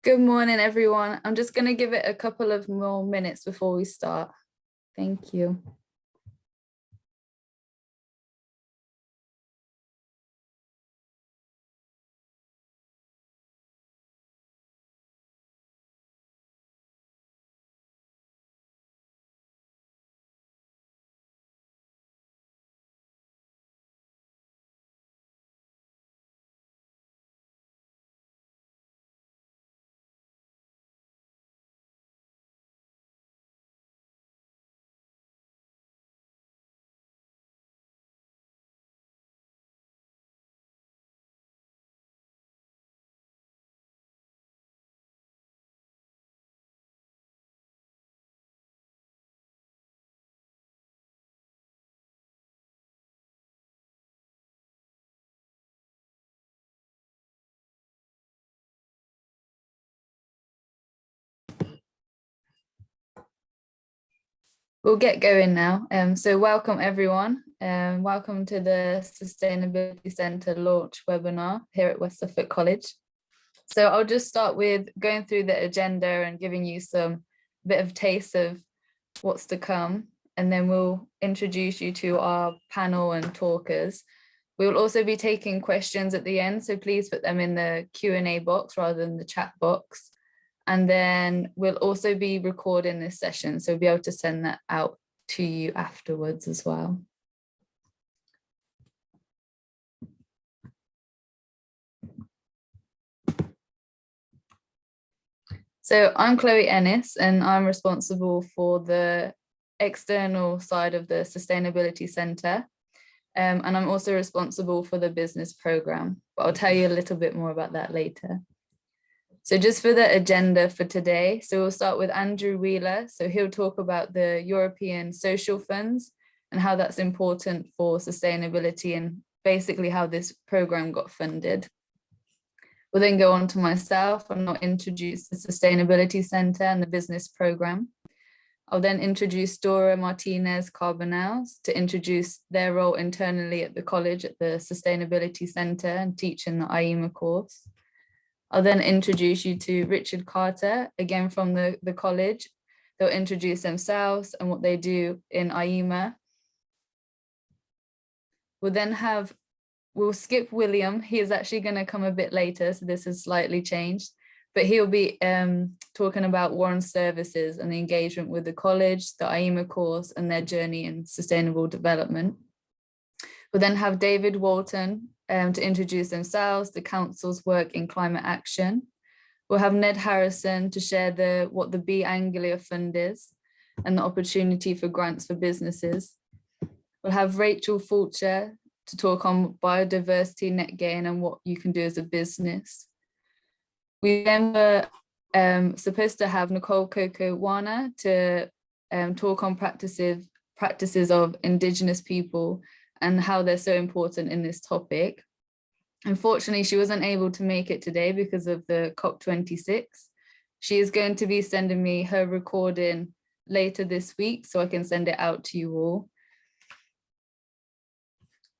Good morning, everyone. I'm just going to give it a couple of more minutes before we start. Thank you. We'll get going now. So welcome everyone. Welcome to the Sustainability Centre launch webinar here at West Suffolk College. So I'll just start with going through the agenda and giving you some bit of taste of what's to come. And then we'll introduce you to our panel and talkers. We will also be taking questions at the end, so please put them in the Q&A box rather than the chat box. And then we'll also be recording this session, so we'll be able to send that out to you afterwards as well. So I'm Chloe Ennis, and I'm responsible for the external side of the Sustainability Centre. And I'm also responsible for the business programme, but I'll tell you a little bit more about that later. So just for the agenda for today, so we'll start with Andrew Wheeler. So he'll talk about the European social funds and how that's important for sustainability and basically how this programme got funded. We'll then go on to myself and I'll introduce the Sustainability Centre and the business programme. I'll then introduce Dora Martinez Carbonell to introduce their role internally at the college at the Sustainability Centre and teaching the IEMA course. I'll then introduce you to Richard Carter, again from the college. They'll introduce themselves and what they do in IEMA. We'll skip William. He is actually going to come a bit later, so this is slightly changed. But he'll be talking about Warren Services and the engagement with the college, the IEMA course, and their journey in sustainable development. We'll then have David Walton to introduce themselves, the council's work in climate action. We'll have Ned Harrison to share what the B Anglia Fund is and the opportunity for grants for businesses. We'll have Rachel Fulcher to talk on biodiversity net gain and what you can do as a business. We then were supposed to have Nicole Coco-Wana to talk on practices of Indigenous people and how they're so important in this topic. Unfortunately, she wasn't able to make it today because of the COP26. She is going to be sending me her recording later this week so I can send it out to you all.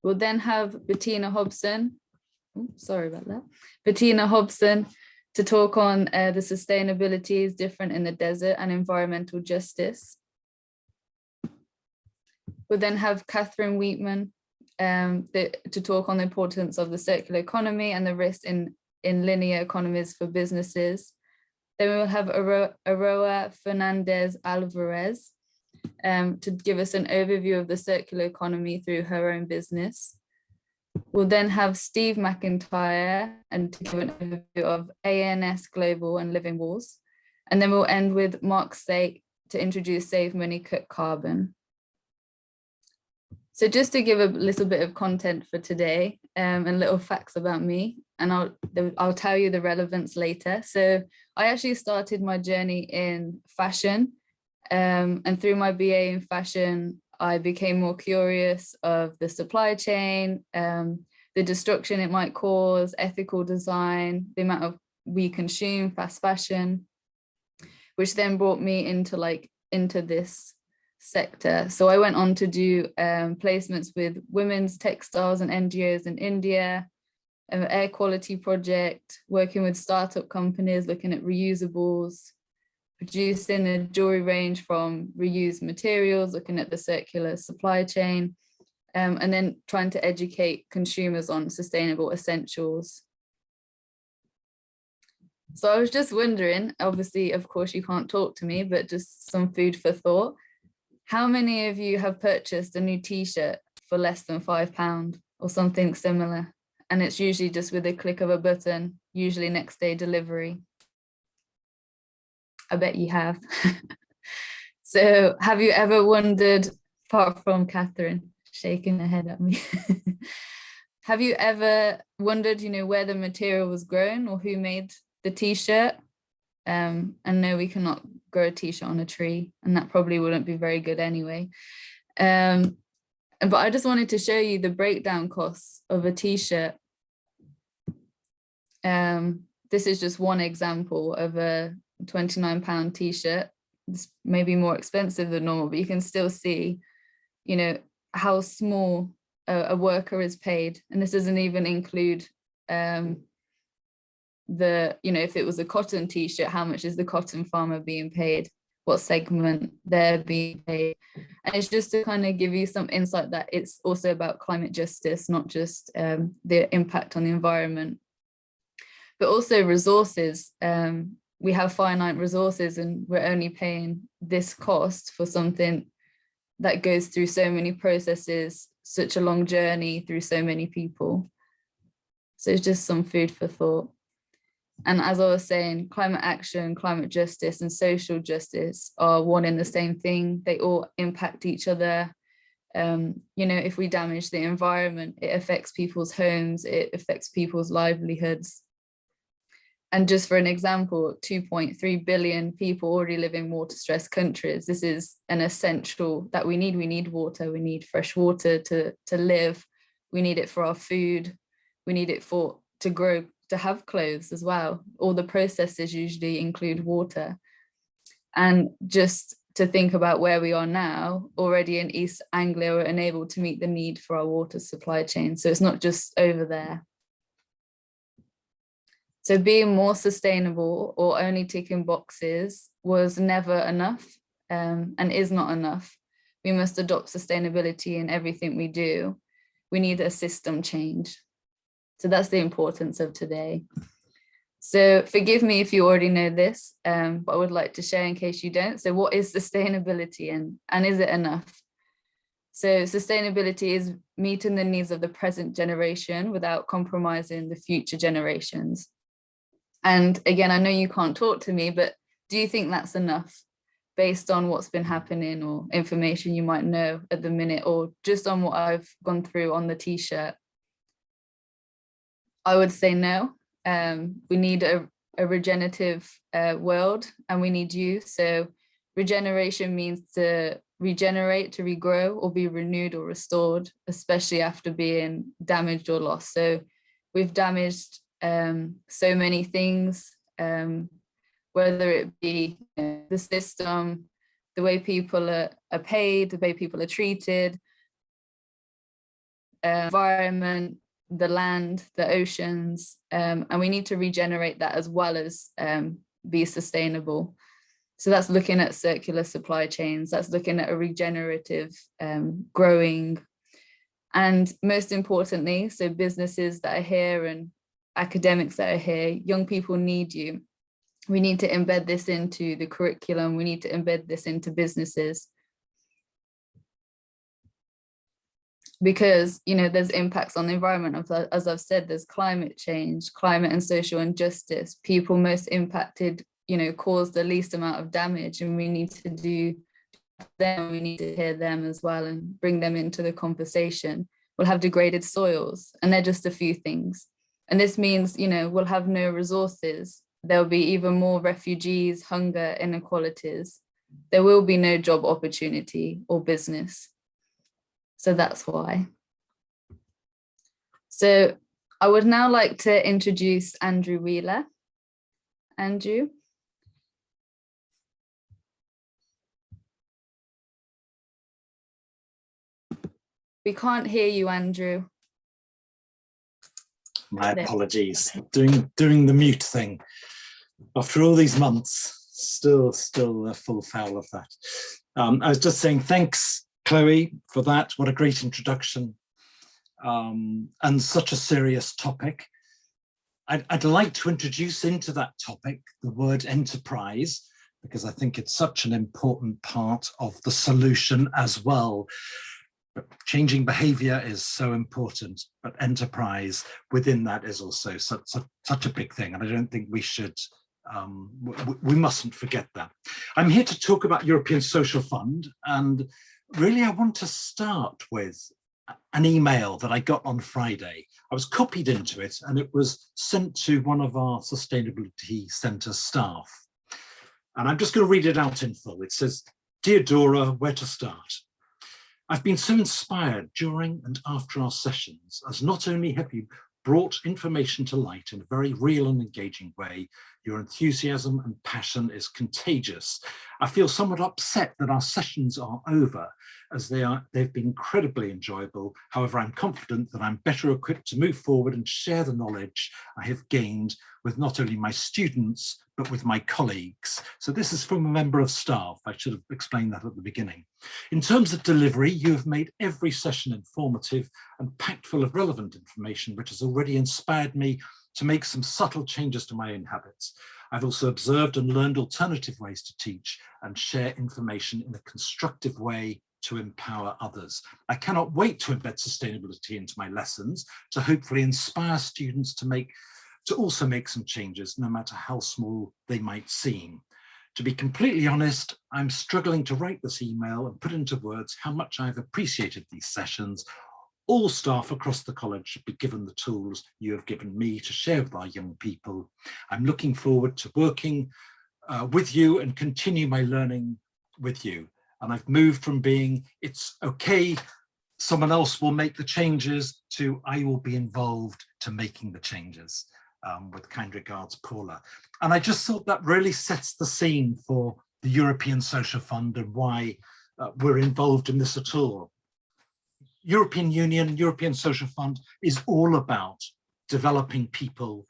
We'll then have Bettina Hobson. Oh, sorry about that. Bettina Hobson to talk on the sustainability is different in the desert and environmental justice. We'll then have Catherine Wheatman to talk on the importance of the circular economy and the risks in linear economies for businesses. Then we will have Aroa Fernandez Alvarez to give us an overview of the circular economy through her own business. We'll then have Steve McIntyre and to give an overview of ANS Global and Living Walls. And then we'll end with Mark Sake to introduce Save Money, Cut Carbon. So just to give a little bit of content for today and little facts about me, and I'll tell you the relevance later. So I actually started my journey in fashion, and through my BA in fashion, I became more curious of the supply chain, the destruction it might cause, ethical design, the amount we consume, fast fashion, which then brought me into this sector. So I went on to do placements with women's textiles and NGOs in India, an air quality project, working with startup companies, looking at reusables, producing a jewelry range from reused materials, looking at the circular supply chain, and then trying to educate consumers on sustainable essentials. So I was just wondering, obviously, of course, you can't talk to me, but just some food for thought. How many of you have purchased a new t-shirt for less than £5 or something similar? And it's usually just with a click of a button, usually next day delivery. I bet you have. So have you ever wondered, apart from Catherine shaking her head at me, have you ever wondered, where the material was grown or who made the t-shirt? And no, we cannot grow a t-shirt on a tree, and that probably wouldn't be very good anyway. But I just wanted to show you the breakdown costs of a t-shirt. This is just one example of a £29 t-shirt. It's maybe more expensive than normal, but you can still see, how small a worker is paid. And this doesn't even include if it was a cotton t-shirt, how much is the cotton farmer being paid, what segment they're being paid. And it's just to kind of give you some insight that it's also about climate justice, not just the impact on the environment, but also resources. We have finite resources and we're only paying this cost for something that goes through so many processes, such a long journey through so many people. So it's just some food for thought. And as I was saying, climate action, climate justice, and social justice are one and the same thing. They all impact each other. If we damage the environment, it affects people's homes, it affects people's livelihoods. And just for an example, 2.3 billion people already live in water-stressed countries. This is an essential that we need. We need water, we need fresh water to live. We need it for our food. We need it to grow, to have clothes as well. All the processes usually include water. And just to think about where we are now, already in East Anglia, we're unable to meet the need for our water supply chain. So it's not just over there. So being more sustainable or only ticking boxes was never enough, and is not enough. We must adopt sustainability in everything we do. We need a system change. So that's the importance of today. So forgive me if you already know this, but I would like to share in case you don't. So what is sustainability and is it enough? So sustainability is meeting the needs of the present generation without compromising the future generations. And again, I know you can't talk to me, but do you think that's enough based on what's been happening or information you might know at the minute, or just on what I've gone through on the t-shirt? I would say no. We need a regenerative world, and we need you. So regeneration means to regenerate, to regrow, or be renewed or restored, especially after being damaged or lost. So we've damaged so many things, whether it be the system, the way people are paid, the way people are treated, environment, the land, the oceans, and we need to regenerate that as well as be sustainable. So that's looking at circular supply chains, that's looking at a regenerative growing. And most importantly, so businesses that are here and academics that are here, young people need you. We need to embed this into the curriculum. We need to embed this into businesses. Because, there's impacts on the environment. As I've said, there's climate change, climate and social injustice. People most impacted, cause the least amount of damage, and we need to do them. We need to hear them as well and bring them into the conversation. We'll have degraded soils, and they're just a few things. And this means, we'll have no resources. There'll be even more refugees, hunger, inequalities. There will be no job opportunity or business. So that's why. So I would now like to introduce Andrew Wheeler. Andrew. We can't hear you, Andrew. My apologies. Doing the mute thing. After all these months, still full foul of that. I was just saying thanks, Chloe, for that. What a great introduction, and such a serious topic. I'd like to introduce into that topic the word enterprise, because I think it's such an important part of the solution as well. Changing behavior is so important, but enterprise within that is also such a big thing. And I don't think we should, we mustn't forget that. I'm here to talk about European Social Fund. And really, I want to start with an email that I got on Friday. I was copied into it, and it was sent to one of our Sustainability Centre staff. And I'm just going to read it out in full. It says, "Dear Dora, where to start? I've been so inspired during and after our sessions, as not only have you brought information to light in a very real and engaging way, your enthusiasm and passion is contagious. I feel somewhat upset that our sessions are over, as they've been incredibly enjoyable. However, I'm confident that I'm better equipped to move forward and share the knowledge I have gained with not only my students, but with my colleagues." So this is from a member of staff. I should have explained that at the beginning. "In terms of delivery, you have made every session informative and packed full of relevant information, which has already inspired me to make some subtle changes to my own habits. I've also observed and learned alternative ways to teach and share information in a constructive way to empower others. I cannot wait to embed sustainability into my lessons to hopefully inspire students to also make some changes, no matter how small they might seem. To be completely honest, I'm struggling to write this email and put into words how much I've appreciated these sessions. All staff across the college should be given the tools you have given me to share with our young people. I'm looking forward to working with you and continue my learning with you. And I've moved from being, it's okay, someone else will make the changes, to I will be involved to making the changes. With kind regards, Paula." And I just thought that really sets the scene for the European Social Fund and why we're involved in this at all. European Union, European Social Fund is all about developing people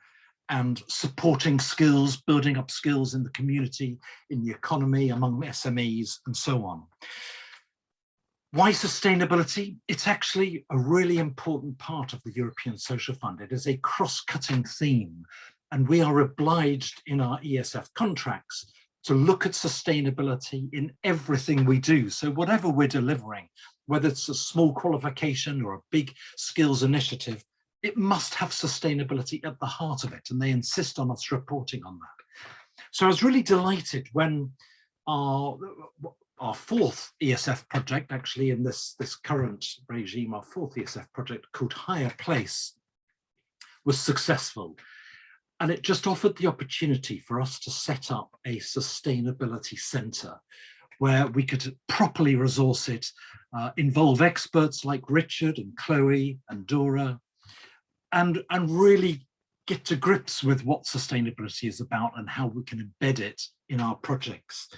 and supporting skills, building up skills in the community, in the economy, among SMEs, and so on. Why sustainability? It's actually a really important part of the European Social Fund. It is a cross-cutting theme, and we are obliged in our ESF contracts to look at sustainability in everything we do. So whatever we're delivering, whether it's a small qualification or a big skills initiative, it must have sustainability at the heart of it, and they insist on us reporting on that. So I was really delighted when our fourth ESF project, actually in this current regime, our fourth ESF project called Higher Place, was successful. And it just offered the opportunity for us to set up a sustainability centre where we could properly resource it, involve experts like Richard and Chloe and Dora, and really get to grips with what sustainability is about and how we can embed it in our projects.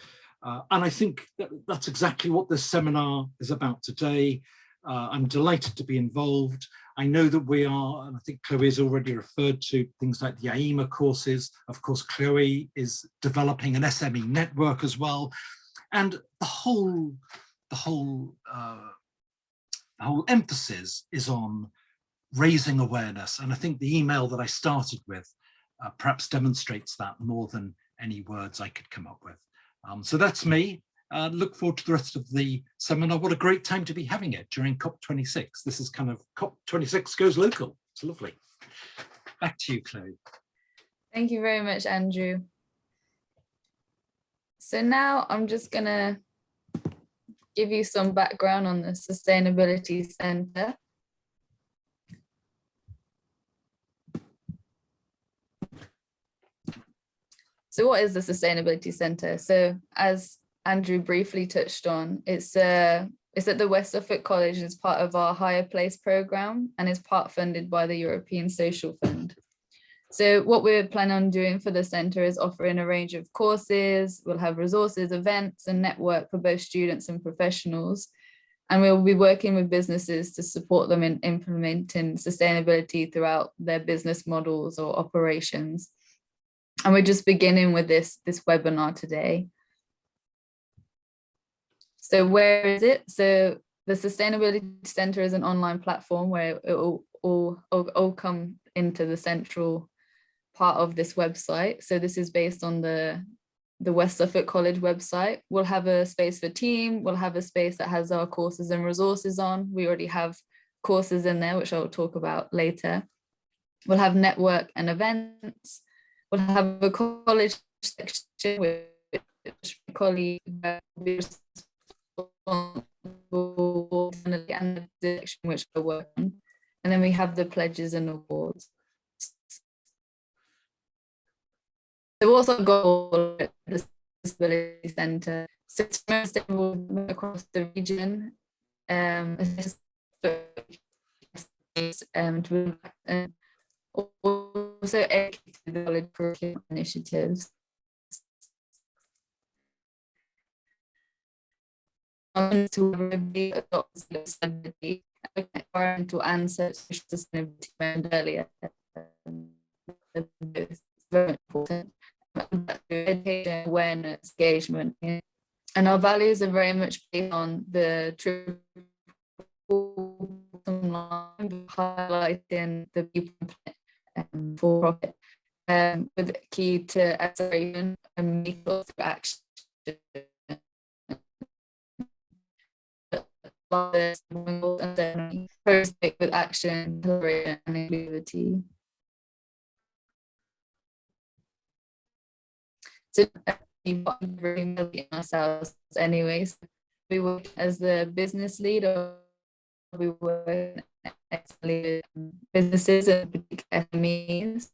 And I think that's exactly what this seminar is about today. I'm delighted to be involved. I know that we are, and I think Chloe has already referred to things like the IEMA courses. Of course, Chloe is developing an SME network as well. And the whole emphasis is on raising awareness. And I think the email that I started with perhaps demonstrates that more than any words I could come up with. So that's me. Look forward to the rest of the seminar. What a great time to be having it during COP26. This is kind of COP26 goes local. It's lovely. Back to you, Chloe. Thank you very much, Andrew. So now I'm just going to give you some background on the Sustainability Centre. So what is the Sustainability Centre? So as Andrew briefly touched on, it's at the West Suffolk College. It's part of our Higher Place programme and is part funded by the European Social Fund. So what we're planning on doing for the centre is offering a range of courses. We'll have resources, events and network for both students and professionals. And we'll be working with businesses to support them in implementing sustainability throughout their business models or operations. And we're just beginning with this webinar today. So where is it? So the Sustainability Centre is an online platform where it will all come into the central part of this website. So this is based on the West Suffolk College website. We'll have a space for team. We'll have a space that has our courses and resources on. We already have courses in there, which I'll talk about later. We'll have network and events. We'll have a college section which colleagues will be responsible and the section which I work on. And then we have the pledges and awards. So we've also got the Disability Centre, so it's across the region, and also educate the college curriculum initiatives. To answer sustainability earlier, it's very important. Education, awareness, engagement, and our values are very much based on the highlighting the people for profit, with key to acceleration and make action. With action, collaboration, and inclusivity. So we ourselves anyways. We work as the business leader. We work with businesses and particular SMEs.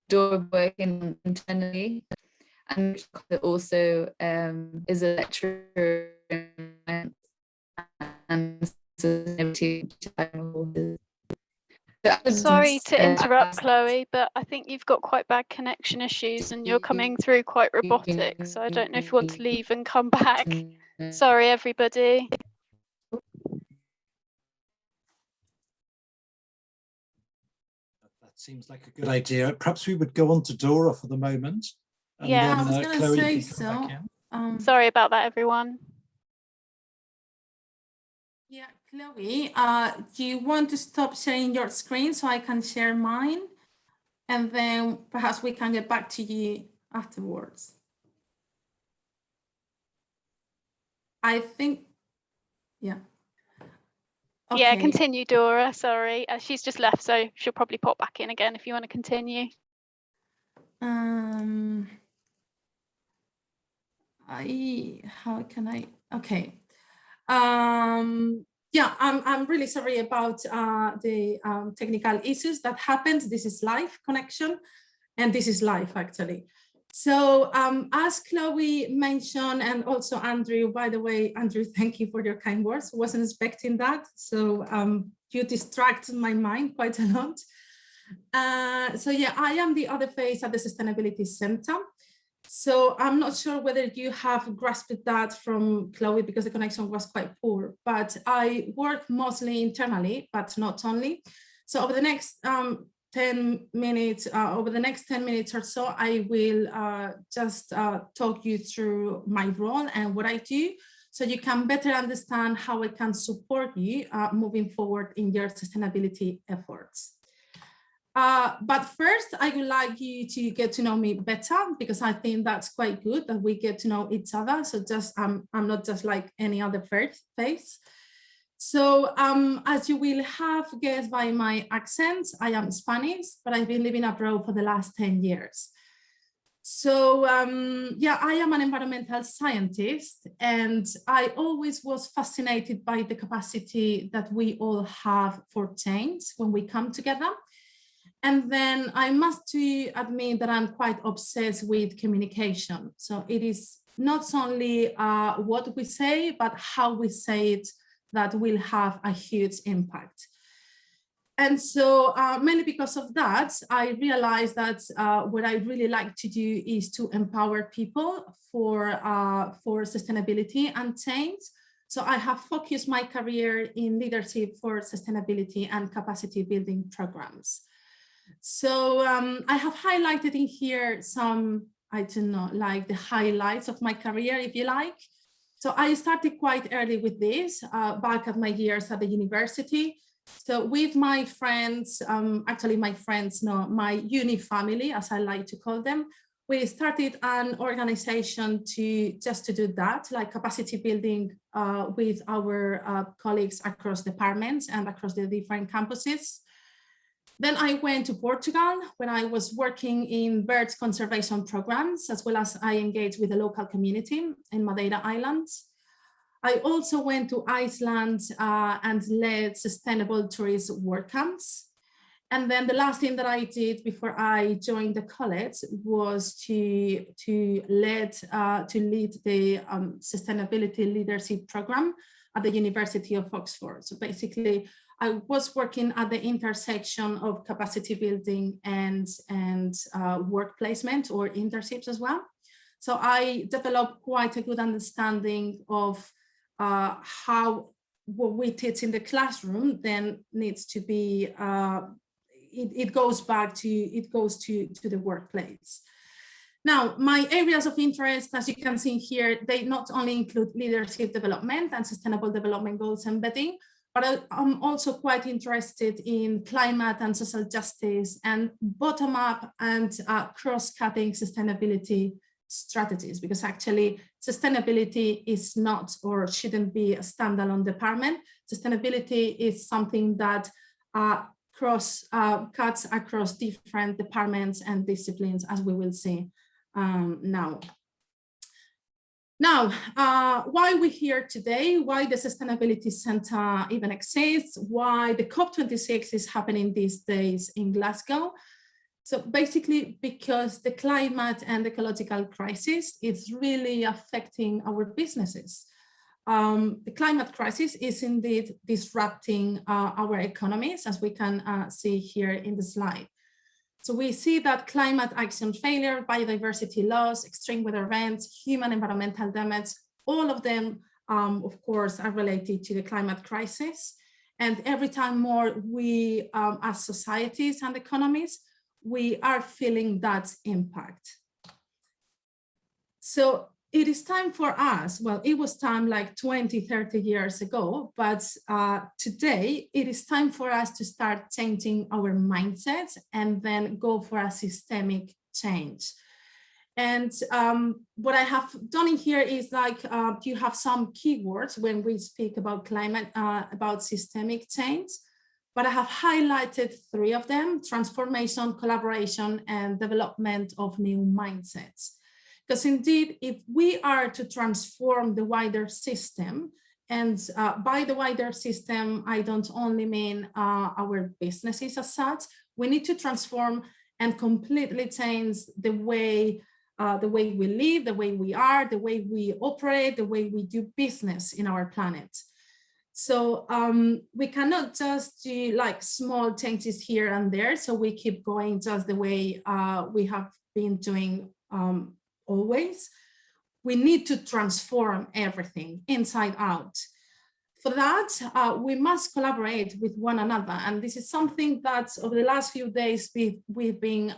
Dora working internally, and also is a lecturer and sustainability. Sorry to interrupt, Chloe, but I think you've got quite bad connection issues and you're coming through quite robotic. So I don't know if you want to leave and come back. Sorry, everybody. That seems like a good idea. Perhaps we would go on to Dora for the moment. And yeah, then, I was going to Chloe, say you can come back in. Sorry about that, everyone. Yeah, Chloe, do you want to stop sharing your screen so I can share mine? And then perhaps we can get back to you afterwards. I think, yeah. Okay. Yeah, continue, Dora. Sorry, she's just left, so she'll probably pop back in again if you want to continue. How can I? Okay. Yeah, I'm really sorry about the technical issues that happened. This is live connection, and this is live actually. So as Chloe mentioned, and also Andrew, by the way, Andrew, thank you for your kind words. Wasn't expecting that. So you distracted my mind quite a lot. So yeah, I am the other face at the Sustainability Centre. So I'm not sure whether you have grasped that from Chloe because the connection was quite poor, but I work mostly internally, but not only. So over the next 10 minutes, or so, I will just talk you through my role and what I do, so you can better understand how I can support you moving forward in your sustainability efforts. But first, I would like you to get to know me better, because I think that's quite good that we get to know each other. So just I'm not just like any other face. So as you will have guessed by my accent, I am Spanish, but I've been living abroad for the last 10 years. So yeah, I am an environmental scientist, and I always was fascinated by the capacity that we all have for change when we come together. And then I must admit that I'm quite obsessed with communication. So it is not only what we say, but how we say it that will have a huge impact. And so mainly because of that, I realized that what I really like to do is to empower people for sustainability and change. So I have focused my career in leadership for sustainability and capacity building programs. So I have highlighted in here some, I don't know, like the highlights of my career, if you like. So I started quite early with this, back at my years at the university. So with my friends, actually my friends, no, my uni family, as I like to call them, we started an organization just to do that, like capacity building with our colleagues across departments and across the different campuses. Then I went to Portugal when I was working in bird conservation programs, as well as I engaged with the local community in Madeira Islands. I also went to Iceland and led sustainable tourist work camps. And then the last thing that I did before I joined the college was to lead the sustainability leadership program at the University of Oxford. So basically, I was working at the intersection of capacity building and work placement or internships as well. So I developed quite a good understanding of how what we teach in the classroom then needs to be, it goes to the workplace. Now, my areas of interest, as you can see here, they not only include leadership development and sustainable development goals embedding, but I'm also quite interested in climate and social justice and bottom-up and cross-cutting sustainability strategies, because actually sustainability is not or shouldn't be a standalone department. Sustainability is something that cuts across different departments and disciplines, as we will see now. Now, why we're here today, why the Sustainability Center even exists, why the COP26 is happening these days in Glasgow. So basically, because the climate and ecological crisis is really affecting our businesses. The climate crisis is indeed disrupting our economies, as we can see here in the slide. So we see that climate action failure, biodiversity loss, extreme weather events, human environmental damage, all of them, of course, are related to the climate crisis. And every time more we, as societies and economies, we are feeling that impact. So it is time for us, well, it was time like 20, 30 years ago, but today it is time for us to start changing our mindsets and then go for a systemic change. And what I have done in here is like, you have some keywords when we speak about climate, about systemic change, but I have highlighted 3 of them: transformation, collaboration, and development of new mindsets. Because indeed, if we are to transform the wider system, and by the wider system, I don't only mean our businesses as such, we need to transform and completely change the way we live, the way we are, the way we operate, the way we do business in our planet. So we cannot just do like small changes here and there. So we keep going just the way we have been doing always. We need to transform everything inside out. For that, we must collaborate with one another. And this is something that over the last few days, we've been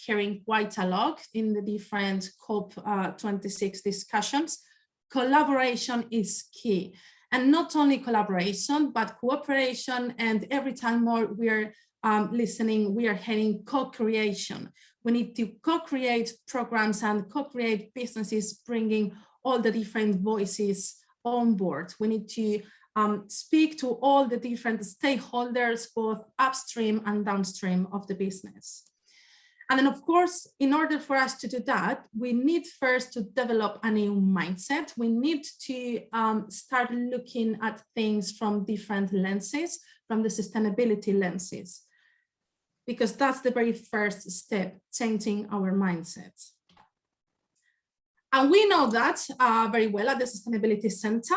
hearing quite a lot in the different COP26 discussions. Collaboration is key. And not only collaboration, but cooperation. And every time more we're listening, we are hearing co-creation. We need to co-create programs and co-create businesses, bringing all the different voices on board. We need to speak to all the different stakeholders, both upstream and downstream of the business. And then, of course, in order for us to do that, we need first to develop a new mindset. We need to start looking at things from different lenses, from the sustainability lenses, because that's the very first step, changing our mindsets. And we know that very well at the Sustainability Center.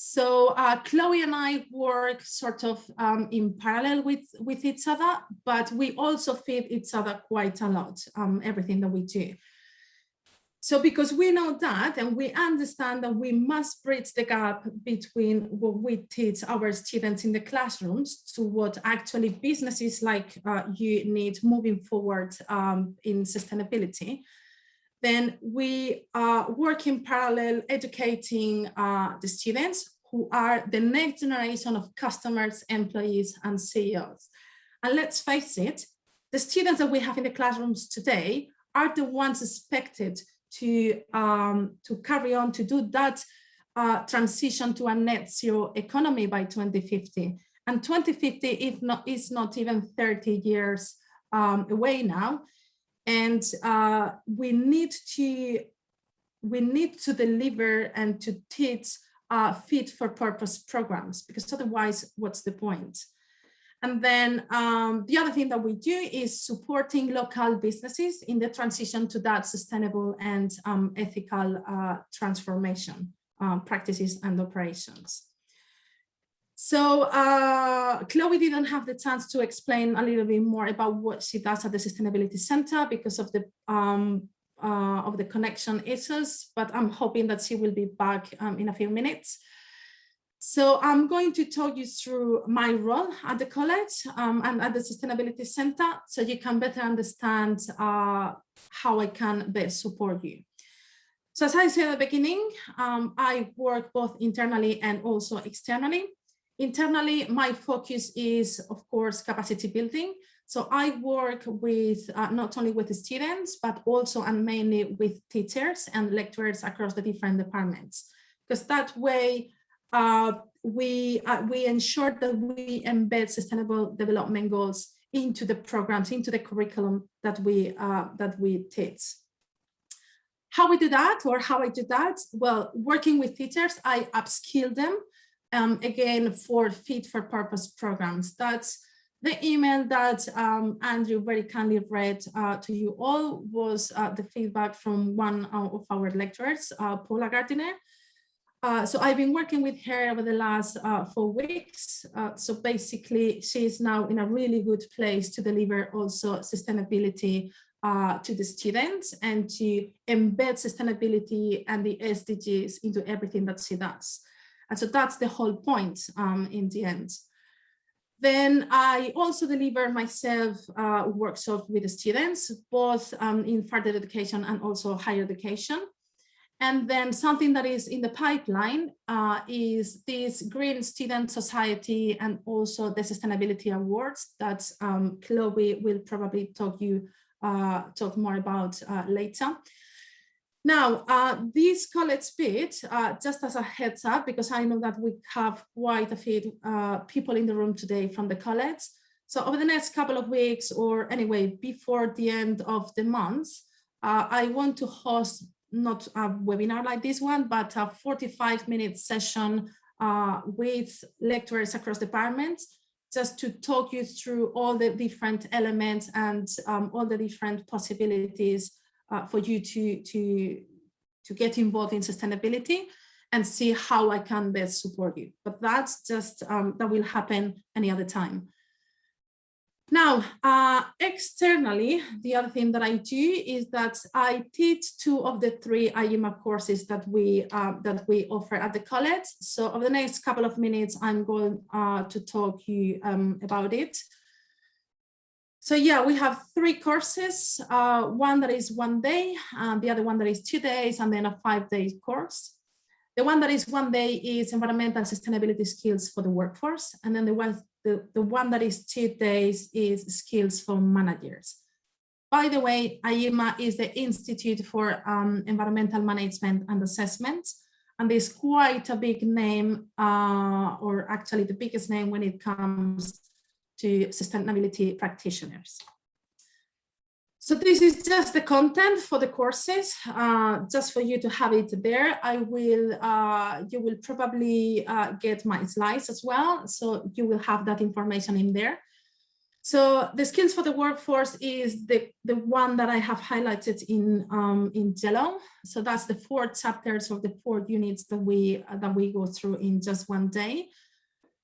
So Chloe and I work sort of in parallel with each other, but we also feed each other quite a lot, everything that we do. So because we know that, and we understand that we must bridge the gap between what we teach our students in the classrooms to what actually businesses like you need moving forward in sustainability, then we work in parallel educating the students who are the next generation of customers, employees, and CEOs. And let's face it, the students that we have in the classrooms today are the ones expected to carry on to do that transition to a net zero economy by 2050. And 2050 is not even 30 years away now. And we need to deliver and to teach fit for purpose programs, because otherwise, what's the point? And then the other thing that we do is supporting local businesses in the transition to that sustainable and ethical transformation practices and operations. So Chloe didn't have the chance to explain a little bit more about what she does at the Sustainability Center because of the connection issues, but I'm hoping that she will be back in a few minutes. So I'm going to talk you through my role at the college and at the Sustainability Center, so you can better understand how I can best support you. So as I said at the beginning, I work both internally and also externally. Internally, my focus is, of course, capacity building. So I work with not only with the students, but also and mainly with teachers and lecturers across the different departments, because that way, we ensure that we embed sustainable development goals into the programs, into the curriculum that we teach. How we do that, or how I do that? Well, working with teachers, I upskill them again for fit for purpose programs. That's the email that Andrew very kindly read to you all was the feedback from one of our lecturers, Paula Gardiner. So I've been working with her over the last 4 weeks. So basically, she's now in a really good place to deliver also sustainability to the students and to embed sustainability and the SDGs into everything that she does. And so that's the whole point in the end. Then I also deliver myself workshops with the students, both in further education and also higher education. And then something that is in the pipeline is this Green Student Society and also the Sustainability Awards that Chloe will probably talk more about later. Now, this college bit, just as a heads up, because I know that we have quite a few people in the room today from the college. So over the next couple of weeks, or anyway, before the end of the month, I want to host not a webinar like this one, but a 45-minute session with lecturers across departments, just to talk you through all the different elements and all the different possibilities for you to get involved in sustainability and see how I can best support you. But that's just, that will happen any other time. Now, externally, the other thing that I do is that I teach 2 of the 3 IEMA courses that we offer at the college. So over the next couple of minutes, I'm going to talk to you about it. So yeah, we have 3 courses, one that is 1 day, the other one that is 2 days, and then a 5-day course. The one that is 1 day is environmental sustainability skills for the workforce. And then the one that is 2 days is skills for managers. By the way, IEMA is the Institute for Environmental Management and Assessment. And there's quite a big name, or actually the biggest name when it comes to sustainability practitioners. So this is just the content for the courses, just for you to have it there. You will probably get my slides as well, so you will have that information in there. So the skills for the workforce is the one that I have highlighted in yellow. So that's the 4 chapters of the 4 units that we go through in just 1 day.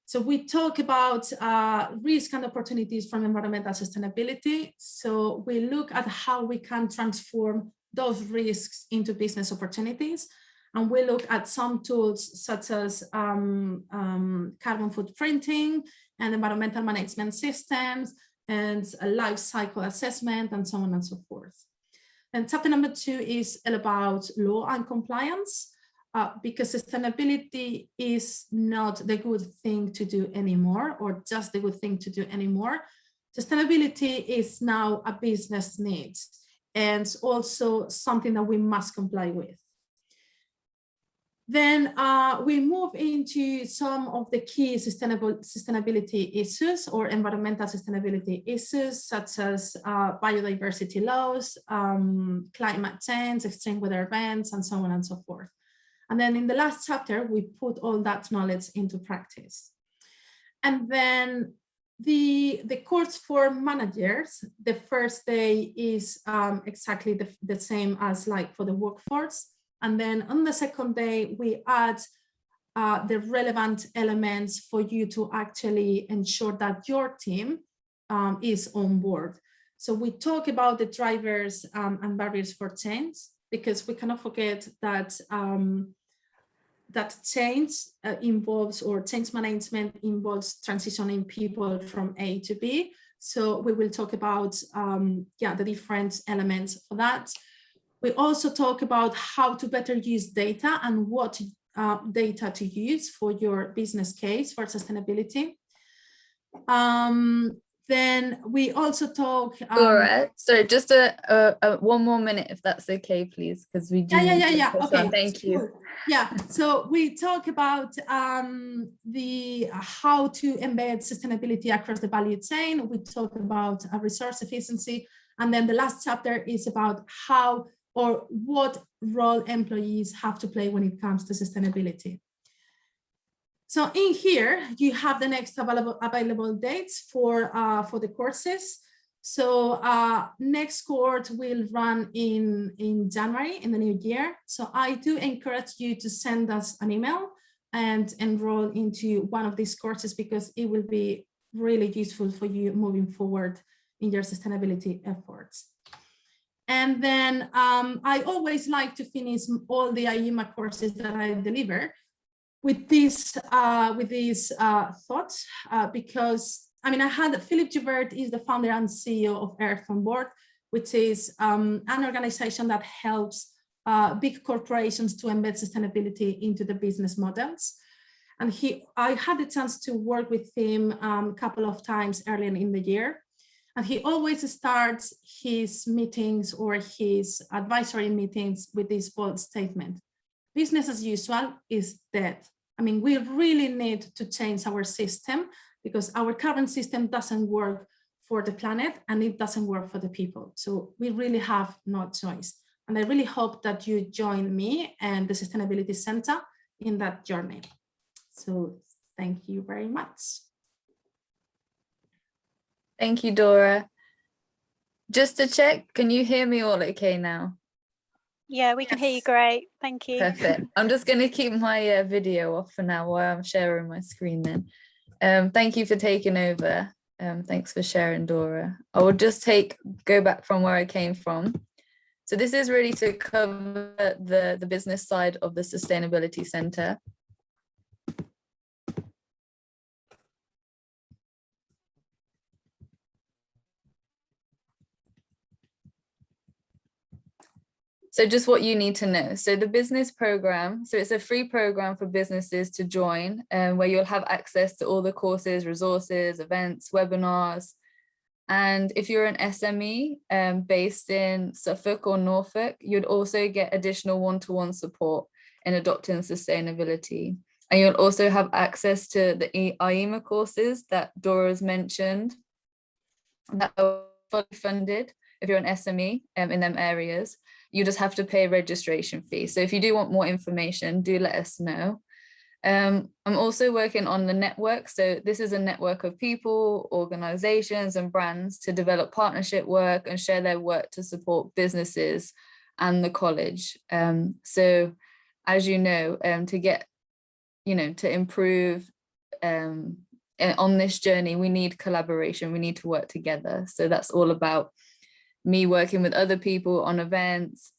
So we talk about risk and opportunities from environmental sustainability. So we look at how we can transform those risks into business opportunities. And we look at some tools such as carbon footprinting and environmental management systems and a life cycle assessment and so on and so forth. And chapter number 2 is all about law and compliance, because sustainability is not the good thing to do anymore, or just the good thing to do anymore. Sustainability is now a business need and also something that we must comply with. Then we move into some of the key sustainability issues or environmental sustainability issues, such as biodiversity laws, climate change, extreme weather events, and so on and so forth. And then in the last chapter, we put all that knowledge into practice. And then the course for managers, the first day is exactly the same as like for the workforce. And then on the second day, we add the relevant elements for you to actually ensure that your team is on board. So we talk about the drivers and barriers for change, because we cannot forget that that change involves, or change management involves, transitioning people from A to B. So we will talk about the different elements for that. We also talk about how to better use data and what data to use for your business case for sustainability. Then we also talk. Dora, sorry, just one more minute, if that's okay, please, because we do. Yeah. Okay. Thank you. Cool. Yeah. So we talk about how to embed sustainability across the value chain. We talk about resource efficiency, and then the last chapter is about how or what role employees have to play when it comes to sustainability. So in here, you have the next available dates for the courses. So next course will run in January, in the new year. So I do encourage you to send us an email and enroll into one of these courses, because it will be really useful for you moving forward in your sustainability efforts. And then I always like to finish all the IEMA courses that I deliver with these thoughts, because I mean, I had Philip Joubert is the founder and CEO of Earth on Board, which is an organization that helps big corporations to embed sustainability into the business models. And I had the chance to work with him a couple of times earlier in the year. And he always starts his meetings or his advisory meetings with this bold statement: business as usual is dead. I mean, we really need to change our system, because our current system doesn't work for the planet and it doesn't work for the people. So we really have no choice. And I really hope that you join me and the Sustainability Center in that journey. So thank you very much. Thank you, Dora. Just to check, can you hear me all okay now? Yeah, we can hear you great. Thank you. Perfect. I'm just going to keep my video off for now while I'm sharing my screen then. Thank you for taking over. Thanks for sharing, Dora. I will just go back from where I came from. So this is really to cover the business side of the Sustainability Center. So just what you need to know. So the business program, so it's a free program for businesses to join, where you'll have access to all the courses, resources, events, webinars. And if you're an SME based in Suffolk or Norfolk, you'd also get additional one-to-one support in adopting sustainability. And you'll also have access to the IEMA courses that Dora's mentioned, that are fully funded if you're an SME in them areas. You just have to pay a registration fee. So if you do want more information, do let us know. I'm also working on the network. So this is a network of people, organizations and brands to develop partnership work and share their work to support businesses and the college. So as you know, to get, to improve on this journey, we need collaboration, we need to work together. So that's all about me working with other people on events,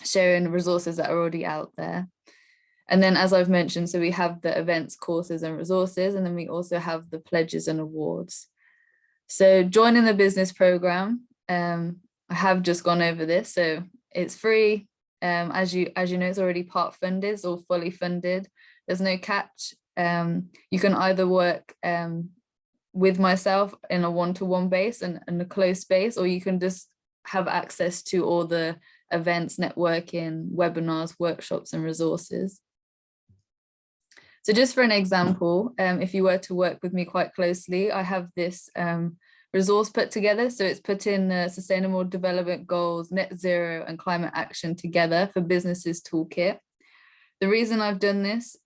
sharing resources that are already out there. And then, as I've mentioned, so we have the events, courses and resources, and then we also have the pledges and awards. So joining the business program, I have just gone over this, so it's free. As you know, it's already part funded or fully funded. There's no catch. You can either work with myself in a one-to-one base and a close base, or you can just have access to all the events, networking, webinars, workshops and resources. So just for an example, if you were to work with me quite closely, I have this resource put together. So it's put in the Sustainable Development Goals, Net Zero and Climate Action together for businesses toolkit. The reason I've done this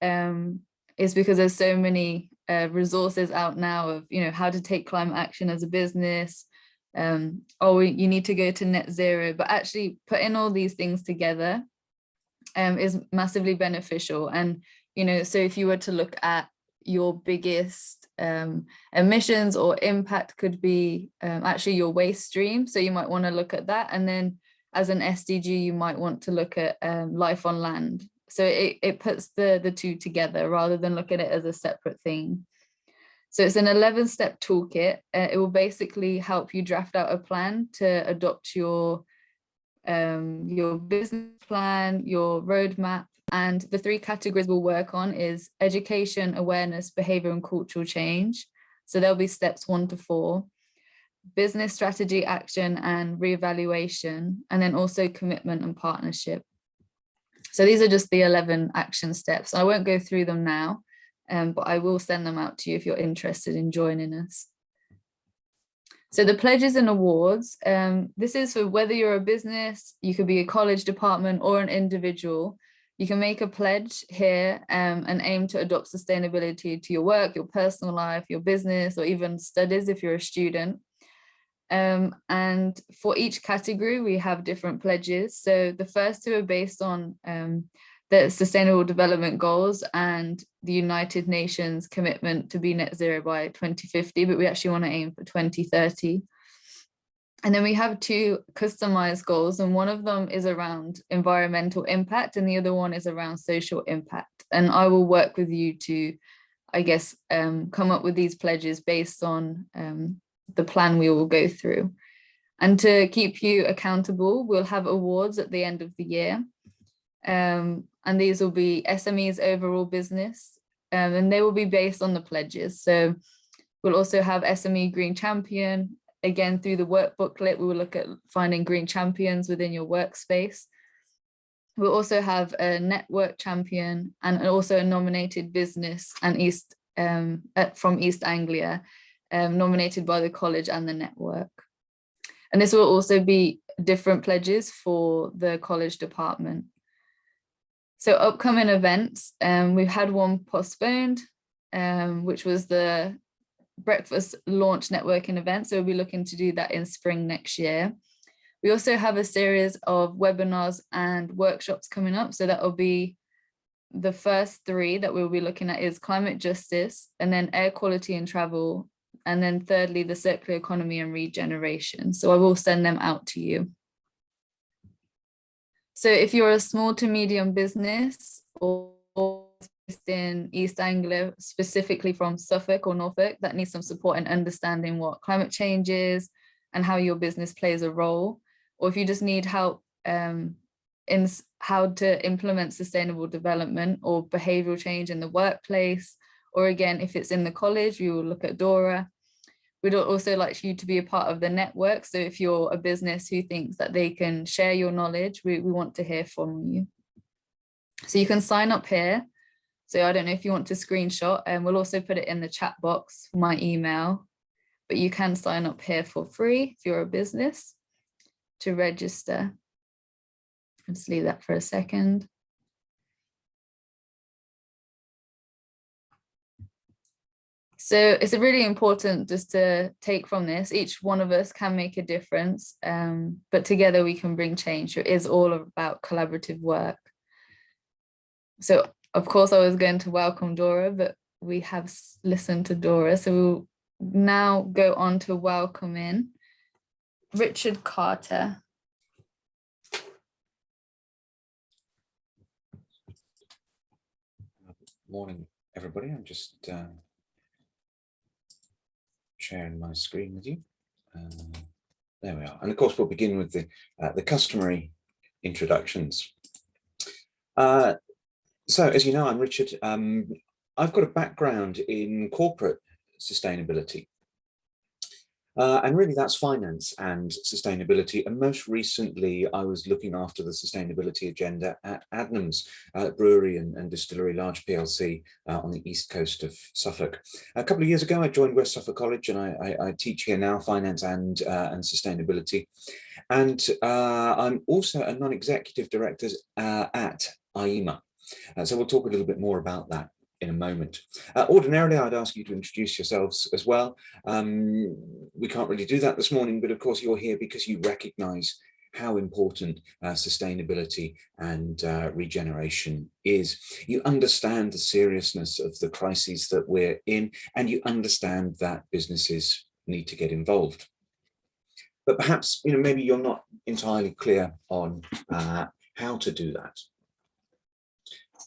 is because there's so many resources out now of, you know, how to take climate action as a business. You need to go to net zero, but actually putting all these things together is massively beneficial. And, you know, so if you were to look at your biggest emissions or impact could be actually your waste stream. So you might want to look at that. And then as an SDG, you might want to look at life on land. So it puts the two together rather than look at it as a separate thing. So it's an 11-step toolkit. It will basically help you draft out a plan to adopt your business plan, your roadmap. And the 3 categories we'll work on is education, awareness, behavior and cultural change. So there'll be steps 1 to 4, business strategy, action and reevaluation, and then also commitment and partnership. So these are just the 11 action steps. I won't go through them now, but I will send them out to you if you're interested in joining us. So the pledges and awards, this is for whether you're a business, you could be a college department or an individual. You can make a pledge here and aim to adopt sustainability to your work, your personal life, your business, or even studies if you're a student. And for each category, we have different pledges. So the first 2 are based on the Sustainable Development Goals and the United Nations commitment to be net zero by 2050, but we actually want to aim for 2030. And then we have 2 customized goals, and one of them is around environmental impact and the other one is around social impact. And I will work with you to, I guess, come up with these pledges based on the plan we will go through. And to keep you accountable, we'll have awards at the end of the year. And these will be SME's overall business, and they will be based on the pledges. So we'll also have SME Green Champion. Again, through the work booklet, we will look at finding green champions within your workspace. We'll also have a network champion and also a nominated business and from East Anglia, nominated by the college and the network. And this will also be different pledges for the college department. So upcoming events, we've had one postponed, which was the breakfast launch networking event. So we'll be looking to do that in spring next year. We also have a series of webinars and workshops coming up. So that will be the first 3 that we'll be looking at is climate justice, and then air quality and travel, and then thirdly, the circular economy and regeneration. So I will send them out to you. So if you're a small to medium business or based in East Anglia, specifically from Suffolk or Norfolk, that needs some support in understanding what climate change is and how your business plays a role, or if you just need help in how to implement sustainable development or behavioral change in the workplace, or again, if it's in the college, we will look at Dora. We'd also like you to be a part of the network. So if you're a business who thinks that they can share your knowledge, we want to hear from you. So you can sign up here. So I don't know if you want to screenshot, and we'll also put it in the chat box for my email, but you can sign up here for free if you're a business to register. Let's leave that for a second. So it's really important just to take from this, each one of us can make a difference, but together we can bring change. It is all about collaborative work. So of course I was going to welcome Dora, but we have listened to Dora. So we'll now go on to welcoming Richard Carter. Morning, everybody. I'm just sharing my screen with you. There we are. And of course, we'll begin with the customary introductions. So, as you know, I'm Richard. I've got a background in corporate sustainability. And really, that's finance and sustainability. And most recently, I was looking after the sustainability agenda at Adnams Brewery and Distillery, large PLC on the east coast of Suffolk. A couple of years ago, I joined West Suffolk College, and I teach here now finance and sustainability. And I'm also a non-executive director at IEMA. So we'll talk a little bit more about that in a moment. Ordinarily, I'd ask you to introduce yourselves as well. We can't really do that this morning, but of course you're here because you recognise how important sustainability and regeneration is. You understand the seriousness of the crises that we're in, and you understand that businesses need to get involved. But perhaps, maybe you're not entirely clear on how to do that.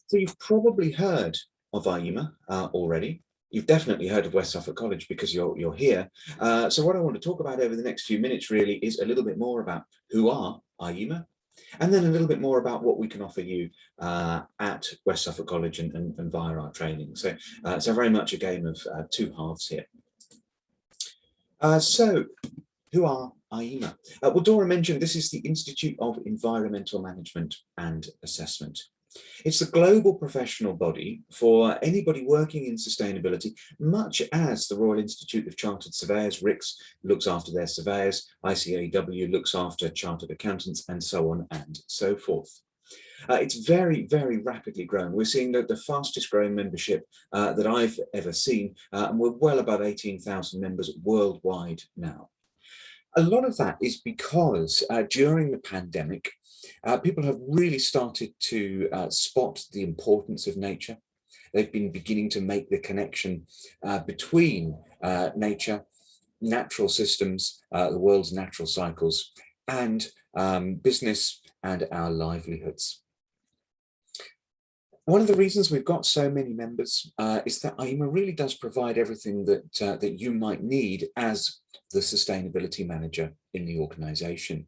So you've probably heard of IEMA already. You've definitely heard of West Suffolk College because you're here. So what I want to talk about over the next few minutes really is a little bit more about who are IEMA, and then a little bit more about what we can offer you at West Suffolk College and via our training. So it's very much a game of two halves here. So who are IEMA? Well, Dora mentioned this is the Institute of Environmental Management and Assessment. It's the global professional body for anybody working in sustainability, much as the Royal Institute of Chartered Surveyors, RICS, looks after their surveyors, ICAW looks after chartered accountants, and so on and so forth. It's very, very rapidly growing. We're seeing the fastest growing membership that I've ever seen, and we're well above 18,000 members worldwide now. A lot of that is because during the pandemic, people have really started to spot the importance of nature. They've been beginning to make the connection between nature, natural systems, the world's natural cycles, and business and our livelihoods. One of the reasons we've got so many members is that IEMA really does provide everything that you might need as the sustainability manager in the organisation.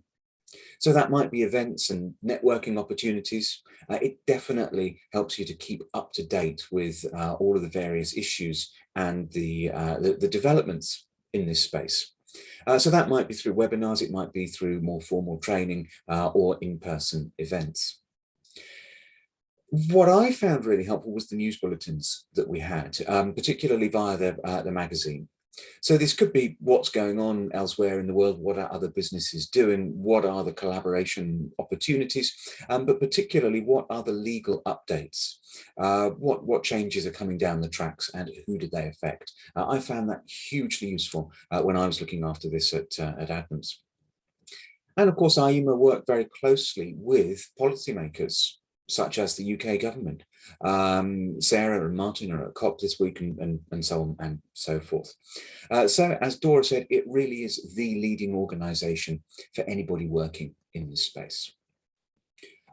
So that might be events and networking opportunities. It definitely helps you to keep up to date with all of the various issues and the developments in this space. So that might be through webinars, it might be through more formal training or in-person events. What I found really helpful was the news bulletins that we had, particularly via the magazine. So this could be what's going on elsewhere in the world, what are other businesses doing, what are the collaboration opportunities, but particularly what are the legal updates, what changes are coming down the tracks and who did they affect. I found that hugely useful when I was looking after this at Adnams. And of course, IEMA worked very closely with policymakers, such as the UK government. Sarah and Martin are at COP this week and so on and so forth. So as Dora said, it really is the leading organisation for anybody working in this space.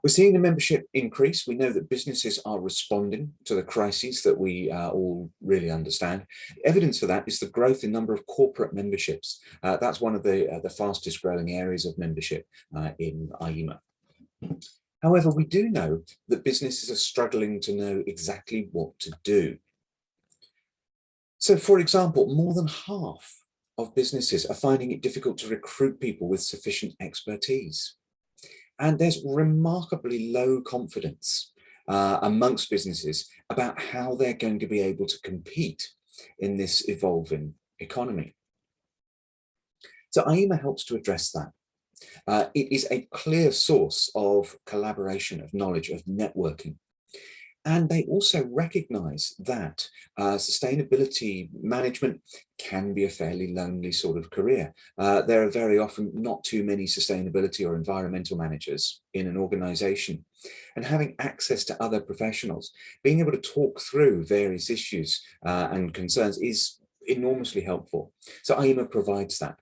We're seeing the membership increase. We know that businesses are responding to the crises that we all really understand. Evidence for that is the growth in number of corporate memberships. That's one of the fastest growing areas of membership in IEMA. However, we do know that businesses are struggling to know exactly what to do. So, for example, more than half of businesses are finding it difficult to recruit people with sufficient expertise. And there's remarkably low confidence amongst businesses about how they're going to be able to compete in this evolving economy. So IEMA helps to address that. It is a clear source of collaboration, of knowledge, of networking. And they also recognise that sustainability management can be a fairly lonely sort of career. There are very often not too many sustainability or environmental managers in an organisation. And having access to other professionals, being able to talk through various issues and concerns is enormously helpful. So IEMA provides that.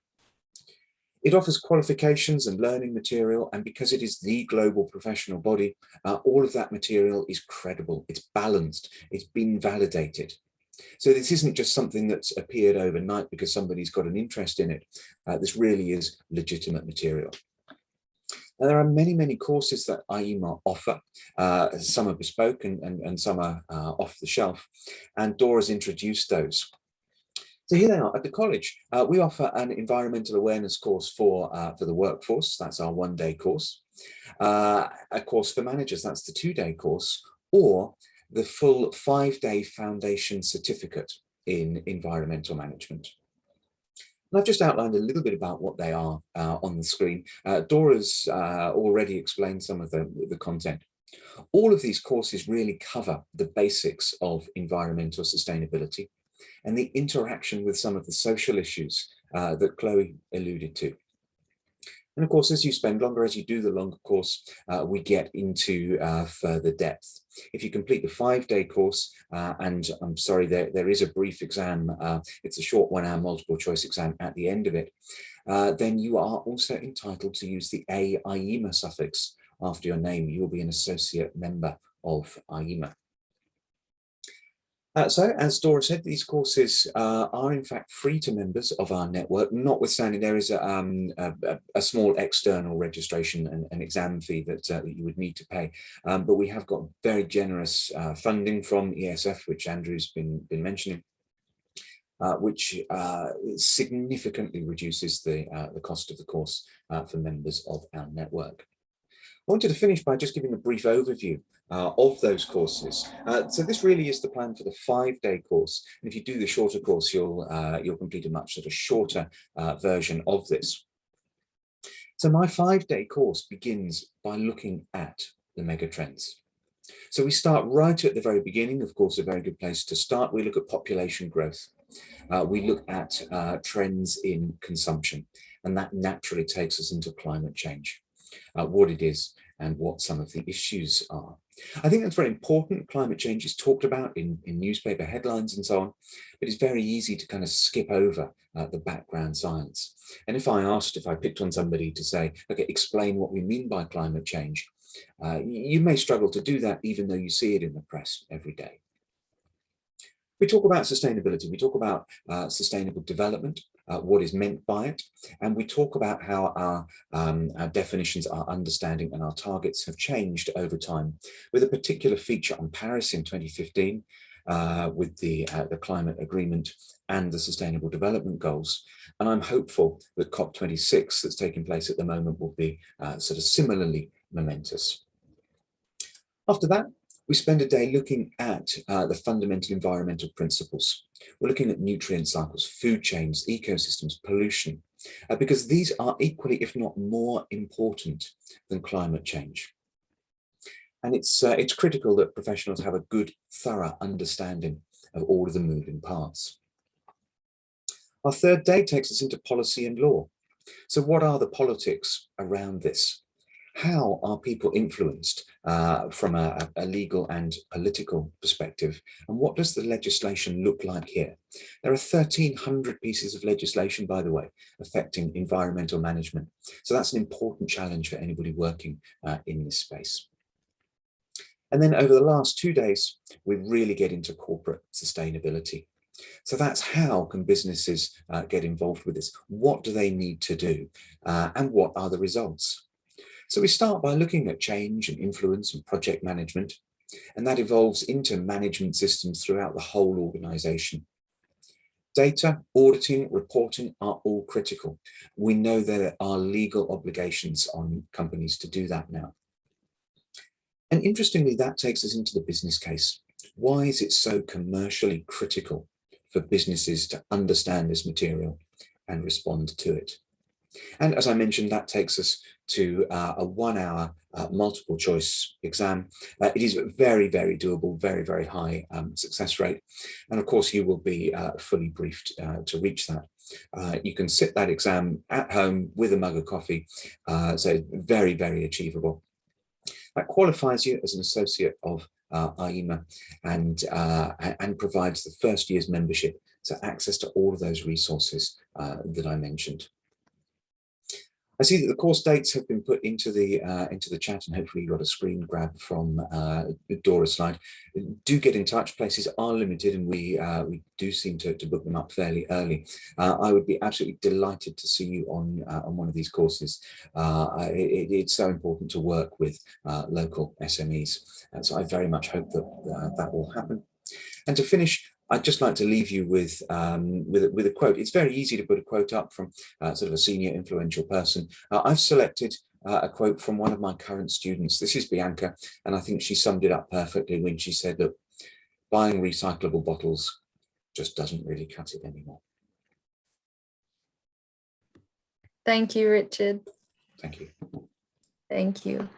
It offers qualifications and learning material, and because it is the global professional body, all of that material is credible, it's balanced, it's been validated. So this isn't just something that's appeared overnight because somebody's got an interest in it. This really is legitimate material. Now, there are many, many courses that IEMA offer. Some are bespoke and some are off the shelf, and Dora's introduced those. So here they are at the college. We offer an environmental awareness course for the workforce. That's our one-day course. A course for managers, that's the two-day course, or the full 5-day foundation certificate in environmental management. And I've just outlined a little bit about what they are on the screen. Dora's already explained some of the content. All of these courses really cover the basics of environmental sustainability and the interaction with some of the social issues that Chloe alluded to. And of course, as you spend longer, as you do the longer course, we get into further depth. If you complete the 5-day course, and I'm sorry, there is a brief exam, it's a short 1-hour multiple choice exam at the end of it, then you are also entitled to use the IEMA suffix after your name. You will be an associate member of IEMA. So, as Dora said, these courses are in fact free to members of our network, notwithstanding there is a small external registration and exam fee that you would need to pay. But we have got very generous funding from ESF, which Andrew's been mentioning, which significantly reduces the cost of the course for members of our network. I wanted to finish by just giving a brief overview of those courses. So this really is the plan for the 5-day course. And if you do the shorter course, you'll complete a much sort of shorter version of this. So my 5-day course begins by looking at the megatrends. So we start right at the very beginning, of course, a very good place to start. We look at population growth. We look at trends in consumption, and that naturally takes us into climate change. What it is and what some of the issues are. I think that's very important. Climate change is talked about in newspaper headlines and so on, but it's very easy to kind of skip over the background science. And if I picked on somebody to say, okay, explain what we mean by climate change, you may struggle to do that even though you see it in the press every day. We talk about sustainability, we talk about sustainable development, what is meant by it, and we talk about how our definitions, our understanding and our targets have changed over time, with a particular feature on Paris in 2015, with the climate agreement and the sustainable development goals. And I'm hopeful that COP26 that's taking place at the moment will be sort of similarly momentous. After that, we spend a day looking at the fundamental environmental principles. We're looking at nutrient cycles, food chains, ecosystems, pollution, because these are equally, if not more important than climate change. And it's critical that professionals have a good, thorough understanding of all of the moving parts. Our third day takes us into policy and law. So what are the politics around this? How are people influenced from a legal and political perspective? And what does the legislation look like here? There are 1,300 pieces of legislation, by the way, affecting environmental management. So that's an important challenge for anybody working in this space. And then over the last 2 days, we really get into corporate sustainability. So that's how can businesses get involved with this? What do they need to do? And what are the results? So we start by looking at change and influence and project management, and that evolves into management systems throughout the whole organization. Data, auditing, reporting are all critical. We know there are legal obligations on companies to do that now. And interestingly, that takes us into the business case. Why is it so commercially critical for businesses to understand this material and respond to it? And as I mentioned, that takes us to a 1-hour multiple choice exam. It is very, very doable, very, very high success rate. And of course, you will be fully briefed to reach that. You can sit that exam at home with a mug of coffee, so very, very achievable. That qualifies you as an associate of IEMA and provides the first year's membership, so access to all of those resources that I mentioned. I see that the course dates have been put into the chat, and hopefully you got a screen grab from Dora's slide. Do get in touch. Places are limited, and we do seem to book them up fairly early. I would be absolutely delighted to see you on one of these courses. It's so important to work with local SMEs, and so I very much hope that that will happen. And to finish, I'd just like to leave you with a quote. It's very easy to put a quote up from sort of a senior influential person. I've selected a quote from one of my current students. This is Bianca, and I think she summed it up perfectly when she said that buying recyclable bottles just doesn't really cut it anymore. Thank you, Richard. Thank you. Thank you.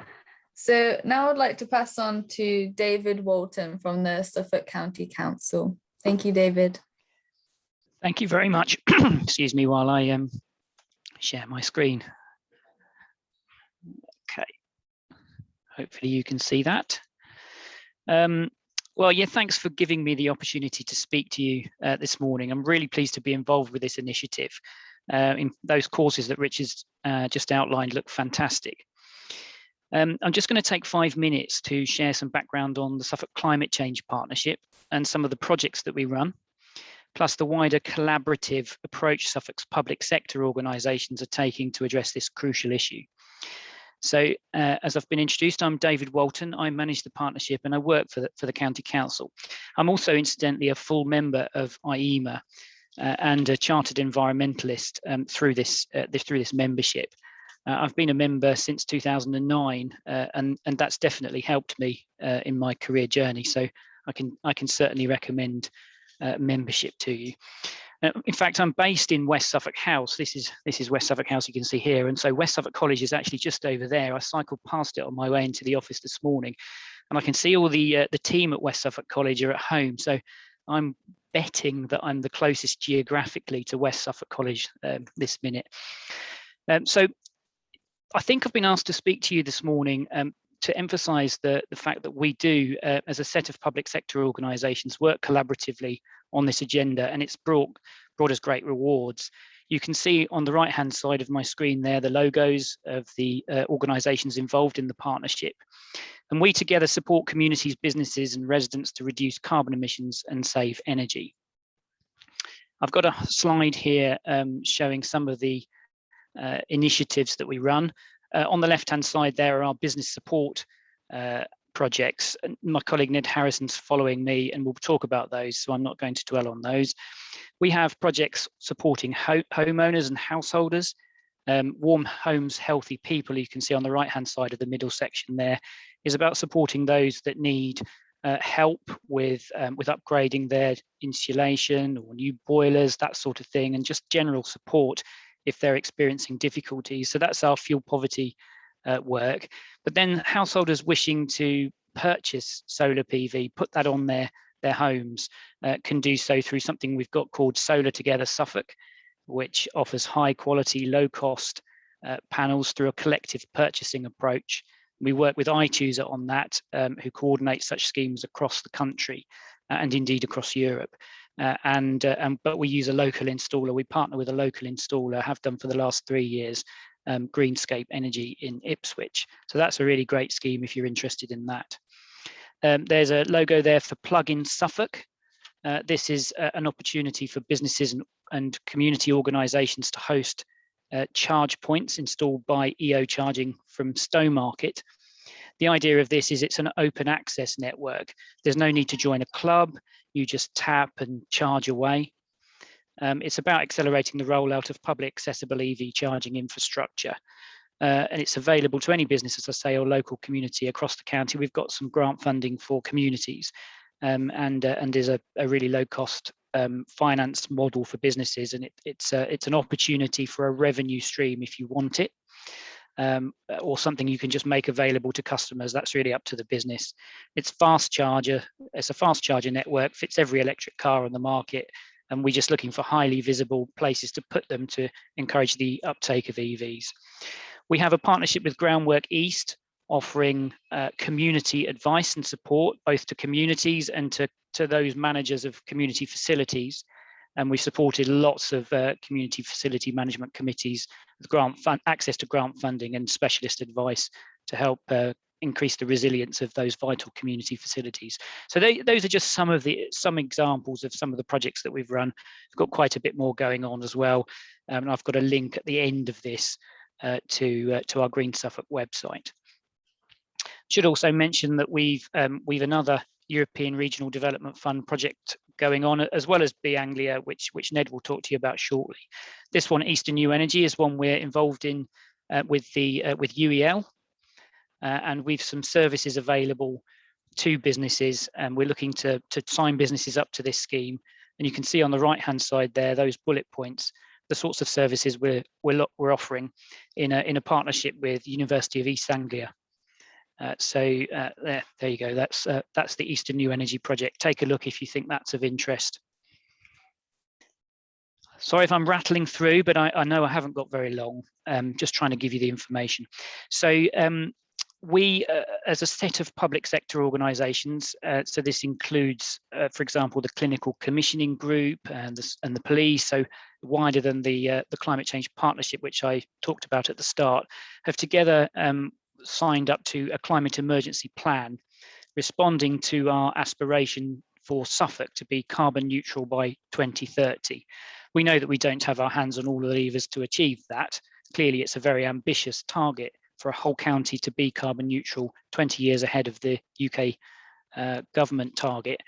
So now I'd like to pass on to David Walton from the Suffolk County Council. Thank you, David. Thank you very much. Excuse me while I share my screen. Okay. Hopefully you can see that. Well, yeah, thanks for giving me the opportunity to speak to you this morning. I'm really pleased to be involved with this initiative. In those courses that Richard's just outlined look fantastic. I'm just going to take 5 minutes to share some background on the Suffolk Climate Change Partnership and some of the projects that we run, plus the wider collaborative approach Suffolk's public sector organisations are taking to address this crucial issue. So as I've been introduced, I'm David Walton. I manage the partnership and I work for the County Council. I'm also incidentally a full member of IEMA and a chartered environmentalist through this membership. I've been a member since 2009, and that's definitely helped me in my career journey. So I can certainly recommend membership to you. In fact, I'm based in West Suffolk House. This is West Suffolk House, you can see here. And so West Suffolk College is actually just over there. I cycled past it on my way into the office this morning, and I can see all the team at West Suffolk College are at home. So I'm betting that I'm the closest geographically to West Suffolk College this minute. So I think I've been asked to speak to you this morning to emphasise the fact that we do, as a set of public sector organisations, work collaboratively on this agenda, and it's brought us great rewards. You can see on the right-hand side of my screen there the logos of the organisations involved in the partnership. And we together support communities, businesses and residents to reduce carbon emissions and save energy. I've got a slide here showing some of the initiatives that we run. On the left-hand side there are our business support projects. And my colleague Ned Harrison's following me and we'll talk about those, so I'm not going to dwell on those. We have projects supporting homeowners and householders. Warm Homes, Healthy People, you can see on the right-hand side of the middle section there, is about supporting those that need help with upgrading their insulation or new boilers, that sort of thing, and just general support if they're experiencing difficulties. So that's our fuel poverty work. But then householders wishing to purchase solar PV, put that on their homes, can do so through something we've got called Solar Together Suffolk, which offers high quality, low cost panels through a collective purchasing approach. We work with iChooser on that, who coordinates such schemes across the country and indeed across Europe. But we use a local installer. We partner with a local installer, have done for the last 3 years, Greenscape Energy in Ipswich. So that's a really great scheme if you're interested in that. There's a logo there for Plug-in Suffolk. This is an opportunity for businesses and community organisations to host charge points installed by EO Charging from Stowmarket. The idea of this is it's an open access network. There's no need to join a club. You just tap and charge away. It's about accelerating the rollout of public accessible EV charging infrastructure. And it's available to any business, as I say, or local community across the county. We've got some grant funding for communities and is a really low cost finance model for businesses. And it's an opportunity for a revenue stream if you want it. Or something you can just make available to customers. That's really up to the business. It's fast charger. It's a fast charger network, fits every electric car on the market. And we're just looking for highly visible places to put them to encourage the uptake of EVs. We have a partnership with Groundwork East, offering community advice and support, both to communities and to those managers of community facilities. And we supported lots of community facility management committees with access to grant funding and specialist advice to help increase the resilience of those vital community facilities. So those are just some examples of some of the projects that we've run. We've got quite a bit more going on as well. And I've got a link at the end of this to our Green Suffolk website. Should also mention that we've another European Regional Development Fund project going on, as well as B Anglia, which Ned will talk to you about shortly. This one, Eastern New Energy, is one we're involved in with UEL, and we've some services available to businesses, and we're looking to sign businesses up to this scheme. And you can see on the right-hand side there, those bullet points, the sorts of services we're offering in a partnership with University of East Anglia. There you go. That's the Eastern New Energy project. Take a look if you think that's of interest. Sorry if I'm rattling through, but I know I haven't got very long. Just trying to give you the information. So we, as a set of public sector organisations, so this includes, for example, the Clinical Commissioning Group and the police, so wider than the Climate Change Partnership, which I talked about at the start, have together signed up to a climate emergency plan, responding to our aspiration for Suffolk to be carbon neutral by 2030. We know that we don't have our hands on all the levers to achieve that. Clearly, it's a very ambitious target for a whole county to be carbon neutral 20 years ahead of the UK government target.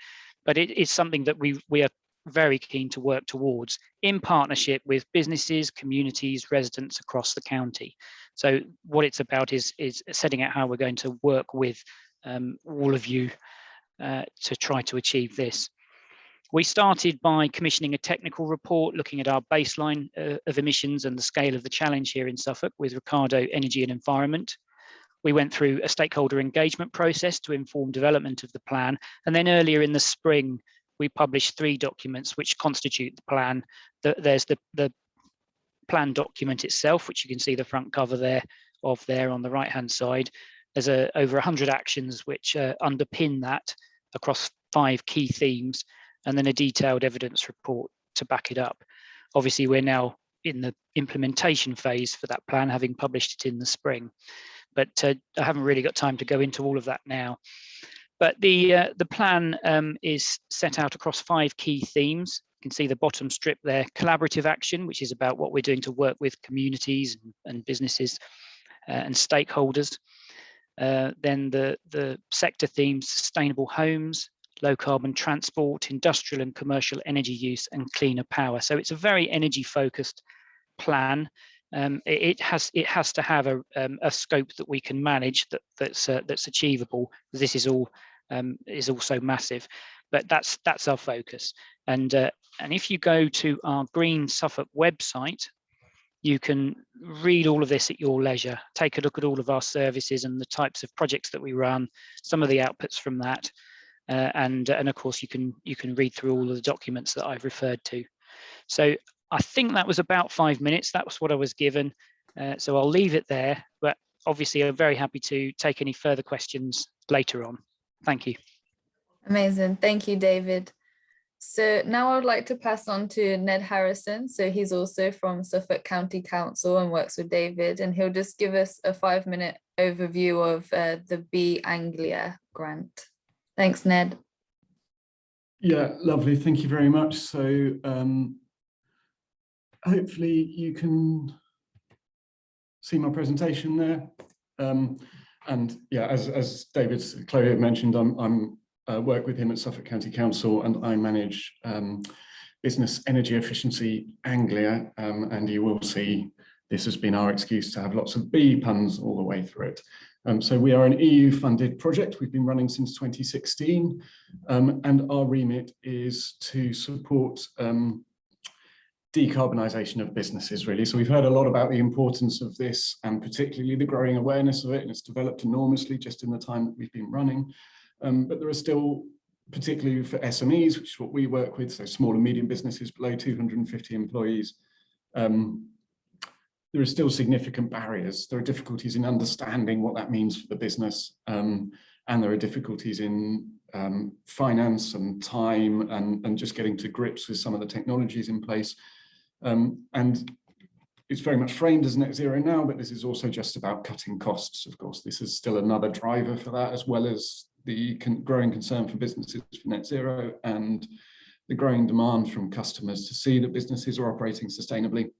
But it is something that we are very keen to work towards in partnership with businesses, communities, residents across the county. So what it's about is setting out how we're going to work with all of you to try to achieve this. We started by commissioning a technical report looking at our baseline of emissions and the scale of the challenge here in Suffolk with Ricardo Energy and Environment. We went through a stakeholder engagement process to inform development of the plan. And then earlier in the spring, we published 3 documents which constitute the plan. There's the plan document itself, which you can see the front cover there on the right-hand side. There's over 100 actions which underpin that across 5 key themes, and then a detailed evidence report to back it up. Obviously, we're now in the implementation phase for that plan, having published it in the spring. But I haven't really got time to go into all of that now. But the plan is set out across 5 key themes. You can see the bottom strip there, collaborative action, which is about what we're doing to work with communities and businesses and stakeholders. Then the sector themes, sustainable homes, low carbon transport, industrial and commercial energy use, and cleaner power. So it's a very energy focused plan. It has to have a scope that we can manage that's achievable. This is all is also massive, but that's our focus. And if you go to our Green Suffolk website, you can read all of this at your leisure. Take a look at all of our services and the types of projects that we run, some of the outputs from that, and of course you can read through all of the documents that I've referred to. So I think that was about 5 minutes. That was what I was given. So I'll leave it there, but obviously I'm very happy to take any further questions later on. Thank you. Amazing. Thank you, David. So now I would like to pass on to Ned Harrison. So he's also from Suffolk County Council and works with David, and he'll just give us a 5-minute overview of the B Anglia grant. Thanks, Ned. Yeah, lovely. Thank you very much. So hopefully you can see my presentation there. And yeah, as David Chloe mentioned, I'm work with him at Suffolk County Council, and I manage Business Energy Efficiency Anglia, and you will see this has been our excuse to have lots of B puns all the way through it. So we are an EU-funded project. We've been running since 2016, and our remit is to support decarbonisation of businesses, really. So we've heard a lot about the importance of this, and particularly the growing awareness of it, and it's developed enormously just in the time that we've been running. But there are still, particularly for SMEs, which is what we work with, so small and medium businesses below 250 employees, there are still significant barriers. There are difficulties in understanding what that means for the business, and there are difficulties in finance and time and just getting to grips with some of the technologies in place. And it's very much framed as net zero now, but this is also just about cutting costs. Of course, this is still another driver for that, as well as the growing concern for businesses for net zero and the growing demand from customers to see that businesses are operating sustainably.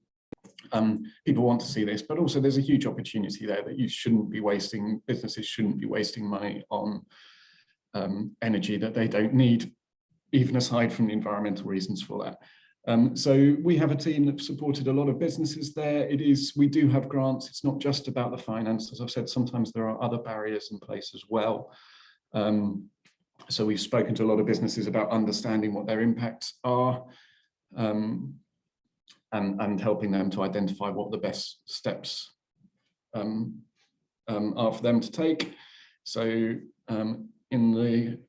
People want to see this, but also there's a huge opportunity there that businesses shouldn't be wasting money on energy that they don't need, even aside from the environmental reasons for that. So we have a team that supported a lot of businesses there. We do have grants. It's not just about the finance. As I've said, sometimes there are other barriers in place as well. So we've spoken to a lot of businesses about understanding what their impacts are, and helping them to identify what the best steps are for them to take. So in the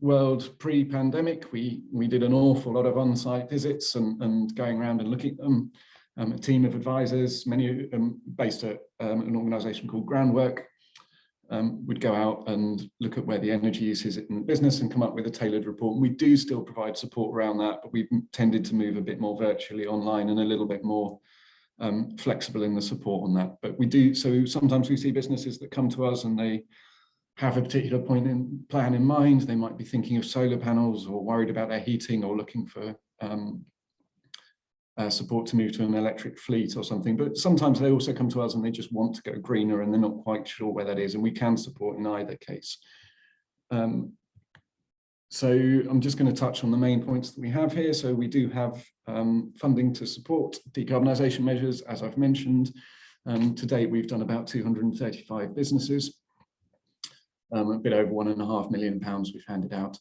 world pre-pandemic, we did an awful lot of on-site visits and going around and looking at them. A team of advisors, many of them based at an organisation called Groundwork, would go out and look at where the energy use is in the business and come up with a tailored report. And we do still provide support around that, but we've tended to move a bit more virtually online and a little bit more flexible in the support on that. But we do, so sometimes we see businesses that come to us and they have a particular plan in mind. They might be thinking of solar panels or worried about their heating or looking for support to move to an electric fleet or something. But sometimes they also come to us and they just want to go greener and they're not quite sure where that is, and we can support in either case. So I'm just going to touch on the main points that we have here. So we do have funding to support decarbonisation measures, as I've mentioned. To date, we've done about 235 businesses. A bit over £1.5 million we've handed out.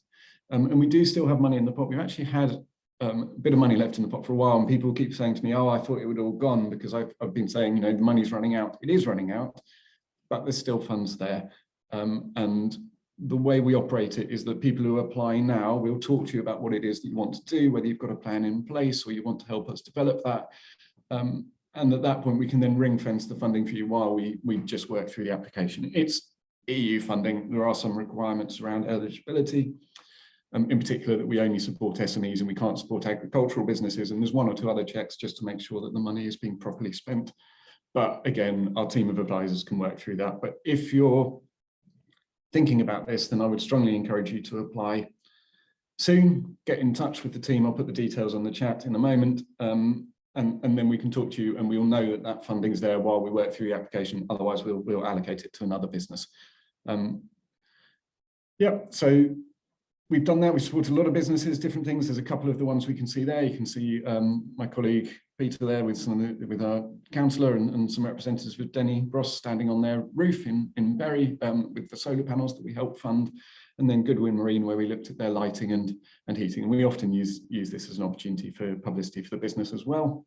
And we do still have money in the pot. We've actually had a bit of money left in the pot for a while, and people keep saying to me, oh, I thought it would all gone, because I've been saying, you know, the money's running out. It is running out, but there's still funds there. And the way we operate it is that people who apply now, we'll talk to you about what it is that you want to do, whether you've got a plan in place or you want to help us develop that. And at that point, we can then ring fence the funding for you while we just work through the application. It's EU funding. There are some requirements around eligibility, in particular that we only support SMEs and we can't support agricultural businesses. And there's one or two other checks just to make sure that the money is being properly spent. But again, our team of advisors can work through that. But if you're thinking about this, then I would strongly encourage you to apply soon. Get in touch with the team. I'll put the details on the chat in a moment. And then we can talk to you and we'll know that that funding's there while we work through the application. Otherwise, we'll allocate it to another business. Yeah, so we've done that. We've supported a lot of businesses, different things. There's a couple of the ones we can see there. You can see my colleague Peter there with with our councillor and some representatives with Denny Ross standing on their roof in Bury with the solar panels that we helped fund. And then Goodwin Marine, where we looked at their lighting and heating. And we often use this as an opportunity for publicity for the business as well.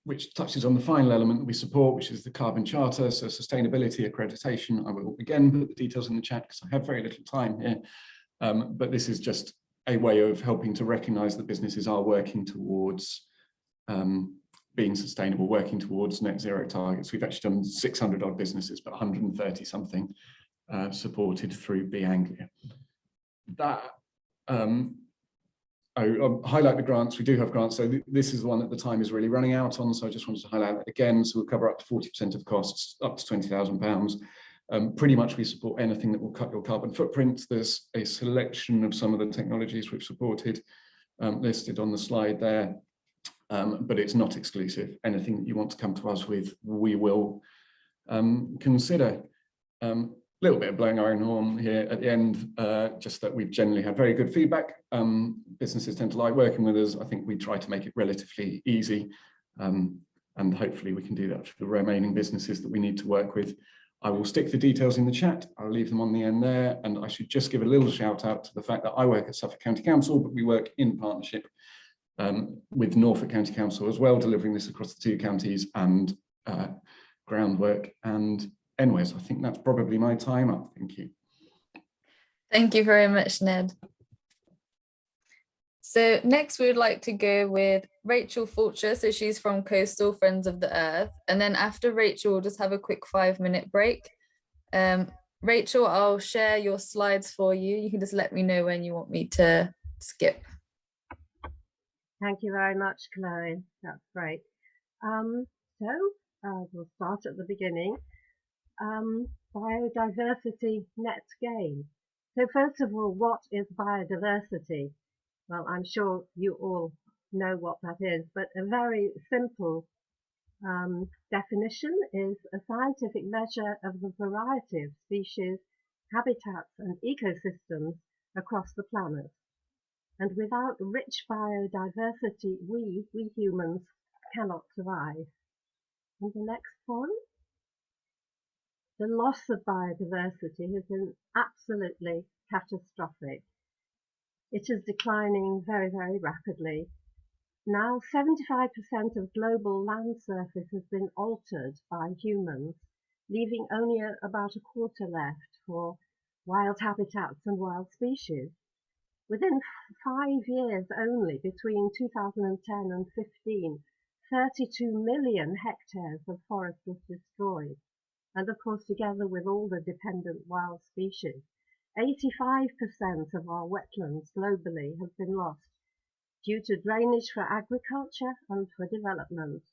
Which touches on the final element that we support, which is the carbon charter, so sustainability accreditation. I will again put the details in the chat because I have very little time here, but this is just a way of helping to recognise that businesses are working towards being sustainable, working towards net zero targets. We've actually done 600 odd businesses, but 130 something supported through Be Anglia. That I'll highlight the grants. We do have grants. So this is the one that the time is really running out on. So I just wanted to highlight that again. So we'll cover up to 40% of costs, up to £20,000. Pretty much we support anything that will cut your carbon footprint. There's a selection of some of the technologies we've supported listed on the slide there, but it's not exclusive. Anything that you want to come to us with, we will consider. Little bit of blowing our own horn here at the end, just that we've generally had very good feedback. Businesses tend to like working with us. I think we try to make it relatively easy, and hopefully we can do that for the remaining businesses that we need to work with. I will stick the details in the chat. I'll leave them on the end there, and I should just give a little shout out to the fact that I work at Suffolk County Council, but we work in partnership with Norfolk County Council as well, delivering this across the two counties, and Groundwork and Ennis. I think that's probably my time up. Thank you. Thank you very much, Ned. So next we would like to go with Rachel Fulcher. So she's from Coastal Friends of the Earth. And then after Rachel, we'll just have a quick 5-minute break. Rachel, I'll share your slides for you. You can just let me know when you want me to skip. Thank you very much, Chloe. That's great. We'll start at the beginning. Biodiversity net gain. So first of all, what is biodiversity? Well, I'm sure you all know what that is, but a very simple definition is a scientific measure of the variety of species, habitats and ecosystems across the planet. And without rich biodiversity, we humans cannot survive. And the next one. The loss of biodiversity has been absolutely catastrophic. It is declining very, very rapidly. Now 75% of global land surface has been altered by humans, leaving only about a quarter left for wild habitats and wild species. Within 5 years only, between 2010 and 15, 32 million hectares of forest was destroyed. And of course, together with all the dependent wild species, 85% of our wetlands globally have been lost due to drainage for agriculture and for development.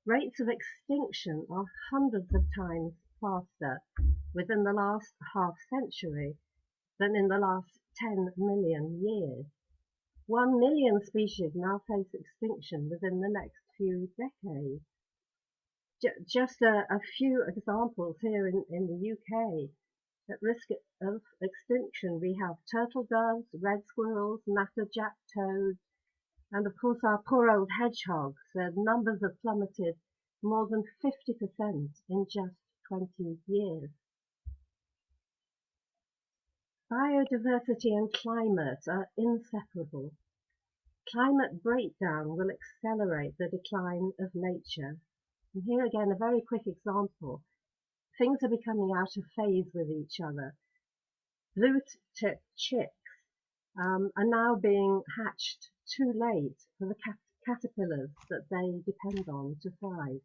Rates of extinction are hundreds of times faster within the last half century than in the last 10 million years. 1 million species now face extinction within the next few decades. Just a few examples here in the UK. At risk of extinction, we have turtle doves, red squirrels, natterjack toads, and of course our poor old hedgehogs. Their numbers have plummeted more than 50% in just 20 years. Biodiversity and climate are inseparable. Climate breakdown will accelerate the decline of nature. And here again, a very quick example. Things are becoming out of phase with each other. Blue-tipped chicks are now being hatched too late for the caterpillars that they depend on to thrive.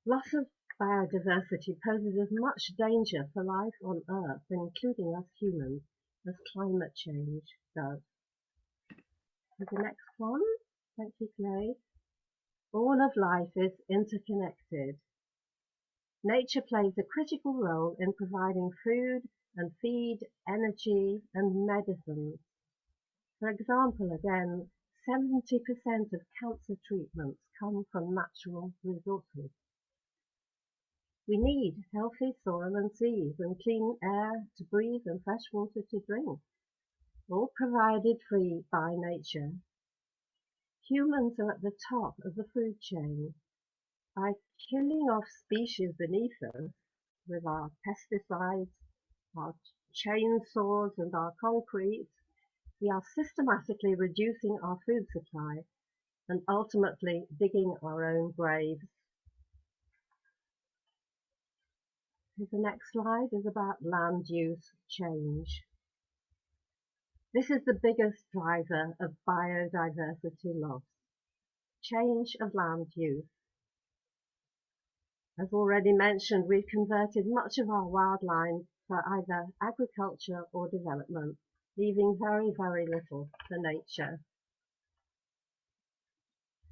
Loss of biodiversity poses as much danger for life on Earth, including us humans, as climate change does. And the next one, thank you, Chloe. All of life is interconnected. Nature plays a critical role in providing food and feed, energy and medicines. For example, again, 70% of cancer treatments come from natural resources. We need healthy soil and seas and clean air to breathe and fresh water to drink, all provided free by nature. Humans are at the top of the food chain. By killing off species beneath us with our pesticides, our chainsaws and our concrete, we are systematically reducing our food supply and ultimately digging our own graves. The next slide is about land use change. This is the biggest driver of biodiversity loss. Change of land use. As already mentioned, we've converted much of our wildlife for either agriculture or development, leaving very, very little for nature.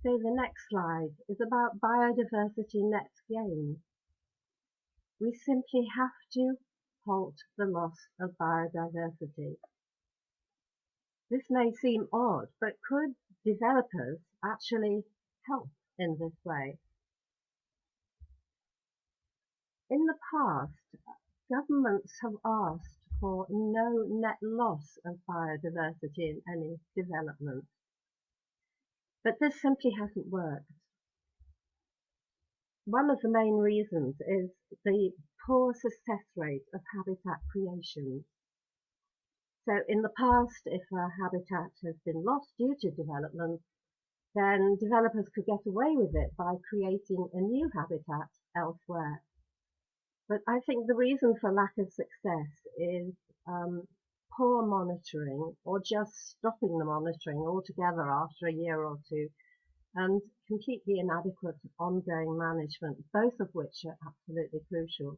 So the next slide is about biodiversity net gain. We simply have to halt the loss of biodiversity. This may seem odd, but could developers actually help in this way? In the past, governments have asked for no net loss of biodiversity in any development, but this simply hasn't worked. One of the main reasons is the poor success rate of habitat creation. So in the past, if a habitat has been lost due to development, then developers could get away with it by creating a new habitat elsewhere. But I think the reason for lack of success is poor monitoring or just stopping the monitoring altogether after a year or two, and completely inadequate ongoing management, both of which are absolutely crucial.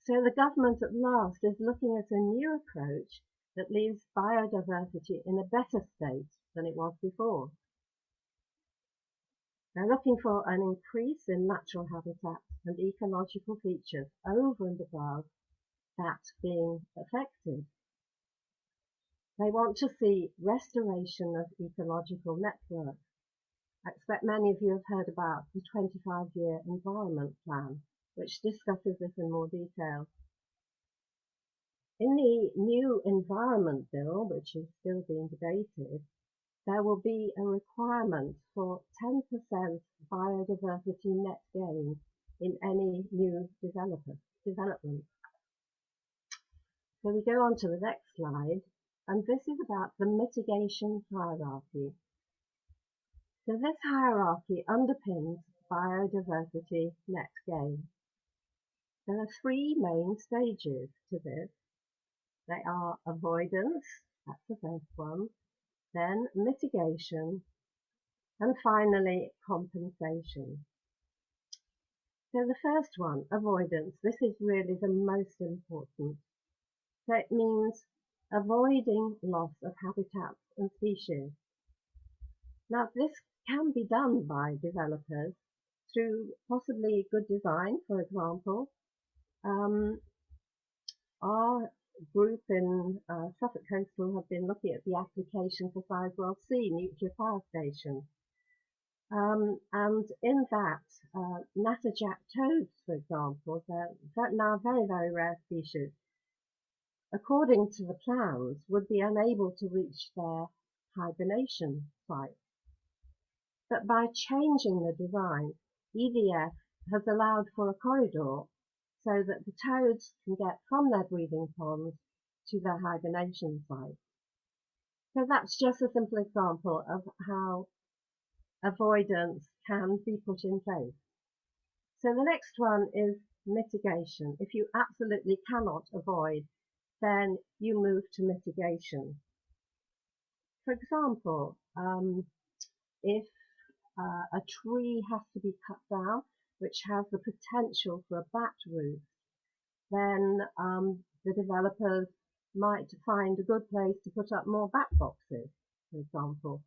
So the government at last is looking at a new approach that leaves biodiversity in a better state than it was before. They're looking for an increase in natural habitat and ecological features over and above that being affected. They want to see restoration of ecological networks. I expect many of you have heard about the 25-year environment plan, which discusses this in more detail. In the new Environment Bill, which is still being debated, there will be a requirement for 10% biodiversity net gain in any new development. So we go on to the next slide, and this is about the mitigation hierarchy. So this hierarchy underpins biodiversity net gain. There are three main stages to this. They are avoidance, that's the first one, then mitigation, and finally compensation. So the first one, avoidance, this is really the most important. So it means avoiding loss of habitats and species. Now this can be done by developers through possibly good design, for example. Our group in Suffolk Coastal have been looking at the application for Sizewell C nuclear power station. And in that, natterjack toads, for example, they're now very, very rare species, according to the plans, would be unable to reach their hibernation site. But by changing the design, EDF has allowed for a corridor so that the toads can get from their breeding ponds to their hibernation site. So that's just a simple example of how avoidance can be put in place. So the next one is mitigation. If you absolutely cannot avoid, then you move to mitigation. For example, if a tree has to be cut down, which has the potential for a bat roost, then the developers might find a good place to put up more bat boxes, for example.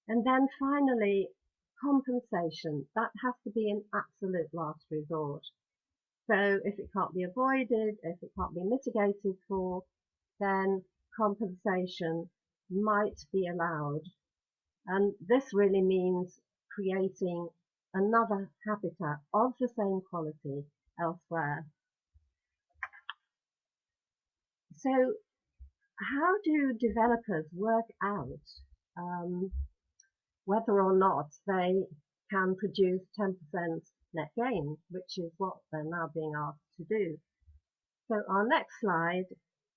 And then finally, compensation. That has to be an absolute last resort. So if it can't be avoided, if it can't be mitigated for, then compensation might be allowed. And this really means creating another habitat of the same quality elsewhere. So how do developers work out whether or not they can produce 10% net gain, which is what they're now being asked to do? So our next slide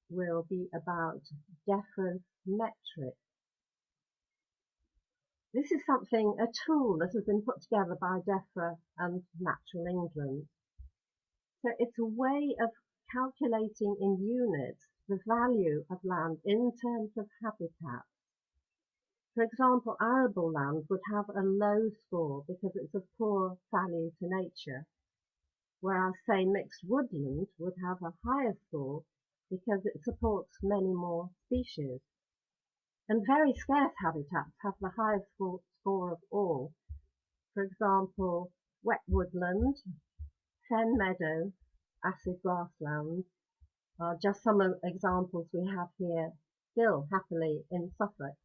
will be about DEFRA's metric. This is something, a tool that has been put together by DEFRA and Natural England. So it's a way of calculating in units the value of land in terms of habitat. For example, arable land would have a low score because it's of poor value to nature, whereas, say, mixed woodland would have a higher score because it supports many more species. And very scarce habitats have the highest score of all. For example, wet woodland, fen meadow, acid grassland are just some of the examples we have here still happily in Suffolk.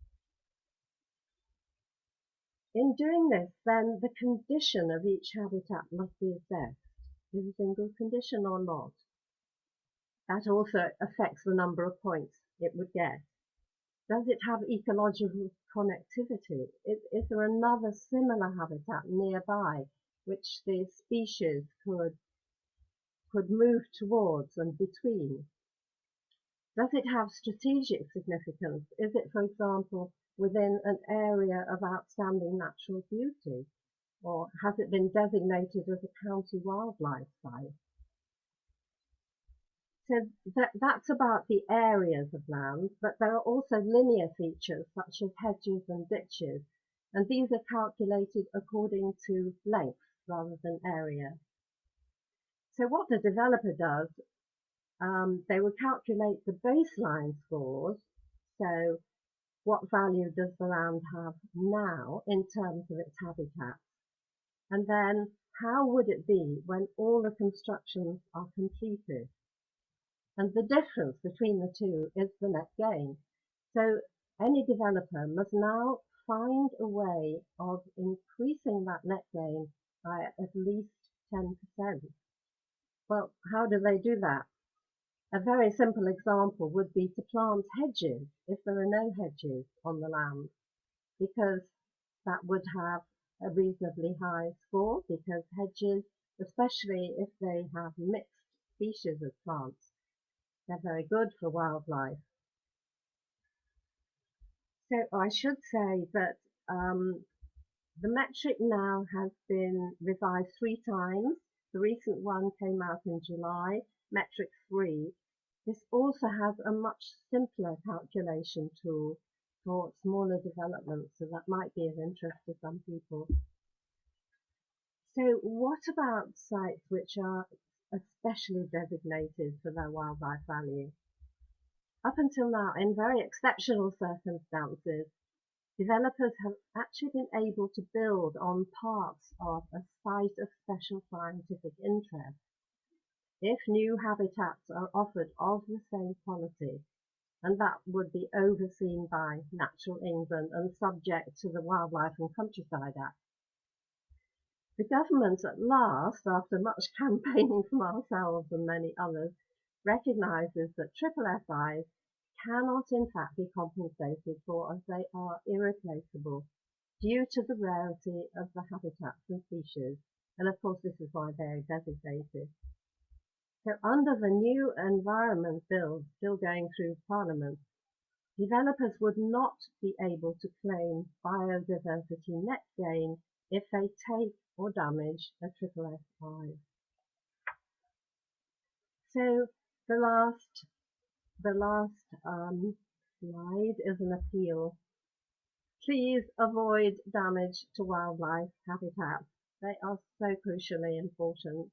In doing this, then the condition of each habitat must be assessed. Is it in good condition or not? That also affects the number of points it would get. Does it have ecological connectivity? Is there another similar habitat nearby which the species could move towards and between? Does it have strategic significance? Is it, for example, within an area of outstanding natural beauty? Or has it been designated as a county wildlife site? So that's about the areas of land, but there are also linear features such as hedges and ditches, and these are calculated according to length rather than area. So what the developer does, they will calculate the baseline scores. So what value does the land have now in terms of its habitat? And then how would it be when all the constructions are completed? And the difference between the two is the net gain. So any developer must now find a way of increasing that net gain by at least 10%. Well, how do they do that? A very simple example would be to plant hedges if there are no hedges on the land, because that would have a reasonably high score, because hedges, especially if they have mixed species of plants, they're very good for wildlife. So I should say that the metric now has been revised 3 times. The recent one came out in July, metric 3. This also has a much simpler calculation tool for smaller developments, so that might be of interest to some people. So what about sites which are especially designated for their wildlife value? Up until now, in very exceptional circumstances, developers have actually been able to build on parts of a site of special scientific interest if new habitats are offered of the same quality, and that would be overseen by Natural England and subject to the Wildlife and Countryside Act. The government at last, after much campaigning from ourselves and many others, recognises that SSSIs cannot in fact be compensated for, as they are irreplaceable due to the rarity of the habitats and species, and of course this is why they are designated. So under the new Environment Bill still going through Parliament, developers would not be able to claim biodiversity net gain if they take or damage a SSSI. So the last slide is an appeal. Please avoid damage to wildlife habitats. They are so crucially important.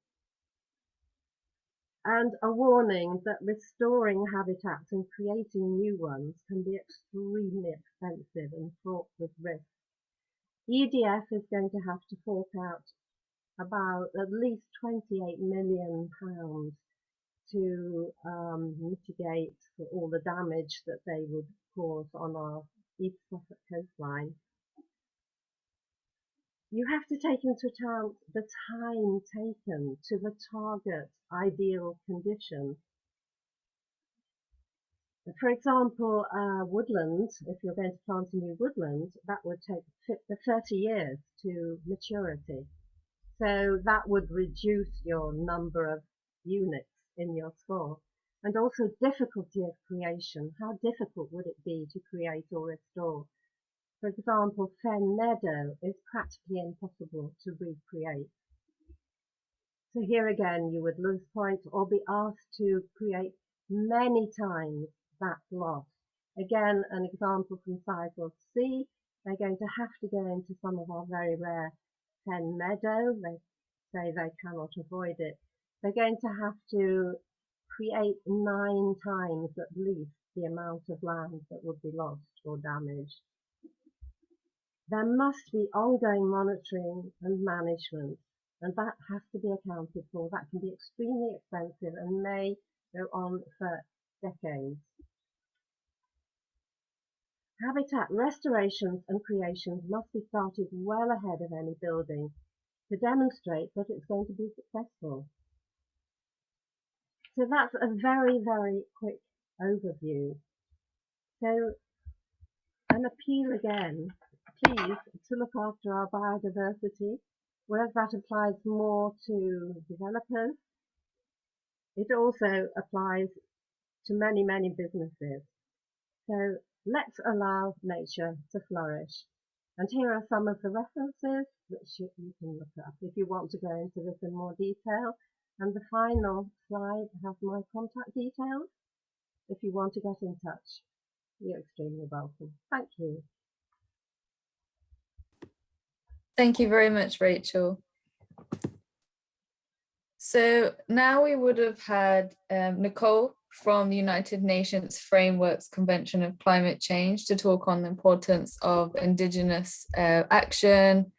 And a warning that restoring habitats and creating new ones can be extremely expensive and fraught with risk. EDF is going to have to fork out about at least £28 million to mitigate for all the damage that they would cause on our East Suffolk coastline. You have to take into account the time taken to the target ideal condition. For example, woodland, if you're going to plant a new woodland, that would take 30 years to maturity. So that would reduce your number of units in your score. And also difficulty of creation. How difficult would it be to create or restore? For example, fen meadow is practically impossible to recreate. So here again, you would lose points or be asked to create many times that loss. Again, an example from Sizewell C. They're going to have to go into some of our very rare fen meadow. They say they cannot avoid it. They're going to have to create 9 times at least the amount of land that would be lost or damaged. There must be ongoing monitoring and management, and that has to be accounted for. That can be extremely expensive and may go on for decades. Habitat restorations and creations must be started well ahead of any building to demonstrate that it's going to be successful. So that's a very, very quick overview. So an appeal again, please, to look after our biodiversity, whereas that applies more to developers. It also applies to many, many businesses. So let's allow nature to flourish. And here are some of the references which you can look up if you want to go into this in more detail. And the final slide has my contact details. If you want to get in touch, you're extremely welcome. Thank you. Thank you very much, Rachel. So now we would have had Nicole from the United Nations Frameworks Convention of Climate Change to talk on the importance of Indigenous action,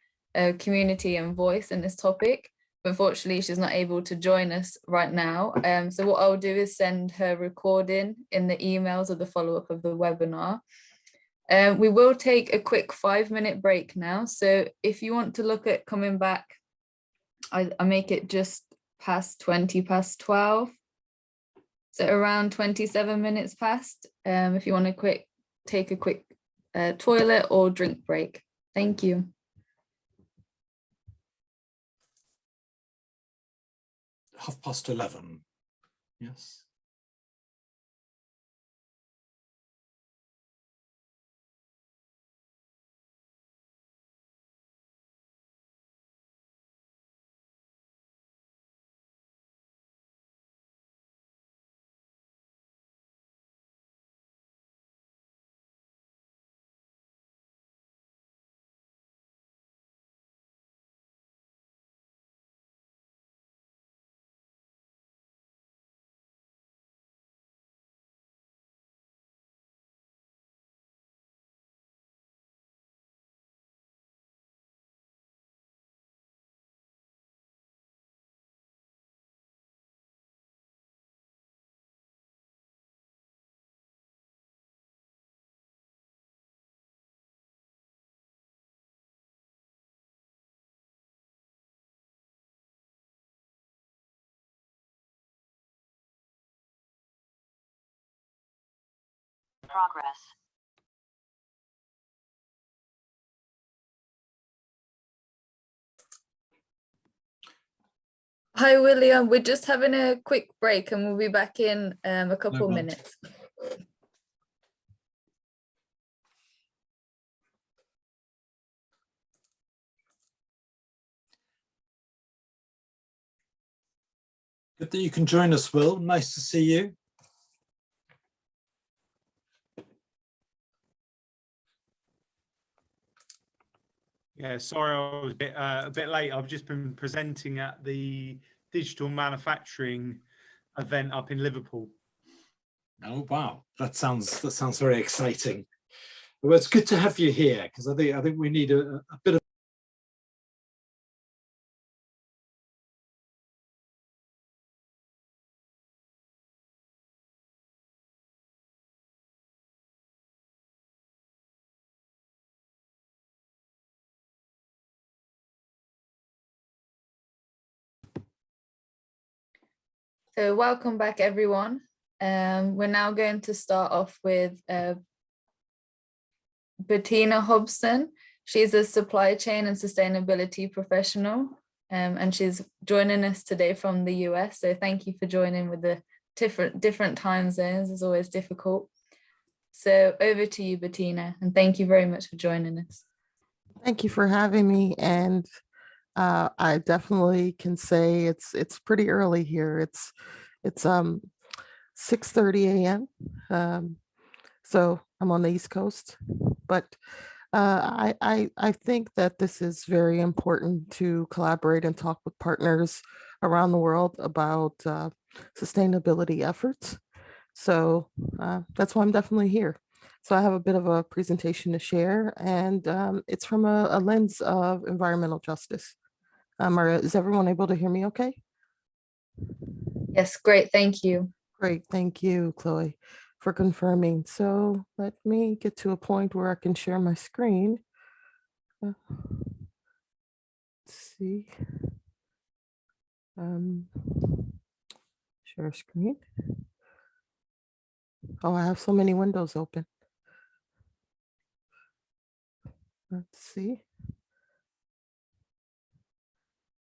community and voice in this topic. But unfortunately, she's not able to join us right now. So what I'll do is send her recording in the emails of the follow-up of the webinar. We will take a quick 5-minute break now. So if you want to look at coming back, I make it just past 20 past 12. So around 27 minutes past, if you want to take a quick toilet or drink break. Thank you. Half past 11. Yes. Progress. Hi, William. We're just having a quick break and we'll be back in a couple minutes. Good that you can join us, Will. Nice to see you. Yeah, sorry I was a bit late. I've just been presenting at the digital manufacturing event up in Liverpool. Oh wow, that sounds very exciting. Well, it's good to have you here because I think we need a bit of. So welcome back, everyone. We're now going to start off with Bettina Hobson. She's a supply chain and sustainability professional, and she's joining us today from the US. So thank you for joining with the different time zones. It's always difficult. So over to you, Bettina, and thank you very much for joining us. Thank you for having me. And I definitely can say it's pretty early here. It's 6:30 a.m. So I'm on the East Coast, but I think that this is very important to collaborate and talk with partners around the world about sustainability efforts. So that's why I'm definitely here. So I have a bit of a presentation to share, and it's from a lens of environmental justice. Is everyone able to hear me okay? Yes, great, thank you. Great, thank you, Chloe, for confirming. So let me get to a point where I can share my screen. Let's see. Share screen. Oh, I have so many windows open. Let's see.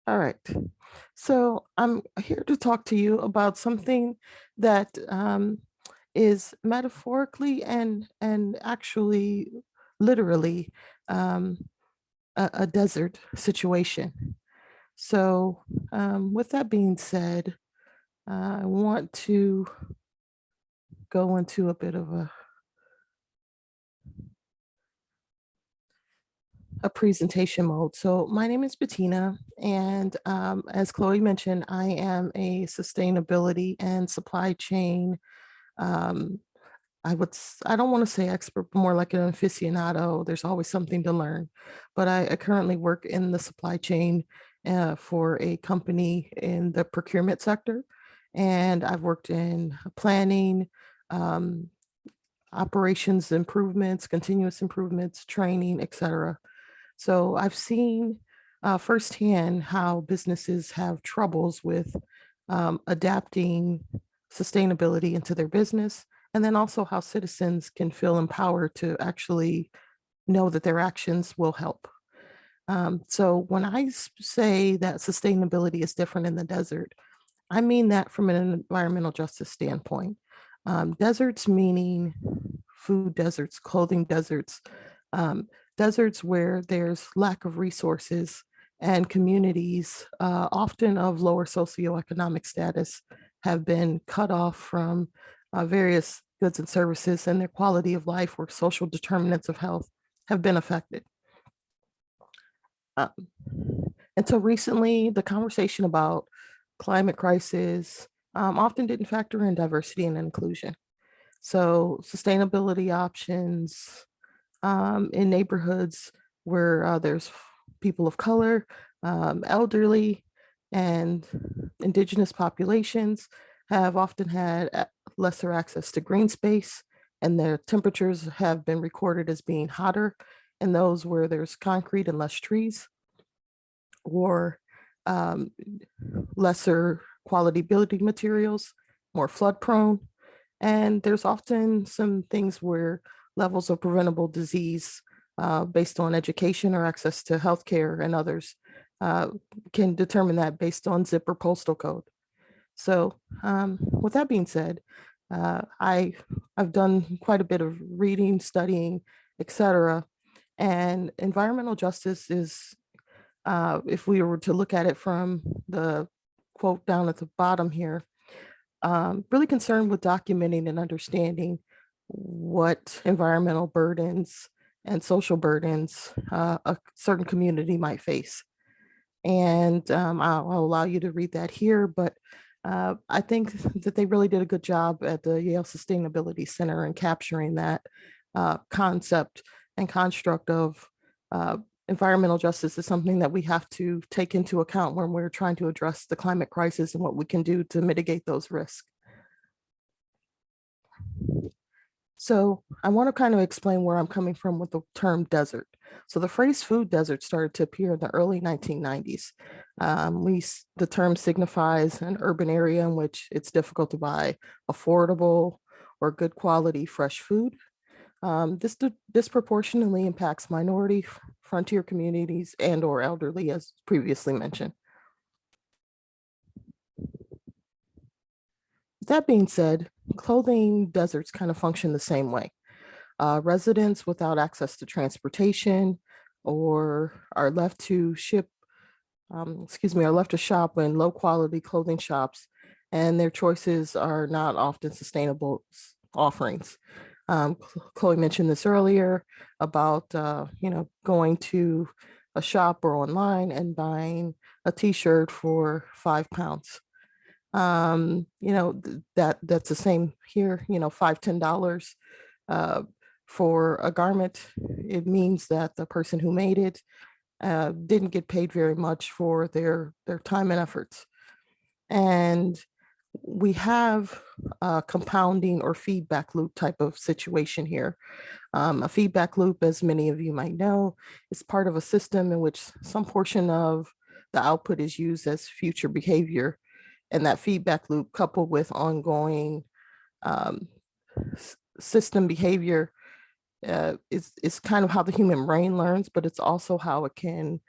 All right. So I'm here to talk to you about something that is metaphorically and actually literally a desert situation. So With that being said, I want to go into a bit of a presentation mode. So my name is Bettina, and as Chloe mentioned, I am a sustainability and supply chain, I don't want to say expert, but more like an aficionado. There's always something to learn. But I currently work in the supply chain for a company in the procurement sector. And I've worked in planning, operations improvements, continuous improvements, training, et cetera. So I've seen firsthand how businesses have troubles with adapting sustainability into their business, and then also how citizens can feel empowered to actually know that their actions will help. So when I say that sustainability is different in the desert, I mean that from an environmental justice standpoint. Deserts meaning food deserts, clothing deserts, deserts where there's lack of resources and communities, often of lower socioeconomic status, have been cut off from various goods and services, and their quality of life or social determinants of health have been affected. Until recently, the conversation about climate crisis often didn't factor in diversity and inclusion. So sustainability options in neighborhoods where there's people of color, elderly, and indigenous populations have often had lesser access to green space, and their temperatures have been recorded as being hotter in those where there's concrete and less trees, or lesser quality building materials, more flood prone. And there's often some things where levels of preventable disease based on education or access to healthcare and others can determine that based on zip or postal code. So with that being said, I've done quite a bit of reading, studying, etc. And environmental justice is, if we were to look at it from the quote down at the bottom here, really concerned with documenting and understanding what environmental burdens and social burdens a certain community might face. And I'll allow you to read that here, but I think that they really did a good job at the Yale Sustainability Center in capturing that concept and construct of environmental justice is something that we have to take into account when we're trying to address the climate crisis and what we can do to mitigate those risks. So I want to kind of explain where I'm coming from with the term desert. So the phrase food desert started to appear in the early 1990s. The term signifies an urban area in which it's difficult to buy affordable or good quality fresh food. This disproportionately impacts minority, frontier communities, and or elderly, as previously mentioned. That being said, clothing deserts kind of function the same way. Residents without access to transportation or are left to shop in low quality clothing shops, and their choices are not often sustainable offerings. Chloe mentioned this earlier about going to a shop or online and buying a t-shirt for £5. That's the same here, $5, $10 for a garment. It means that the person who made it didn't get paid very much for their time and efforts. And we have a compounding or feedback loop type of situation here. A feedback loop, as many of you might know, is part of a system in which some portion of the output is used as future behavior. And that feedback loop, coupled with ongoing system behavior, is kind of how the human brain learns, but it's also how it can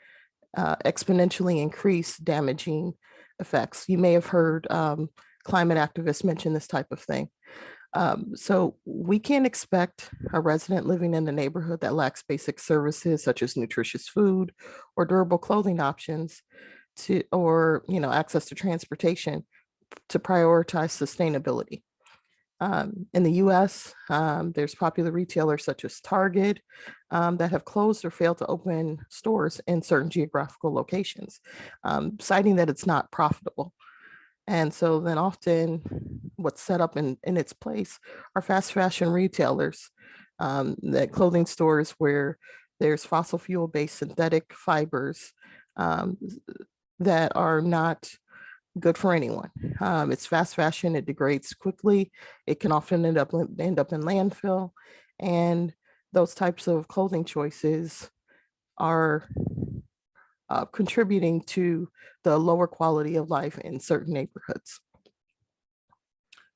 exponentially increase damaging effects. You may have heard climate activists mention this type of thing. So we can't expect a resident living in a neighborhood that lacks basic services such as nutritious food or durable clothing options or access to transportation to prioritize sustainability. In the US, there's popular retailers such as Target that have closed or failed to open stores in certain geographical locations, citing that it's not profitable. And so then often what's set up in its place are fast fashion retailers, that clothing stores where there's fossil fuel-based synthetic fibers that are not good for anyone. It's fast fashion, it degrades quickly. It can often end up in landfill. And those types of clothing choices are contributing to the lower quality of life in certain neighborhoods.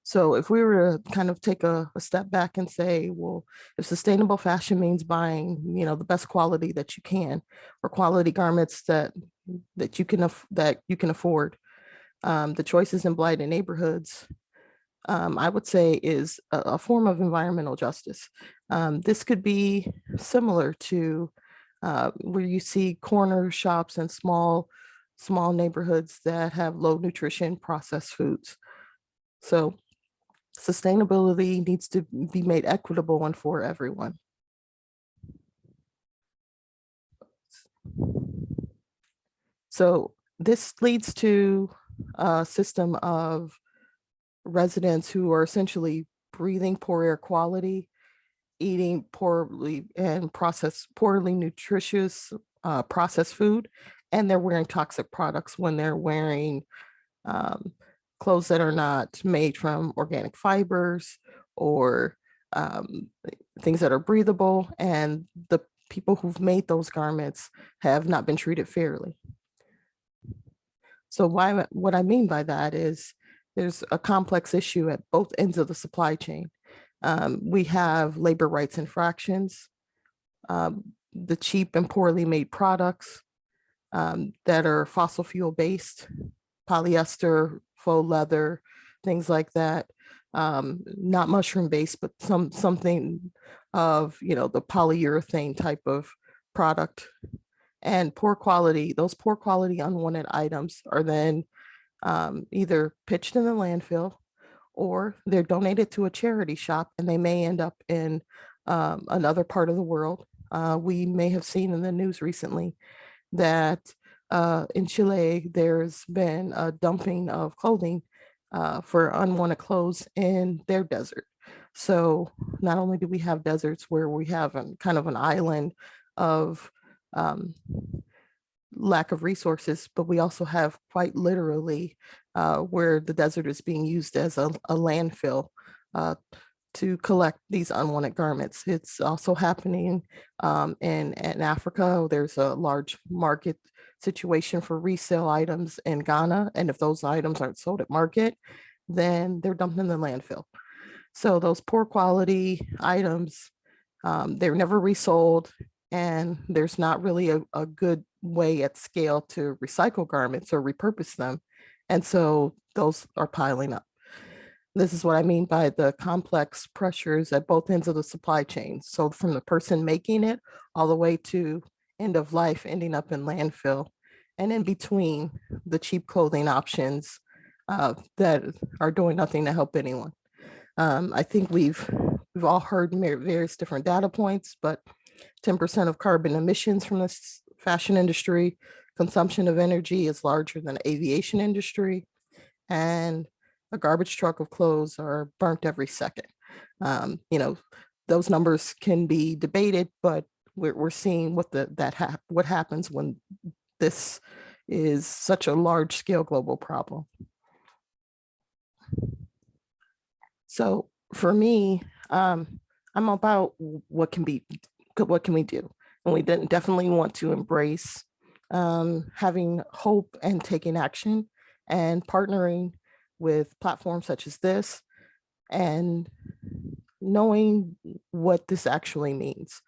So if we were to kind of take a step back and say, well, if sustainable fashion means buying, the best quality that you can, or quality garments that you can afford, the choices in blighted neighborhoods, I would say, is a form of environmental justice. This could be similar to where you see corner shops and small neighborhoods that have low nutrition processed foods. So sustainability needs to be made equitable and for everyone. So this leads to a system of residents who are essentially breathing poor air quality, eating poorly and poorly nutritious processed food, and they're wearing toxic products when they're wearing clothes that are not made from organic fibers or things that are breathable, and the people who've made those garments have not been treated fairly. So what I mean by that is there's a complex issue at both ends of the supply chain. We have labor rights infractions, the cheap and poorly made products that are fossil fuel based, polyester, faux leather, things like that. Not mushroom based, but something of the polyurethane type of product. And those poor quality unwanted items are then either pitched in the landfill, or they're donated to a charity shop, and they may end up in another part of the world. We may have seen in the news recently that in Chile, there's been a dumping of clothing for unwanted clothes in their desert. So not only do we have deserts where we have kind of an island of lack of resources, but we also have quite literally where the desert is being used as a landfill to collect these unwanted garments. It's also happening in Africa. There's a large market situation for resale items in Ghana. And if those items aren't sold at market, then they're dumped in the landfill. So those poor quality items, they're never resold, and there's not really a good way at scale to recycle garments or repurpose them. And so those are piling up. This is what I mean by the complex pressures at both ends of the supply chain. So from the person making it all the way to end of life, ending up in landfill, and in between the cheap clothing options that are doing nothing to help anyone. I think we've all heard various different data points, but 10% of carbon emissions from this fashion industry, consumption of energy is larger than the aviation industry, and a garbage truck of clothes are burnt every second. Those numbers can be debated, but we're seeing what happens when this is such a large scale global problem. So for me, I'm about what can we do? And we definitely want to embrace having hope and taking action and partnering with platforms such as this and knowing what this actually means.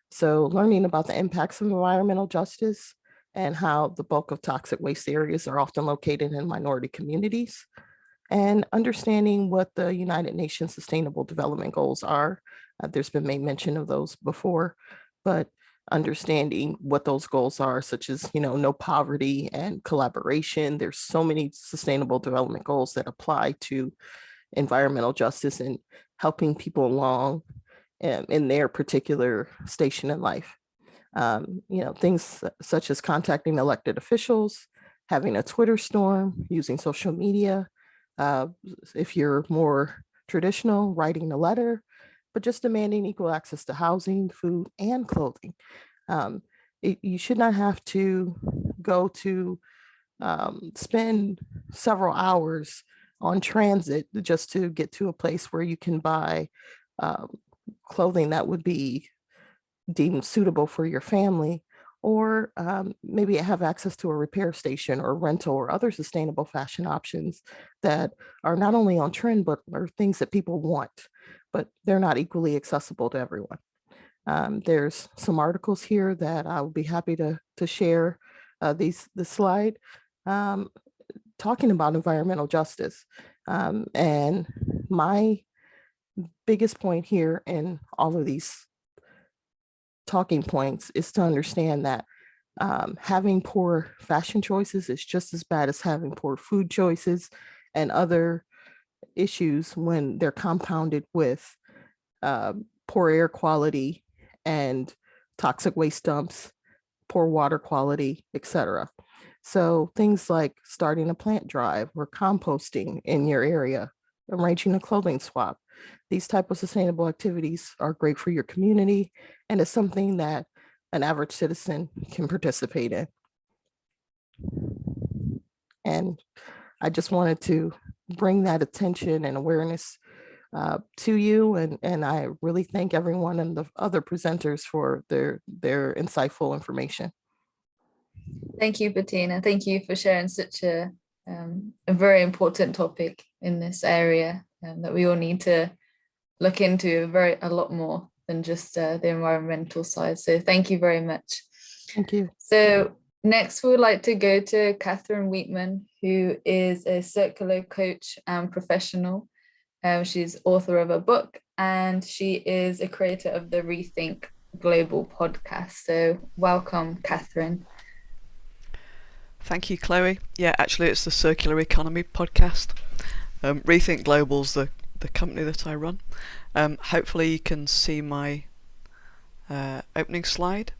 So learning about the impacts of environmental justice and how the bulk of toxic waste areas are often located in minority communities, and understanding what the United Nations Sustainable Development Goals are. There's been made mention of those before, but understanding what those goals are, such as, no poverty and collaboration. There's so many sustainable development goals that apply to environmental justice and helping people along in their particular station in life. Things such as contacting elected officials, having a Twitter storm, using social media. If you're more traditional, writing a letter, but just demanding equal access to housing, food, and clothing. You should not have to go to spend several hours on transit just to get to a place where you can buy clothing that would be deemed suitable for your family, or maybe have access to a repair station or rental or other sustainable fashion options that are not only on trend, but are things that people want, but they're not equally accessible to everyone. There's some articles here that I will be happy to share the slide talking about environmental justice. And my biggest point here in all of these talking points is to understand that having poor fashion choices is just as bad as having poor food choices and other issues when they're compounded with poor air quality and toxic waste dumps, poor water quality, etc. So things like starting a plant drive or composting in your area, arranging a clothing swap, these type of sustainable activities are great for your community, and it's something that an average citizen can participate in. And I just wanted to bring that attention and awareness to you, and I really thank everyone and the other presenters for their insightful information. Thank you, Bettina. Thank you for sharing such a very important topic in this area that we all need to look into a lot more than just the environmental side. So thank you very much. Thank you. So next, we would like to go to Catherine Wheatman, who is a circular coach and professional. She's author of a book, and she is a creator of the Rethink Global podcast. So welcome, Catherine. Thank you, Chloe. Yeah, actually, it's the Circular Economy podcast. Rethink Global's the company that I run. Hopefully you can see my opening slide.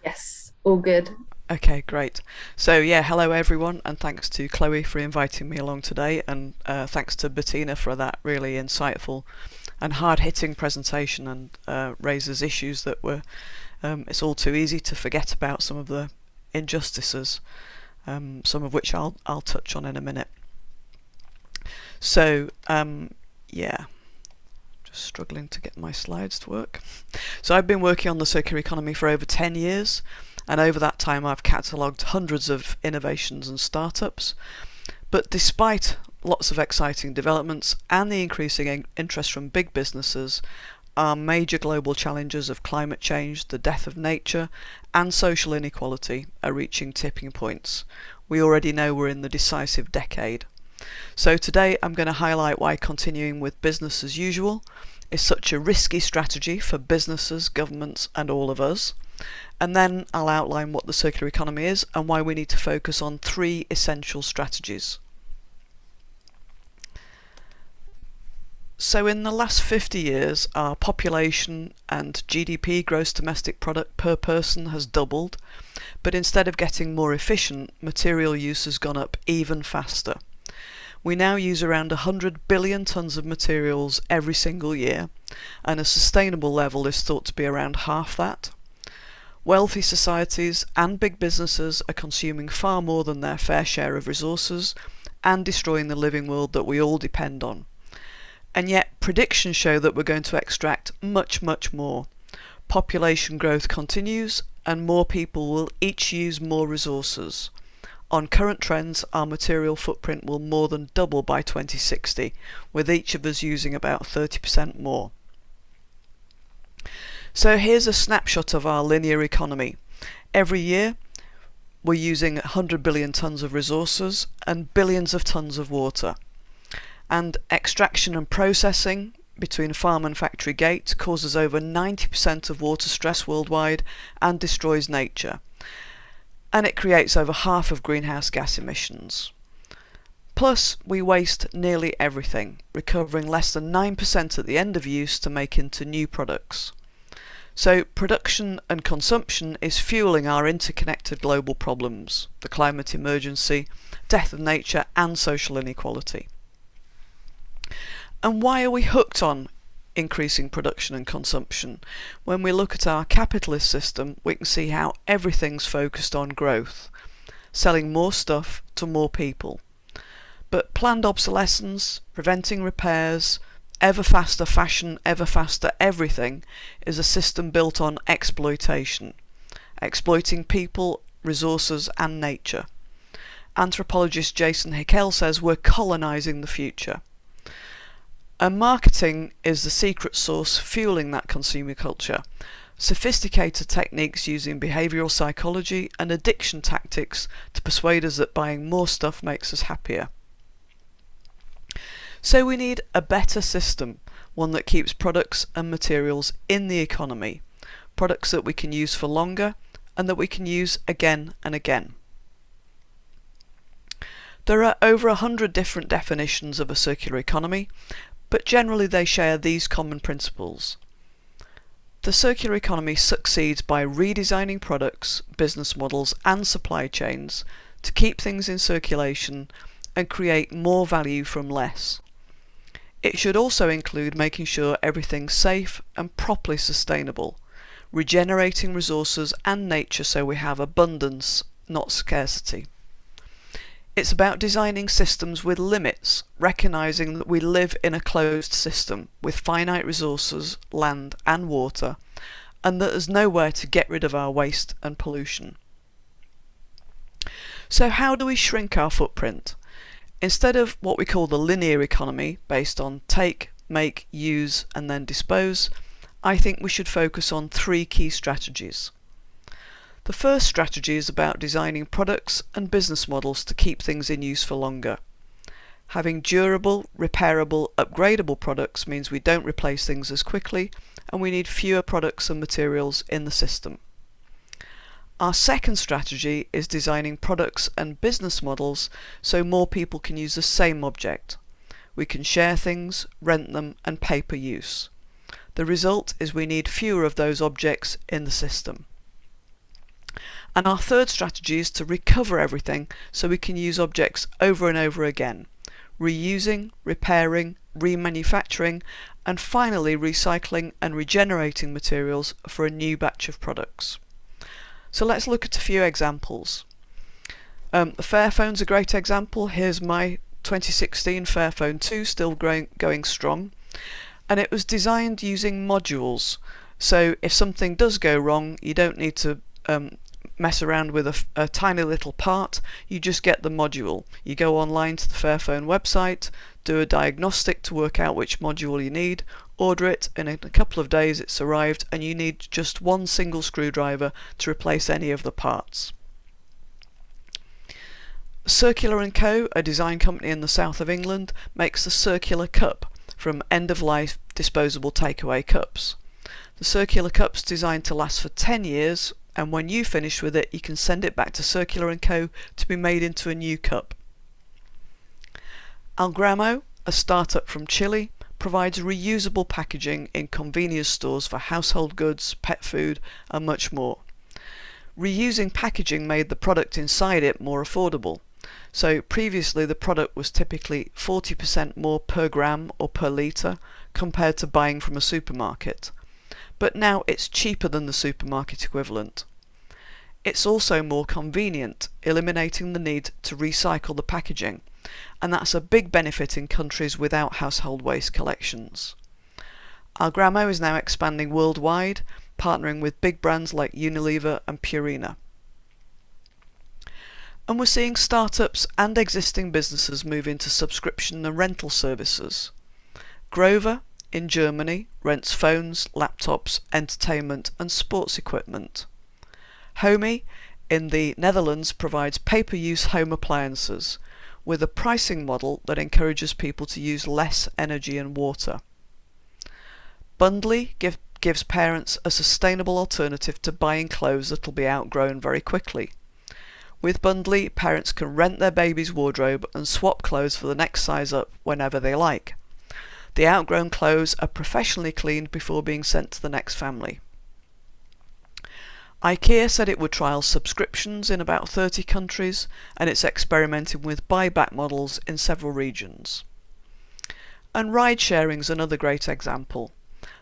Yes, all good. Okay, great. So yeah, hello everyone, and thanks to Chloe for inviting me along today, and thanks to Bettina for that really insightful and hard-hitting presentation, and raises issues that were it's all too easy to forget about some of the injustices, some of which I'll touch on in a minute. So yeah, just struggling to get my slides to work. So I've been working on the circular economy for over 10 years, and over that time I've catalogued hundreds of innovations and startups. But despite lots of exciting developments and the increasing interest from big businesses, our major global challenges of climate change, the death of nature, and social inequality are reaching tipping points. We already know we're in the decisive decade. So today I'm going to highlight why continuing with business as usual is such a risky strategy for businesses, governments, and all of us. And then I'll outline what the circular economy is and why we need to focus on 3 essential strategies. So in the last 50 years, our population and GDP, gross domestic product per person, has doubled, but instead of getting more efficient, material use has gone up even faster. We now use around 100 billion tonnes of materials every single year, and a sustainable level is thought to be around half that. Wealthy societies and big businesses are consuming far more than their fair share of resources and destroying the living world that we all depend on. And yet predictions show that we're going to extract much, much more. Population growth continues and more people will each use more resources. On current trends, our material footprint will more than double by 2060, with each of us using about 30% more. So here's a snapshot of our linear economy. Every year, we're using 100 billion tonnes of resources and billions of tonnes of water. And extraction and processing, between farm and factory gate causes over 90% of water stress worldwide and destroys nature. And it creates over half of greenhouse gas emissions. Plus, we waste nearly everything, recovering less than 9% at the end of use to make into new products. So production and consumption is fueling our interconnected global problems, the climate emergency, death of nature and social inequality. And why are we hooked on increasing production and consumption? When we look at our capitalist system, we can see how everything's focused on growth, selling more stuff to more people. But planned obsolescence, preventing repairs, ever faster fashion, ever faster everything is a system built on exploitation, exploiting people, resources and nature. Anthropologist Jason Hickel says we're colonising the future. And marketing is the secret sauce fueling that consumer culture. Sophisticated techniques using behavioural psychology and addiction tactics to persuade us that buying more stuff makes us happier. So we need a better system, one that keeps products and materials in the economy, products that we can use for longer and that we can use again and again. There are over 100 different definitions of a circular economy, but generally they share these common principles. The circular economy succeeds by redesigning products, business models and supply chains to keep things in circulation and create more value from less. It should also include making sure everything's safe and properly sustainable, regenerating resources and nature so we have abundance, not scarcity. It's about designing systems with limits, recognising that we live in a closed system with finite resources, land and water, and that there's nowhere to get rid of our waste and pollution. So how do we shrink our footprint? Instead of what we call the linear economy, based on take, make, use and then dispose, I think we should focus on 3 key strategies. The first strategy is about designing products and business models to keep things in use for longer. Having durable, repairable, upgradable products means we don't replace things as quickly and we need fewer products and materials in the system. Our second strategy is designing products and business models so more people can use the same object. We can share things, rent them and pay per use. The result is we need fewer of those objects in the system. And our third strategy is to recover everything so we can use objects over and over again, reusing, repairing, remanufacturing and finally recycling and regenerating materials for a new batch of products. So let's look at a few examples. The Fairphone's a great example. Here's my 2016 Fairphone 2, still going strong. And it was designed using modules. So if something does go wrong, you don't need to mess around with a tiny little part. You just get the module. You go online to the Fairphone website, do a diagnostic to work out which module you need, order it, and in a couple of days it's arrived and you need just one single screwdriver to replace any of the parts. Circular & Co, a design company in the south of England, makes the circular cup from end-of-life disposable takeaway cups. The circular cup's designed to last for 10 years and when you finish with it you can send it back to Circular & Co to be made into a new cup. Algramo, a startup from Chile, provides reusable packaging in convenience stores for household goods, pet food and much more. Reusing packaging made the product inside it more affordable. So previously the product was typically 40% more per gram or per litre compared to buying from a supermarket. But now it's cheaper than the supermarket equivalent. It's also more convenient, eliminating the need to recycle the packaging, and that's a big benefit in countries without household waste collections. Algramo is now expanding worldwide, partnering with big brands like Unilever and Purina. And we're seeing startups and existing businesses move into subscription and rental services. Grover in Germany rents phones, laptops, entertainment and sports equipment. Homey in the Netherlands provides pay-per-use home appliances with a pricing model that encourages people to use less energy and water. Bundly gives parents a sustainable alternative to buying clothes that'll be outgrown very quickly. With Bundly, parents can rent their baby's wardrobe and swap clothes for the next size up whenever they like. The outgrown clothes are professionally cleaned before being sent to the next family. IKEA said it would trial subscriptions in about 30 countries, and it's experimenting with buyback models in several regions. And ride sharing is another great example.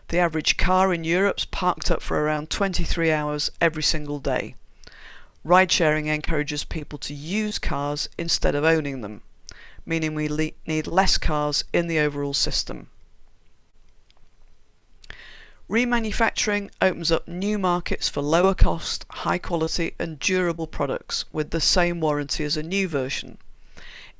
The average car in Europe's parked up for around 23 hours every single day. Ride sharing encourages people to use cars instead of owning them, meaning we need less cars in the overall system. Remanufacturing opens up new markets for lower cost, high quality and durable products with the same warranty as a new version.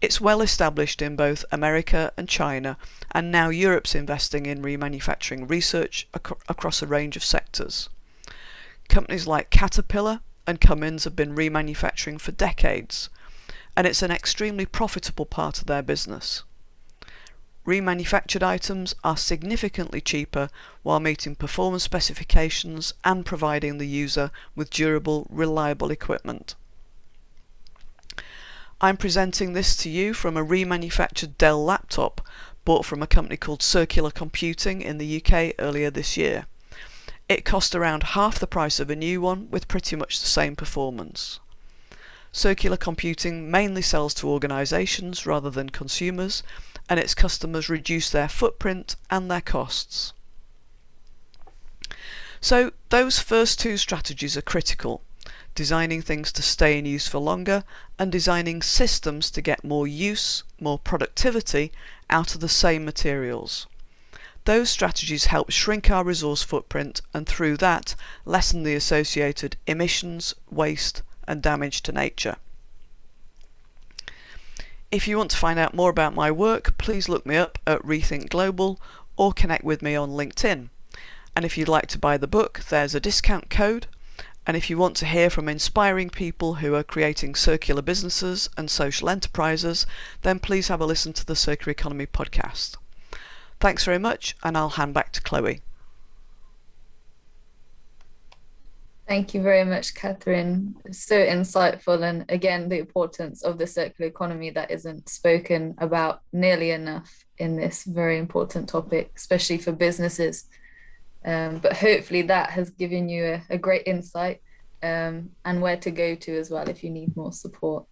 It's well established in both America and China, and now Europe's investing in remanufacturing research across a range of sectors. Companies like Caterpillar and Cummins have been remanufacturing for decades, and it's an extremely profitable part of their business. Remanufactured items are significantly cheaper while meeting performance specifications and providing the user with durable, reliable equipment. I'm presenting this to you from a remanufactured Dell laptop bought from a company called Circular Computing in the UK earlier this year. It cost around half the price of a new one with pretty much the same performance. Circular Computing mainly sells to organisations rather than consumers, and its customers reduce their footprint and their costs. So those first two strategies are critical: designing things to stay in use for longer and designing systems to get more use, more productivity out of the same materials. Those strategies help shrink our resource footprint and through that lessen the associated emissions, waste and damage to nature. If you want to find out more about my work, please look me up at Rethink Global or connect with me on LinkedIn. And if you'd like to buy the book, there's a discount code. And if you want to hear from inspiring people who are creating circular businesses and social enterprises, then please have a listen to the Circular Economy podcast. Thanks very much, and I'll hand back to Chloe. Thank you very much, Catherine. So insightful, and again, the importance of the circular economy that isn't spoken about nearly enough in this very important topic, especially for businesses. But hopefully that has given you a great insight and where to go to as well if you need more support.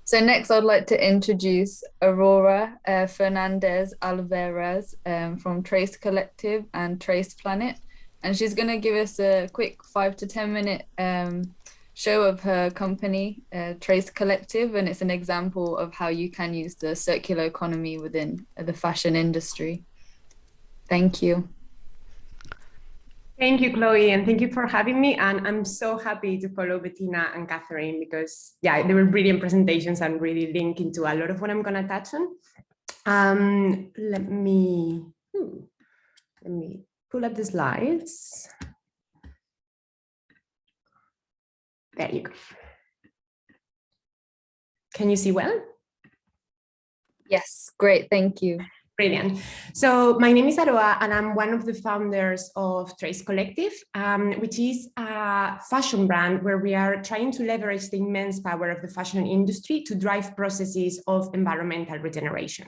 So next I'd like to introduce Aurora Fernandez Alvarez from Trace Collective and Trace Planet. And she's going to give us a quick 5 to 10 minute show of her company, Trace Collective, and it's an example of how you can use the circular economy within the fashion industry. Thank you. Thank you, Chloe, and thank you for having me. And I'm so happy to follow Bettina and Catherine because, yeah, they were brilliant presentations and really link into a lot of what I'm going to touch on. Let me pull up the slides. There you go. Can you see well? Yes, great, thank you. Brilliant. So my name is Aroa and I'm one of the founders of Trace Collective, which is a fashion brand where we are trying to leverage the immense power of the fashion industry to drive processes of environmental regeneration.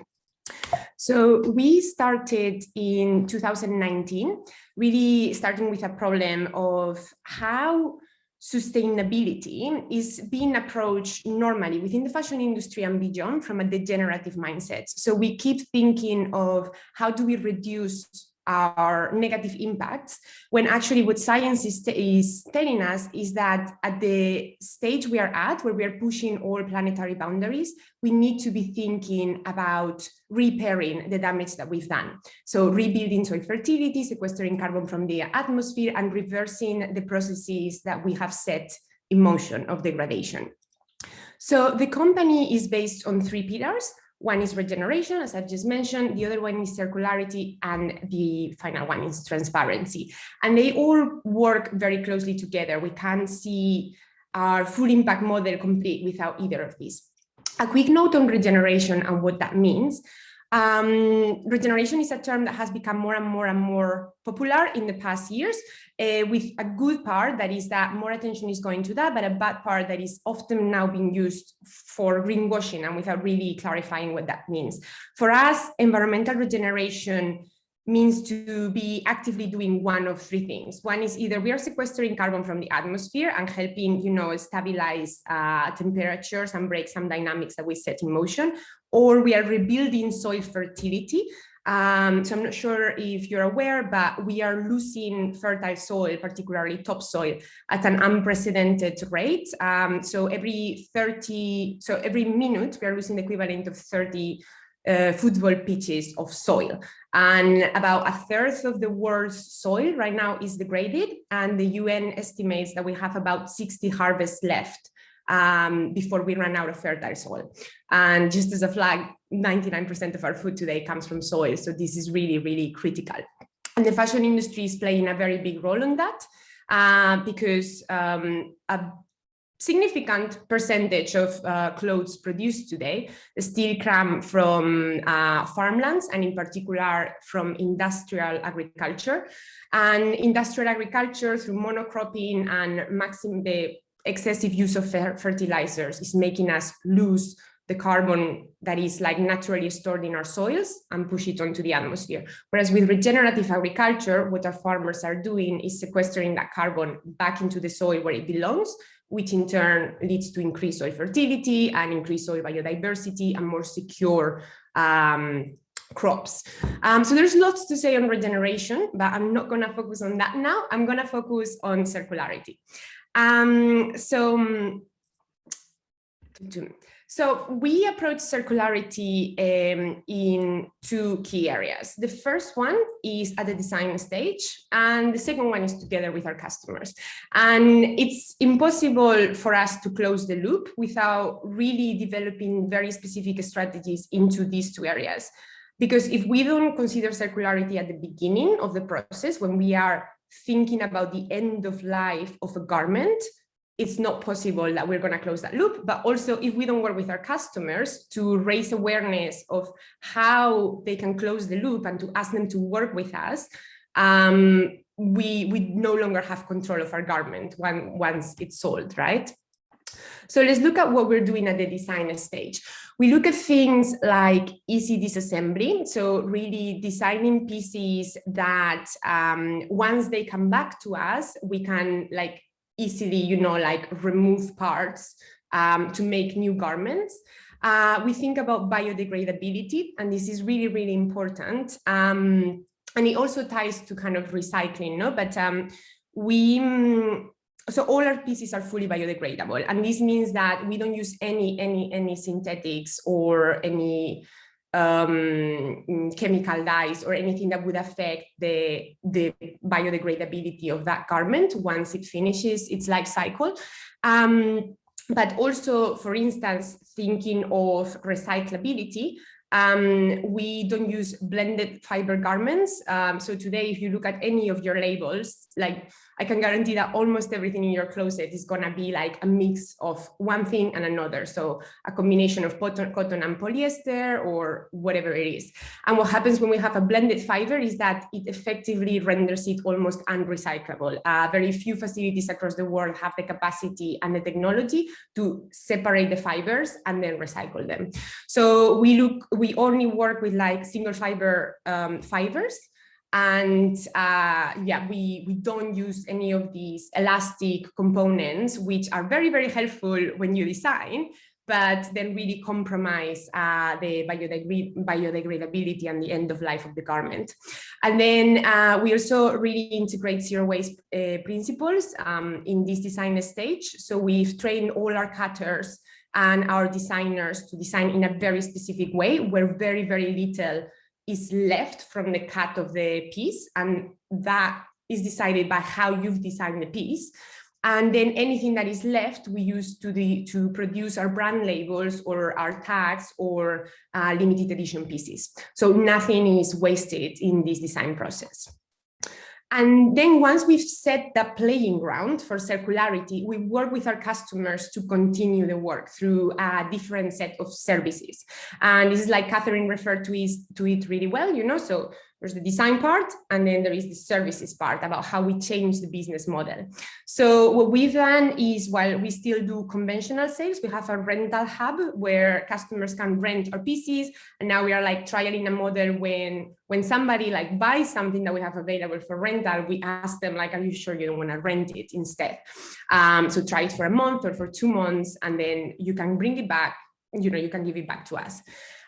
So we started in 2019, really starting with a problem of how sustainability is being approached normally within the fashion industry and beyond from a degenerative mindset. So we keep thinking of how do we reduce our negative impacts when actually what science is telling us is that at the stage we are at, where we are pushing all planetary boundaries, we need to be thinking about repairing the damage that we've done. So rebuilding soil fertility, sequestering carbon from the atmosphere, and reversing the processes that we have set in motion of degradation. So the company is based on 3 pillars. One is regeneration, as I've just mentioned. The other one is circularity, and the final one is transparency. And they all work very closely together. We can't see our full impact model complete without either of these. A quick note on regeneration and what that means. Regeneration is a term that has become more and more popular in the past years, with a good part that is that more attention is going to that, but a bad part that is often now being used for greenwashing and without really clarifying what that means. For us, environmental regeneration means to be actively doing one of three things. One is either we are sequestering carbon from the atmosphere and helping, stabilize temperatures and break some dynamics that we set in motion, or we are rebuilding soil fertility. So I'm not sure if you're aware, but we are losing fertile soil, particularly topsoil, at an unprecedented rate. So every minute we are losing the equivalent of 30 football pitches of soil, and about a third of the world's soil right now is degraded, and the UN estimates that we have about 60 harvests left before we run out of fertile soil. And just as a flag, 99% of our food today comes from soil, so this is really, really critical. And the fashion industry is playing a very big role in that, because a significant percentage of clothes produced today still come from farmlands, and in particular from industrial agriculture. And industrial agriculture, through monocropping and the excessive use of fertilizers, is making us lose the carbon that is naturally stored in our soils and push it onto the atmosphere. Whereas with regenerative agriculture, what our farmers are doing is sequestering that carbon back into the soil where it belongs, which in turn leads to increased soil fertility and increased soil biodiversity and more secure crops. So there's lots to say on regeneration, but I'm not going to focus on that now. I'm going to focus on circularity. So we approach circularity in two key areas. The first one is at the design stage, and the second one is together with our customers. And it's impossible for us to close the loop without really developing very specific strategies into these two areas. Because if we don't consider circularity at the beginning of the process, when we are thinking about the end of life of a garment, it's not possible that we're going to close that loop. But also, if we don't work with our customers to raise awareness of how they can close the loop and to ask them to work with us, we no longer have control of our garment once it's sold, right? So let's look at what we're doing at the design stage. We look at things like easy disassembly. So really designing pieces that once they come back to us, we can easily, remove parts to make new garments. We think about biodegradability, and this is really, really important. And it also ties to kind of recycling, no? But so all our pieces are fully biodegradable, and this means that we don't use any synthetics or any chemical dyes or anything that would affect the biodegradability of that garment once it finishes its life cycle. But also, for instance, thinking of recyclability, we don't use blended fiber garments. So today, if you look at any of your labels, I can guarantee that almost everything in your closet is going to be a mix of one thing and another. So a combination of cotton and polyester or whatever it is. And what happens when we have a blended fiber is that it effectively renders it almost unrecyclable. Very few facilities across the world have the capacity and the technology to separate the fibers and then recycle them. So we only work with single fiber fibers. And we don't use any of these elastic components, which are very, very helpful when you design, but then really compromise the biodegradability and the end of life of the garment. And then we also really integrate zero waste principles in this design stage. So we've trained all our cutters and our designers to design in a very specific way, where very, very little is left from the cut of the piece, and that is decided by how you've designed the piece. And then anything that is left, we use to produce our brand labels or our tags or limited edition pieces. So nothing is wasted in this design process. And then once we've set the playing ground for circularity, we work with our customers to continue the work through a different set of services. And this is like Catherine referred to it really well, you know, so there's the design part, and then there is the services part about how we change the business model. So what we've done is, while we still do conventional sales, we have a rental hub where customers can rent our PCs. And now we are like trialing a model when somebody like buys something that we have available for rental, we ask them like, are you sure you don't want to rent it instead? So try it for a month or for 2 months, and then you can bring it back, you know, you can give it back to us.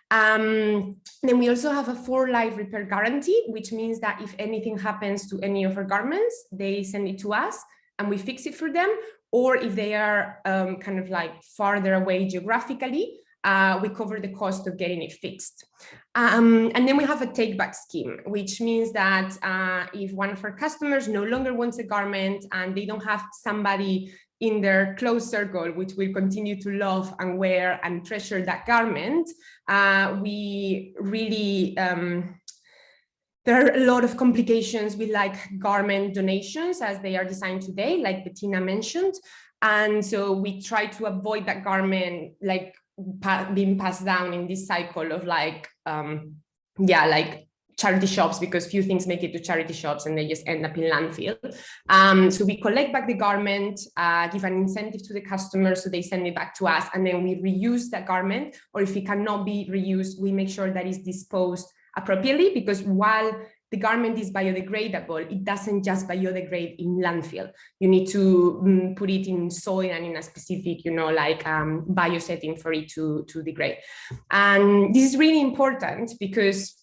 Then we also have a for-life repair guarantee, which means that if anything happens to any of our garments, they send it to us and we fix it for them. Or if they are kind of like farther away geographically, we cover the cost of getting it fixed. And then we have a take-back scheme, which means that if one of our customers no longer wants a garment and they don't have somebody in their close circle, which will continue to love and wear and treasure that garment, we really, there are a lot of complications with like garment donations as they are designed today, like Bettina mentioned. And so we try to avoid that garment like being passed down in this cycle of like, like charity shops, because few things make it to charity shops and they just end up in landfill. So we collect back the garment, give an incentive to the customer so they send it back to us, and then we reuse that garment, or if it cannot be reused, we make sure that it's disposed appropriately, because while the garment is biodegradable, it doesn't just biodegrade in landfill. You need to put it in soil and in a specific, you know, like bio setting for it to degrade. And this is really important because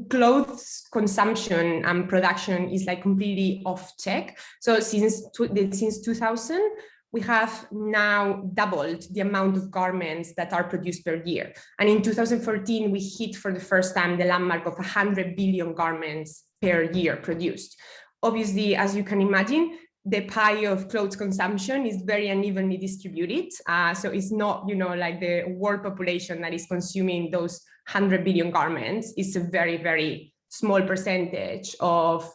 clothes consumption and production is like completely off check. So since 2000, we have now doubled the amount of garments that are produced per year. And in 2014, we hit for the first time the landmark of 100 billion garments per year produced. Obviously, as you can imagine, the pie of clothes consumption is very unevenly distributed. So it's not, you know, like the world population that is consuming those 100 billion garments. It's a very, very small percentage of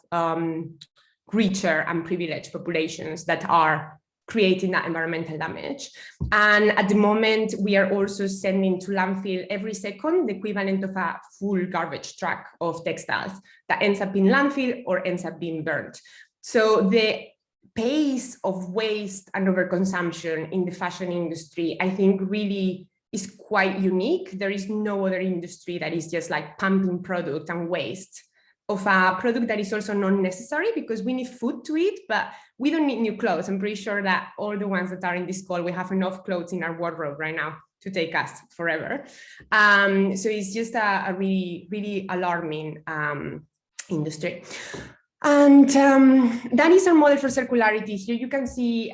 richer and privileged populations that are creating that environmental damage. And at the moment, we are also sending to landfill every second the equivalent of a full garbage truck of textiles that ends up in landfill or ends up being burned. So the pace of waste and overconsumption in the fashion industry, I think, really is quite unique. There is no other industry that is just like pumping product and waste of a product that is also not necessary, because we need food to eat, but we don't need new clothes. I'm pretty sure that all the ones that are in this call, we have enough clothes in our wardrobe right now to take us forever. So it's just a really, really alarming industry. And that is our model for circularity. Here you can see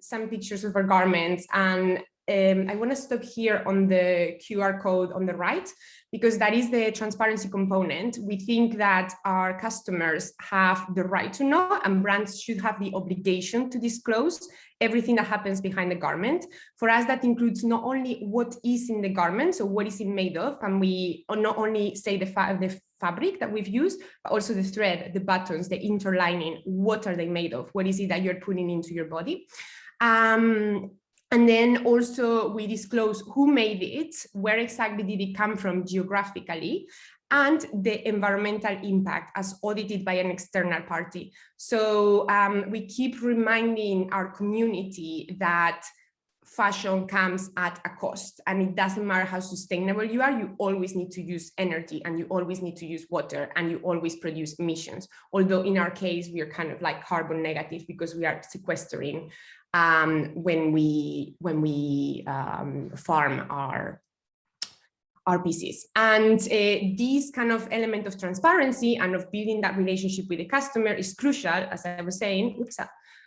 some pictures of our garments, and I want to stop here on the QR code on the right, because that is the transparency component. We think that our customers have the right to know, and brands should have the obligation to disclose everything that happens behind the garment. For us, that includes not only what is in the garment, so what is it made of, and we not only say the fabric that we've used, but also the thread, the buttons, the interlining, what are they made of? What is it that you're putting into your body? And then also we disclose who made it, where exactly did it come from geographically, and the environmental impact as audited by an external party. So we keep reminding our community that fashion comes at a cost, and it doesn't matter how sustainable you are, you always need to use energy, and you always need to use water, and you always produce emissions. Although in our case, we are kind of like carbon negative because we are sequestering when we farm our pieces. And this kind of element of transparency and of building that relationship with the customer is crucial, as I was saying,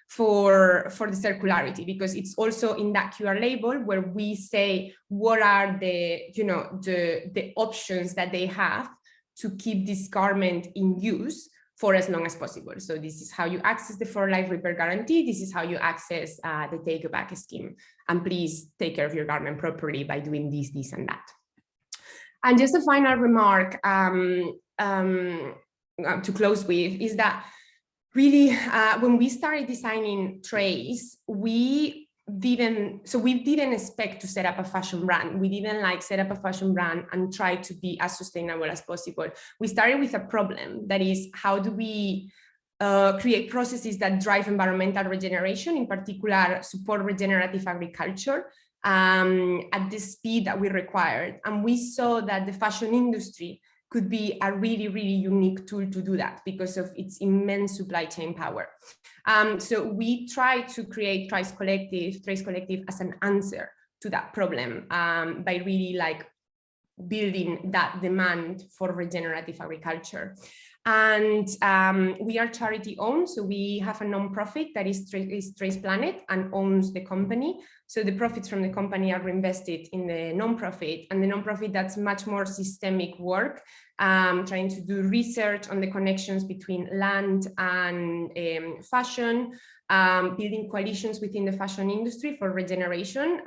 for the circularity, because it's also in that QR label where we say what are the, you know, the options that they have to keep this garment in use for as long as possible. So this is how you access the for life repair guarantee. This is how you access the take back scheme. And please take care of your garment properly by doing this, this, and that. And just a final remark. to close with is that really when we started designing trays, we didn't expect to set up a fashion brand. We didn't like set up a fashion brand and try to be as sustainable as possible. We started with a problem, that is, how do we create processes that drive environmental regeneration, in particular support regenerative agriculture at the speed that we required. And we saw that the fashion industry could be a really, really unique tool to do that because of its immense supply chain power. So we try to create Trace Collective as an answer to that problem by really like building that demand for regenerative agriculture. And we are charity owned, so we have a non-profit that is Trace Planet and owns the company. So the profits from the company are reinvested in the non-profit, and the non-profit that's much more systemic work, trying to do research on the connections between land and fashion, building coalitions within the fashion industry for regeneration,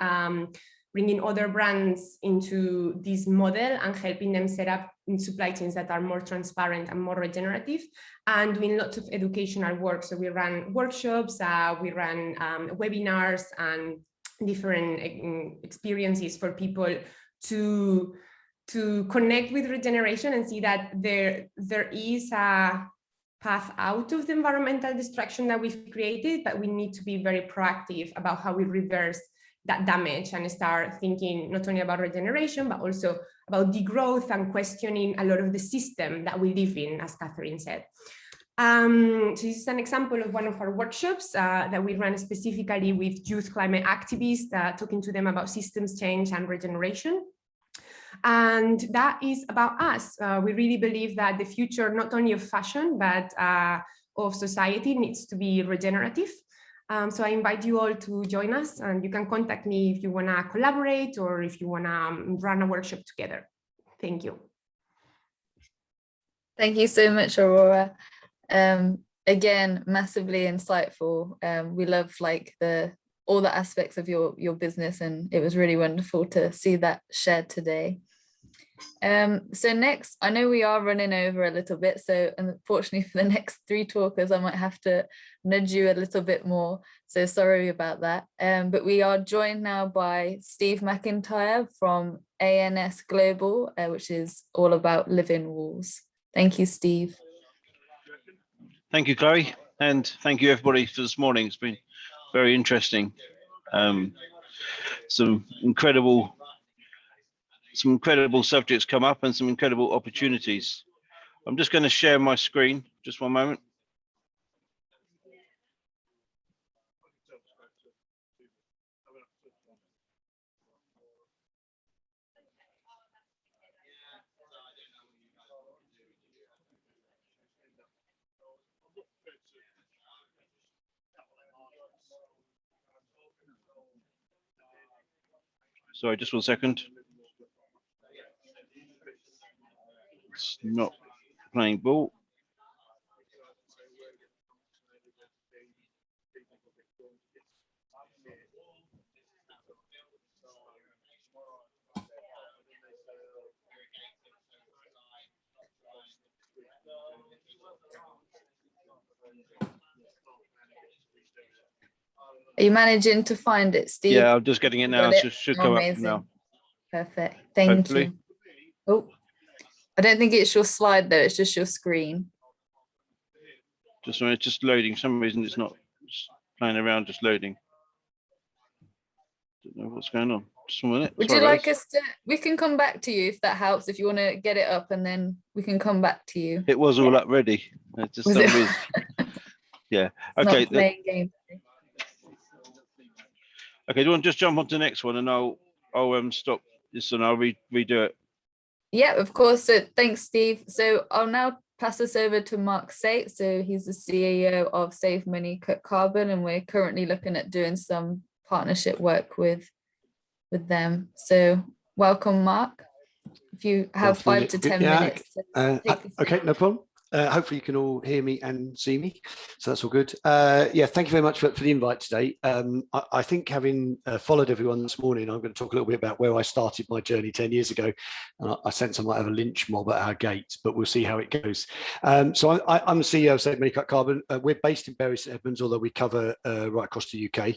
bringing other brands into this model and helping them set up in supply chains that are more transparent and more regenerative, and doing lots of educational work. So we run workshops, we run webinars and different experiences for people to connect with regeneration and see that there is a path out of the environmental destruction that we've created, but we need to be very proactive about how we reverse that damage and start thinking not only about regeneration, but also about degrowth and questioning a lot of the system that we live in, as Catherine said. So this is an example of one of our workshops that we run specifically with youth climate activists, talking to them about systems change and regeneration. And that is about us. We really believe that the future, not only of fashion, but of society, needs to be regenerative. So I invite you all to join us, and you can contact me if you want to collaborate or if you want to run a workshop together. Thank you. Thank you so much, Aurora. Again, massively insightful. We love like all the aspects of your business, and it was really wonderful to see that shared today. So next, I know we are running over a little bit, so unfortunately for the next 3 talkers, I might have to nudge you a little bit more, so sorry about that. But we are joined now by Steve McIntyre from ANS Global, which is all about living walls. Thank you, Steve. Thank you, Chloe, and thank you everybody for this morning. It's been very interesting. Some incredible subjects come up and some incredible opportunities. I'm just going to share my screen, just one moment. Sorry, just 1 second. It's not playing ball. Are you managing to find it, Steve? Yeah, I'm just getting it now. It should come up now. Perfect. Thank you. Oh, I don't think it's your slide though. It's just your screen. Just when it's just loading. For some reason it's not playing around, just loading. Don't know what's going on. Just 1 minute. Would you like us to? We can come back to you if that helps. If you want to get it up, and then we can come back to you. It was all up ready. Just some reason. Yeah. Okay. Not playing games. Okay, do you want to just jump on to the next one, and I'll stop this and I'll redo it. Yeah, of course. So thanks, Steve. So I'll now pass us over to Mark Sate. So he's the CEO of Save Money, Cut Carbon, and we're currently looking at doing some partnership work with them. So welcome, Mark. If you have 5 to 10 minutes. Okay, no problem. Hopefully you can all hear me and see me, so that's all good. Yeah, thank you very much for the invite today. I think having followed everyone this morning, I'm going to talk a little bit about where I started my journey 10 years ago. And I sense I might have a lynch mob at our gate, but we'll see how it goes. So I'm the CEO of Suffolk Carbon. We're based in Bury St Edmunds, although we cover right across the UK.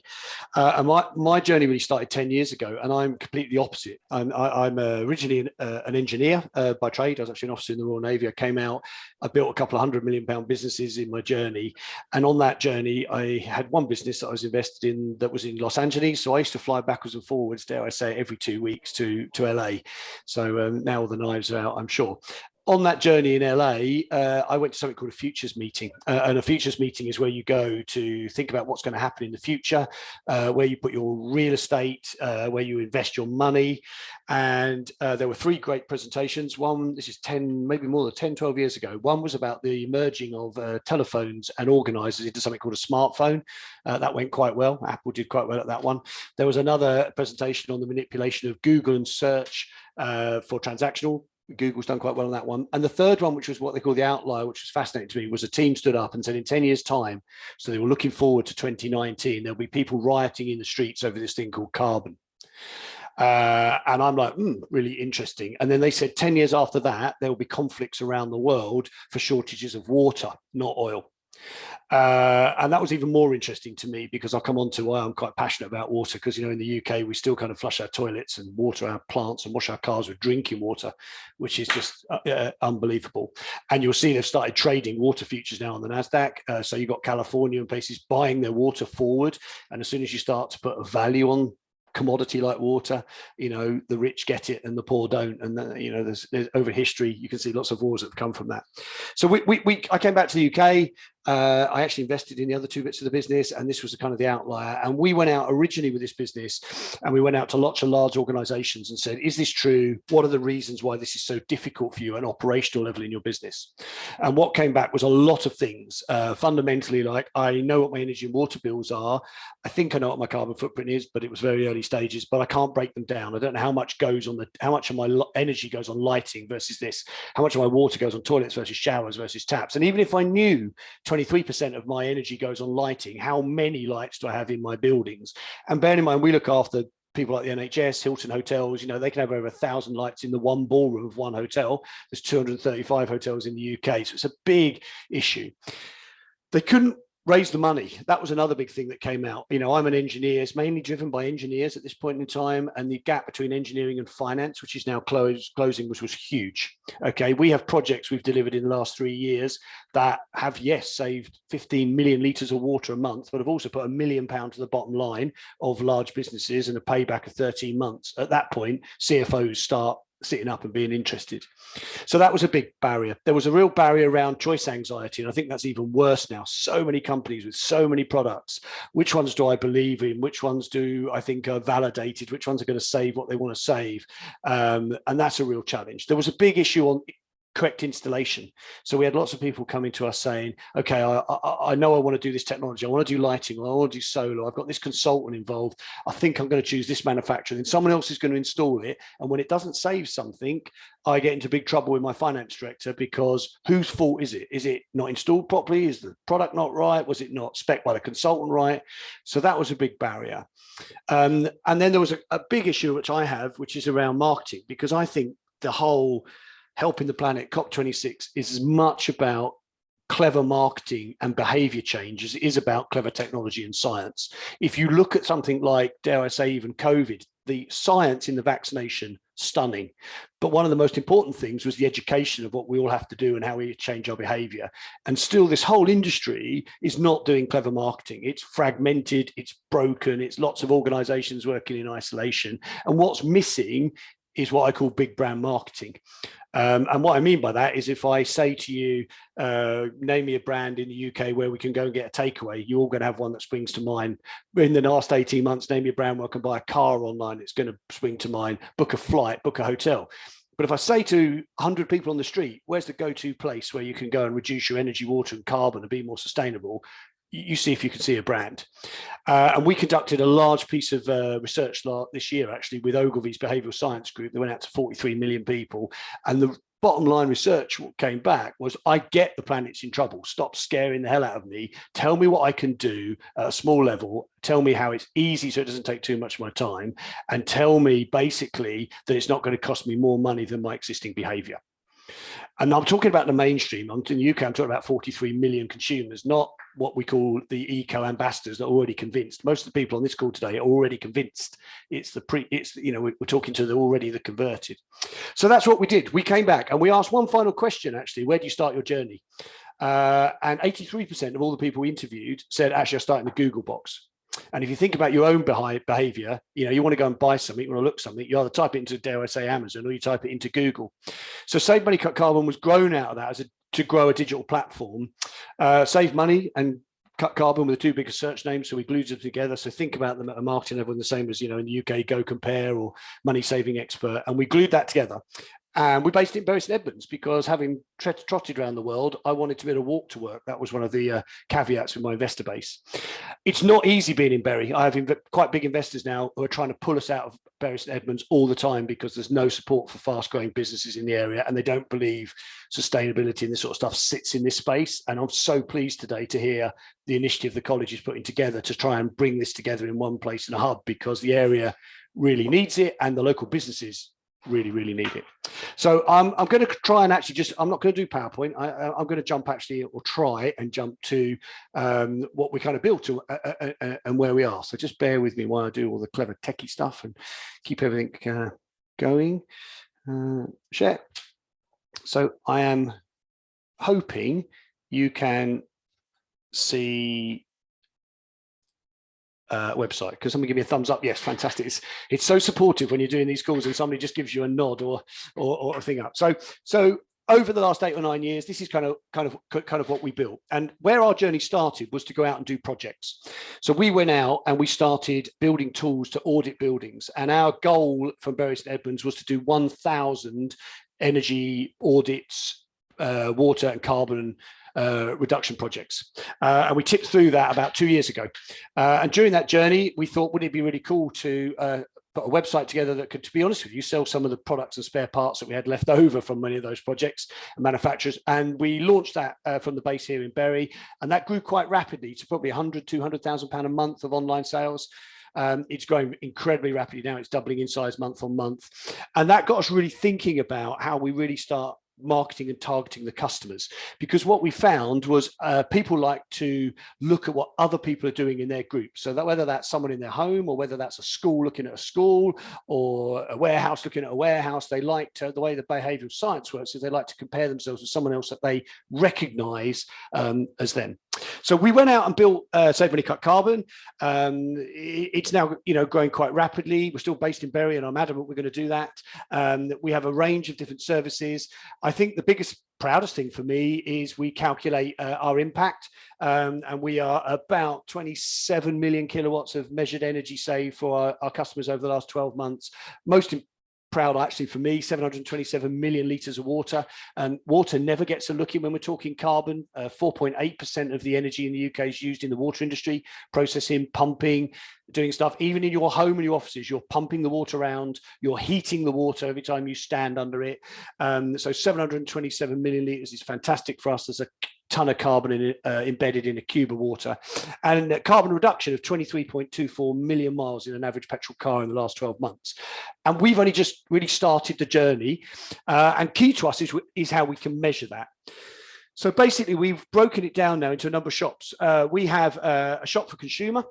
And my journey really started 10 years ago, and I'm completely opposite. I'm originally an engineer by trade. I was actually an officer in the Royal Navy. I came out, I built a couple of £100 million businesses in my journey. And on that journey, I had one business that I was invested in that was in Los Angeles. So I used to fly backwards and forwards, dare I say, every 2 weeks to LA. So now all the knives are out, I'm sure. On that journey in LA, I went to something called a futures meeting. And a futures meeting is where you go to think about what's going to happen in the future, where you put your real estate, where you invest your money. And there were 3 great presentations. One, this is 10, maybe more than 10, 12 years ago. One was about the merging of telephones and organisers into something called a smartphone. That went quite well. Apple did quite well at that one. There was another presentation on the manipulation of Google and search for transactional. Google's done quite well on that one. And the third one, which was what they call the outlier, which was fascinating to me, was a team stood up and said in 10 years' time, so they were looking forward to 2019, there'll be people rioting in the streets over this thing called carbon. And I'm like, really interesting. And then they said 10 years after that, there will be conflicts around the world for shortages of water, not oil. And that was even more interesting to me because I'll come on to why I'm quite passionate about water, because, you know, in the UK, we still kind of flush our toilets and water our plants and wash our cars with drinking water, which is just unbelievable. And you'll see they've started trading water futures now on the NASDAQ. So you've got California and places buying their water forward. And as soon as you start to put a value on commodity like water, you know, the rich get it and the poor don't. And you know, there's over history, you can see lots of wars that have come from that. So I came back to the UK. I actually invested in the other 2 bits of the business, and this was kind of the outlier. And we went out originally with this business, and we went out to lots of large organizations and said, is this true? What are the reasons why this is so difficult for you at an operational level in your business? And what came back was a lot of things, fundamentally, like, I know what my energy and water bills are. I think I know what my carbon footprint is, but it was very early stages, but I can't break them down. I don't know how much goes on how much of my energy goes on lighting versus this, how much of my water goes on toilets versus showers versus taps. And even if I knew 23% of my energy goes on lighting, how many lights do I have in my buildings? And bearing in mind, we look after people like the NHS, Hilton hotels, you know, they can have over 1,000 lights in the one ballroom of one hotel. There's 235 hotels in the UK. So it's a big issue. They couldn't raise the money. That was another big thing that came out. You know, I'm an engineer. It's mainly driven by engineers at this point in time, and the gap between engineering and finance, which is now closing, which was huge. Okay, we have projects we've delivered in the last 3 years that have, yes, saved 15 million litres of water a month, but have also put £1 million to the bottom line of large businesses and a payback of 13 months. At that point, CFOs start sitting up and being interested. So that was a big barrier. There was a real barrier around choice anxiety, and I think that's even worse now. So many companies with so many products. Which ones do I believe in? Which ones do I think are validated? Which ones are going to save what they want to save? And that's a real challenge. There was a big issue on correct installation. So we had lots of people coming to us saying, okay, I know I want to do this technology. I want to do lighting, or I want to do solar. I've got this consultant involved. I think I'm going to choose this manufacturer. Then someone else is going to install it. And when it doesn't save something, I get into big trouble with my finance director, because whose fault is it? Is it not installed properly? Is the product not right? Was it not spec'd by the consultant right? So that was a big barrier. And then there was a big issue, which I have, which is around marketing, because I think the whole Helping the Planet COP26 is as much about clever marketing and behavior change as it is about clever technology and science. If you look at something like, dare I say, even COVID, the science in the vaccination, stunning. But one of the most important things was the education of what we all have to do and how we change our behavior. And still, this whole industry is not doing clever marketing. It's fragmented, it's broken, it's lots of organizations working in isolation. And what's missing is what I call big brand marketing. And what I mean by that is, if I say to you, name me a brand in the UK where we can go and get a takeaway, you're all going to have one that springs to mind. In the last 18 months, name me a brand where I can buy a car online, it's going to spring to mind. Book a flight, book a hotel. But if I say to 100 people on the street, where's the go-to place where you can go and reduce your energy, water and carbon and be more sustainable? You see if you can see a brand. And we conducted a large piece of research this year, actually, with Ogilvy's Behavioural Science Group. They went out to 43 million people. And bottom line research what came back was, I get the planet's in trouble. Stop scaring the hell out of me. Tell me what I can do at a small level. Tell me how it's easy so it doesn't take too much of my time. And tell me basically that it's not going to cost me more money than my existing behavior. And I'm talking about the mainstream. I'm in the UK, I'm talking about 43 million consumers, not what we call the eco ambassadors that are already convinced. Most of the people on this call today are already convinced. We're talking to the converted. So that's what we did. We came back and we asked one final question, actually, where do you start your journey? And 83% of all the people we interviewed said, actually, I start in the Google box. And if you think about your own behavior, you want to go and buy something, you want to look something, you either type it into, dare I say, Amazon, or you type it into Google. So Save Money Cut Carbon was grown out of that to grow a digital platform. Save Money and Cut Carbon were the two biggest search names, so we glued them together. So think about them at a marketing level the same as, in the UK, Go Compare or Money Saving Expert. And we glued that together. And we based it in Bury St Edmunds because, having trotted around the world, I wanted to be able to walk to work. That was one of the caveats with my investor base. It's not easy being in Bury. I have quite big investors now who are trying to pull us out of Bury St Edmunds all the time because there's no support for fast-growing businesses in the area, and they don't believe sustainability and this sort of stuff sits in this space. And I'm so pleased today to hear the initiative the college is putting together to try and bring this together in one place in a hub, because the area really needs it and the local businesses really, really need it. So I'm going to try and actually I'm not going to do PowerPoint. I'm going to jump or try and jump to what we kind of built to and where we are. So just bear with me while I do all the clever techie stuff and keep everything going. Share. So I am hoping you can see website. Because someone give me a thumbs up. Yes, fantastic. It's so supportive when you're doing these calls and somebody just gives you a nod or a thing up. So over the last 8 or 9 years, this is kind of what we built. And where our journey started was to go out and do projects. So we went out and we started building tools to audit buildings. And our goal from Bury St Edmunds was to do 1,000 energy audits, water and carbon reduction projects. And we tipped through that about 2 years ago. And during that journey, we thought, wouldn't it be really cool to put a website together that could, to be honest with you, sell some of the products and spare parts that we had left over from many of those projects and manufacturers. And we launched that from the base here in Bury. And that grew quite rapidly to probably 100, 200,000 pounds a month of online sales. It's growing incredibly rapidly now. It's doubling in size month on month. And that got us really thinking about how we really start marketing and targeting the customers, because what we found was people like to look at what other people are doing in their group. So that whether that's someone in their home or whether that's a school looking at a school or a warehouse looking at a warehouse, they like to, the way the behavioral science works is they like to compare themselves with someone else that they recognize as them. So we went out and built Save Money Cut Carbon. It's now growing quite rapidly. We're still based in Bury, and I'm adamant we're going to do that. We have a range of different services. I think the biggest, proudest thing for me is we calculate our impact, and we are about 27 million kilowatts of measured energy saved for our customers over the last 12 months. Most proud actually for me, 727 million litres of water. And water never gets a look in when we're talking carbon. 4.8% of the energy in the UK is used in the water industry, processing, pumping, doing stuff. Even in your home and your offices, you're pumping the water around, you're heating the water every time you stand under it. So 727 million litres is fantastic for us. There's a ton of carbon embedded in a cube of water, and a carbon reduction of 23.24 million miles in an average petrol car in the last 12 months. And we've only just really started the journey, and key to us is how we can measure that. So basically, we've broken it down now into a number of shops. We have a shop for consumer,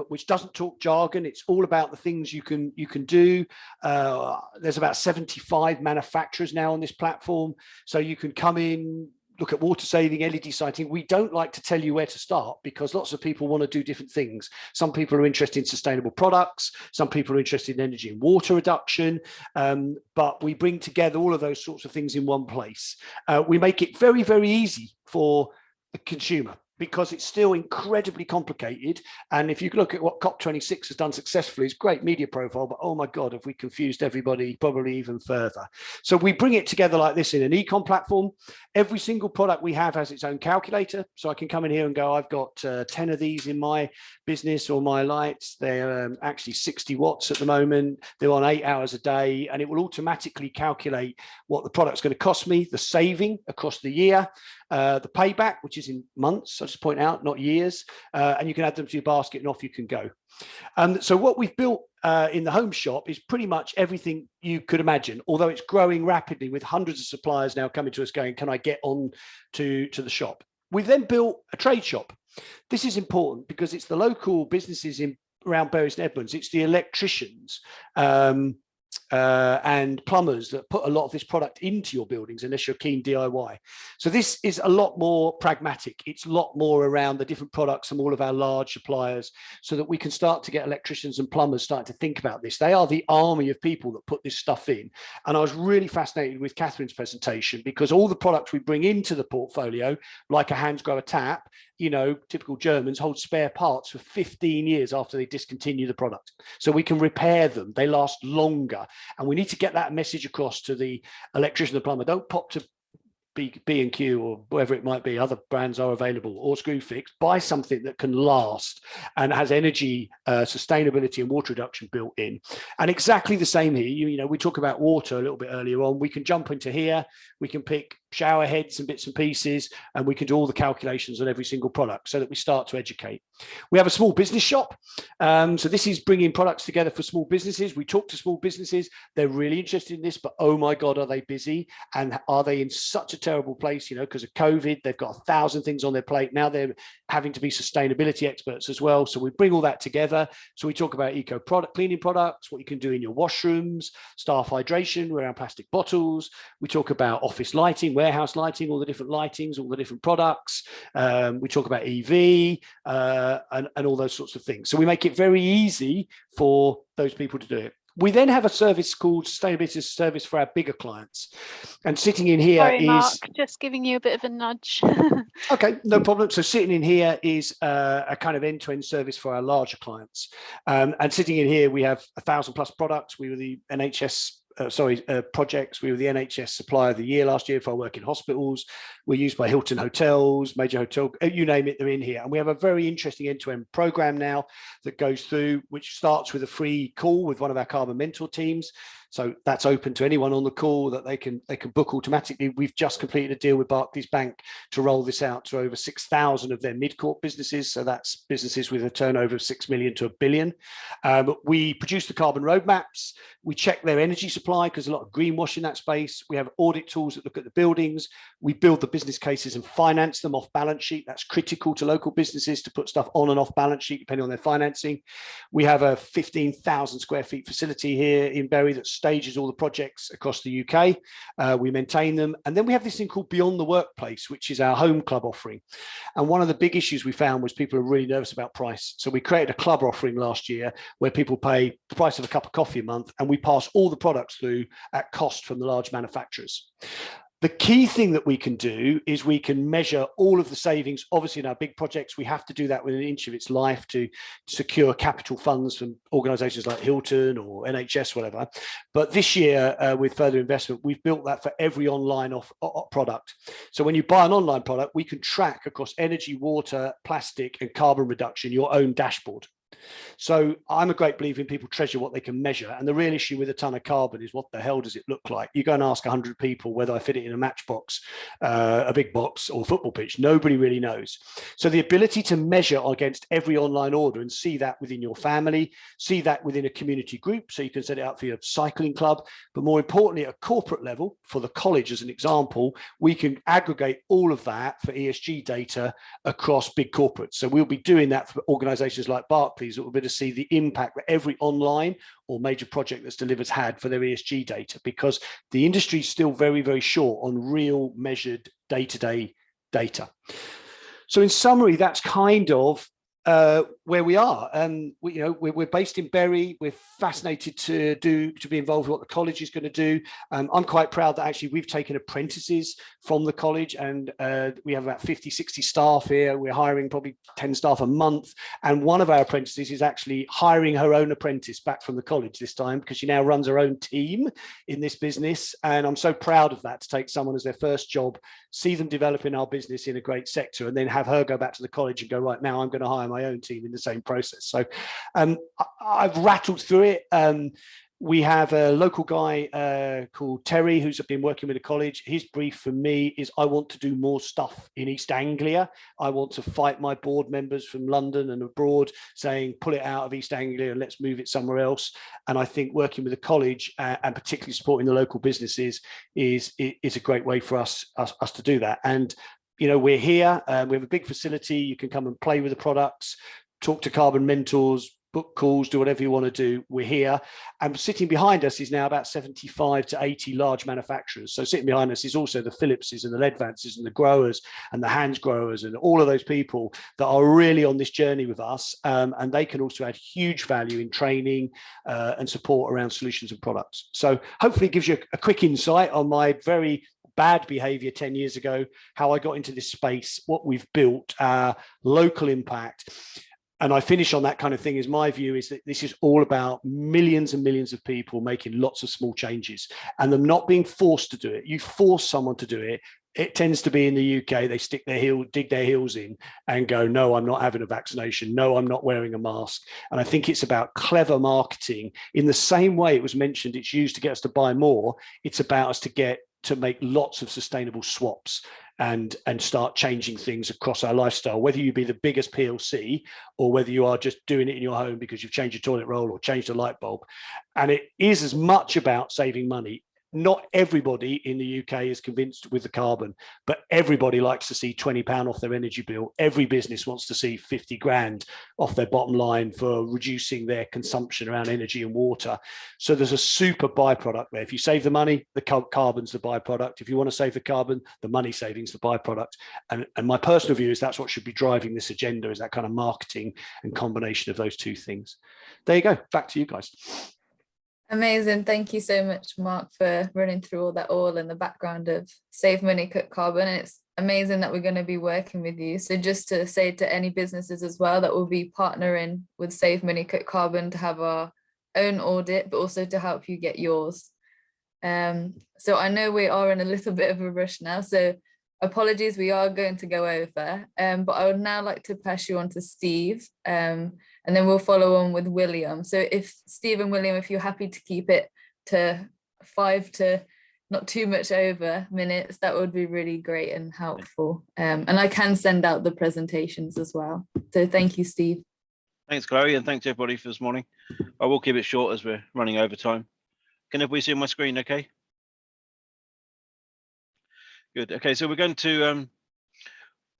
which doesn't talk jargon. It's all about the things you can do. There's about 75 manufacturers now on this platform, so you can come in, look at water saving, LED sighting. We don't like to tell you where to start because lots of people want to do different things. Some people are interested in sustainable products. Some people are interested in energy and water reduction. But we bring together all of those sorts of things in one place. We make it very, very easy for the consumer. because it's still incredibly complicated. And if you look at what COP26 has done successfully, it's great media profile, but oh my God, have we confused everybody probably even further. So we bring it together like this in an econ platform. Every single product we have has its own calculator. So I can come in here and go, I've got 10 of these in my business or my lights. They're actually 60 watts at the moment. They're on 8 hours a day, and it will automatically calculate what the product's going to cost me, the saving across the year, the payback, which is in months, I'll just point out, not years, and you can add them to your basket and off you can go. So what we've built in the home shop is pretty much everything you could imagine, although it's growing rapidly with hundreds of suppliers now coming to us going, can I get on to the shop? We've then built a trade shop. This is important because it's the local businesses around Bury St Edmunds. It's the electricians and plumbers that put a lot of this product into your buildings unless you're keen DIY. So this is a lot more pragmatic. It's a lot more around the different products from all of our large suppliers so that we can start to get electricians and plumbers starting to think about this. They are the army of people that put this stuff in. And I was really fascinated with Catherine's presentation because all the products we bring into the portfolio, like a Hansgrohe tap, you know, typical Germans hold spare parts for 15 years after they discontinue the product. So we can repair them. They last longer. And we need to get that message across to the electrician and plumber. Don't pop to B&Q or whatever it might be, other brands are available, or Screwfix. Buy something that can last and has energy, sustainability and water reduction built in. And exactly the same here. You know, we talk about water a little bit earlier on. We can jump into here. We can pick shower heads and bits and pieces, and we can do all the calculations on every single product so that we start to educate. We have a small business shop. So this is bringing products together for small businesses. We talk to small businesses. They're really interested in this, but oh my God, are they busy? And are they in such a terrible place, you know, because of COVID? They've got 1,000 things on their plate. Now they're having to be sustainability experts as well. So we bring all that together. So we talk about eco product cleaning products, what you can do in your washrooms, staff hydration around plastic bottles. We talk about office lighting, warehouse lighting, all the different lightings, all the different products. We talk about EV and all those sorts of things. So we make it very easy for those people to do it. We then have a service called Sustainability as a Service for our bigger clients. And sitting in here Sorry, is... Mark, just giving you a bit of a nudge. Okay, no problem. So sitting in here is a kind of end-to-end service for our larger clients. And sitting in here, we have 1,000+ products. We were the NHS projects. We were the NHS Supplier of the Year last year for our work in hospitals. We're used by Hilton hotels, major hotel, you name it, they're in here. And we have a very interesting end-to-end program now that goes through, which starts with a free call with one of our carbon mentor teams. So that's open to anyone on the call that they can book automatically. We've just completed a deal with Barclays Bank to roll this out to over 6,000 of their mid-corp businesses. So that's businesses with a turnover of 6 million to 1 billion. We produce the carbon roadmaps. We check their energy supply because a lot of greenwash in that space. We have audit tools that look at the buildings. We build the business cases and finance them off balance sheet. That's critical to local businesses to put stuff on and off balance sheet depending on their financing. We have a 15,000 square feet facility here in Bury that stages all the projects across the UK. We maintain them. And then we have this thing called Beyond the Workplace, which is our home club offering. And one of the big issues we found was people are really nervous about price. So we created a club offering last year where people pay the price of a cup of coffee a month, and we pass all the products through at cost from the large manufacturers. The key thing that we can do is we can measure all of the savings. Obviously, in our big projects, we have to do that within an inch of its life to secure capital funds from organisations like Hilton or NHS, whatever. But this year, with further investment, we've built that for every online product. So when you buy an online product, we can track across energy, water, plastic, and carbon reduction your own dashboard. So I'm a great believer in people treasure what they can measure. And the real issue with a ton of carbon is what the hell does it look like? You go and ask 100 people whether I fit it in a matchbox, a big box or a football pitch. Nobody really knows. So the ability to measure against every online order and see that within your family, see that within a community group. So you can set it up for your cycling club, but more importantly, at a corporate level, for the college as an example, we can aggregate all of that for ESG data across big corporates. So we'll be doing that for organizations like Barclays that will be able to see the impact that every online or major project that's delivered had for their ESG data, because the industry is still very, very short on real measured day-to-day data. So in summary, that's kind of where we are. We're based in Bury. We're fascinated to be involved with what the college is going to do. I'm quite proud that actually we've taken apprentices from the college, and we have about 50, 60 staff here. We're hiring probably 10 staff a month. And one of our apprentices is actually hiring her own apprentice back from the college this time, because she now runs her own team in this business. And I'm so proud of that, to take someone as their first job, see them develop in our business in a great sector, and then have her go back to the college and go, right, now I'm going to hire my own team in the same process. So I've rattled through it. We have a local guy called Terry, who's been working with the college. His brief for me is, I want to do more stuff in East Anglia. I want to fight my board members from London and abroad, saying, pull it out of East Anglia and let's move it somewhere else. And I think working with the college and particularly supporting the local businesses is a great way for us to do that. And we're here. We have a big facility. You can come and play with the products, talk to carbon mentors, book calls, do whatever you want to do. We're here. And sitting behind us is now about 75 to 80 large manufacturers. So sitting behind us is also the Phillipses and the Ledvances and the growers and the Hans growers and all of those people that are really on this journey with us. And they can also add huge value in training and support around solutions and products. So hopefully it gives you a quick insight on my very bad behavior 10 years ago, how I got into this space, what we've built, local impact. And I finish on that kind of thing. Is my view is that this is all about millions and millions of people making lots of small changes and them not being forced to do it. You force someone to do it. It tends to be in the UK, they dig their heels in and go, no, I'm not having a vaccination. No, I'm not wearing a mask. And I think it's about clever marketing. In the same way it was mentioned, it's used to get us to buy more. It's about us to make lots of sustainable swaps and start changing things across our lifestyle, whether you be the biggest PLC or whether you are just doing it in your home because you've changed your toilet roll or changed a light bulb. And it is as much about saving money. Not everybody in the UK is convinced with the carbon, but everybody likes to see £20 off their energy bill. Every business wants to see 50 grand off their bottom line for reducing their consumption around energy and water. So there's a super byproduct there. If you save the money, the carbon's the byproduct. If you want to save the carbon, the money saving's the byproduct. And my personal view is that's what should be driving this agenda, is that kind of marketing and combination of those two things. There you go. Back to you guys. Amazing. Thank you so much, Mark, for running through all that in the background of Save Money, Cut Carbon. It's amazing that we're going to be working with you. So just to say to any businesses as well that we'll be partnering with Save Money, Cut Carbon to have our own audit, but also to help you get yours. So I know we are in a little bit of a rush now, so apologies, we are going to go over, but I would now like to pass you on to Steve, and then we'll follow on with William. So if Steve and William, if you're happy to keep it to 5 to not too much over minutes, that would be really great and helpful. And I can send out the presentations as well. So thank you, Steve. Thanks, Chloe, and thanks everybody for this morning. I will keep it short as we're running over time. Can everybody see my screen okay? Good. Okay, so we're going to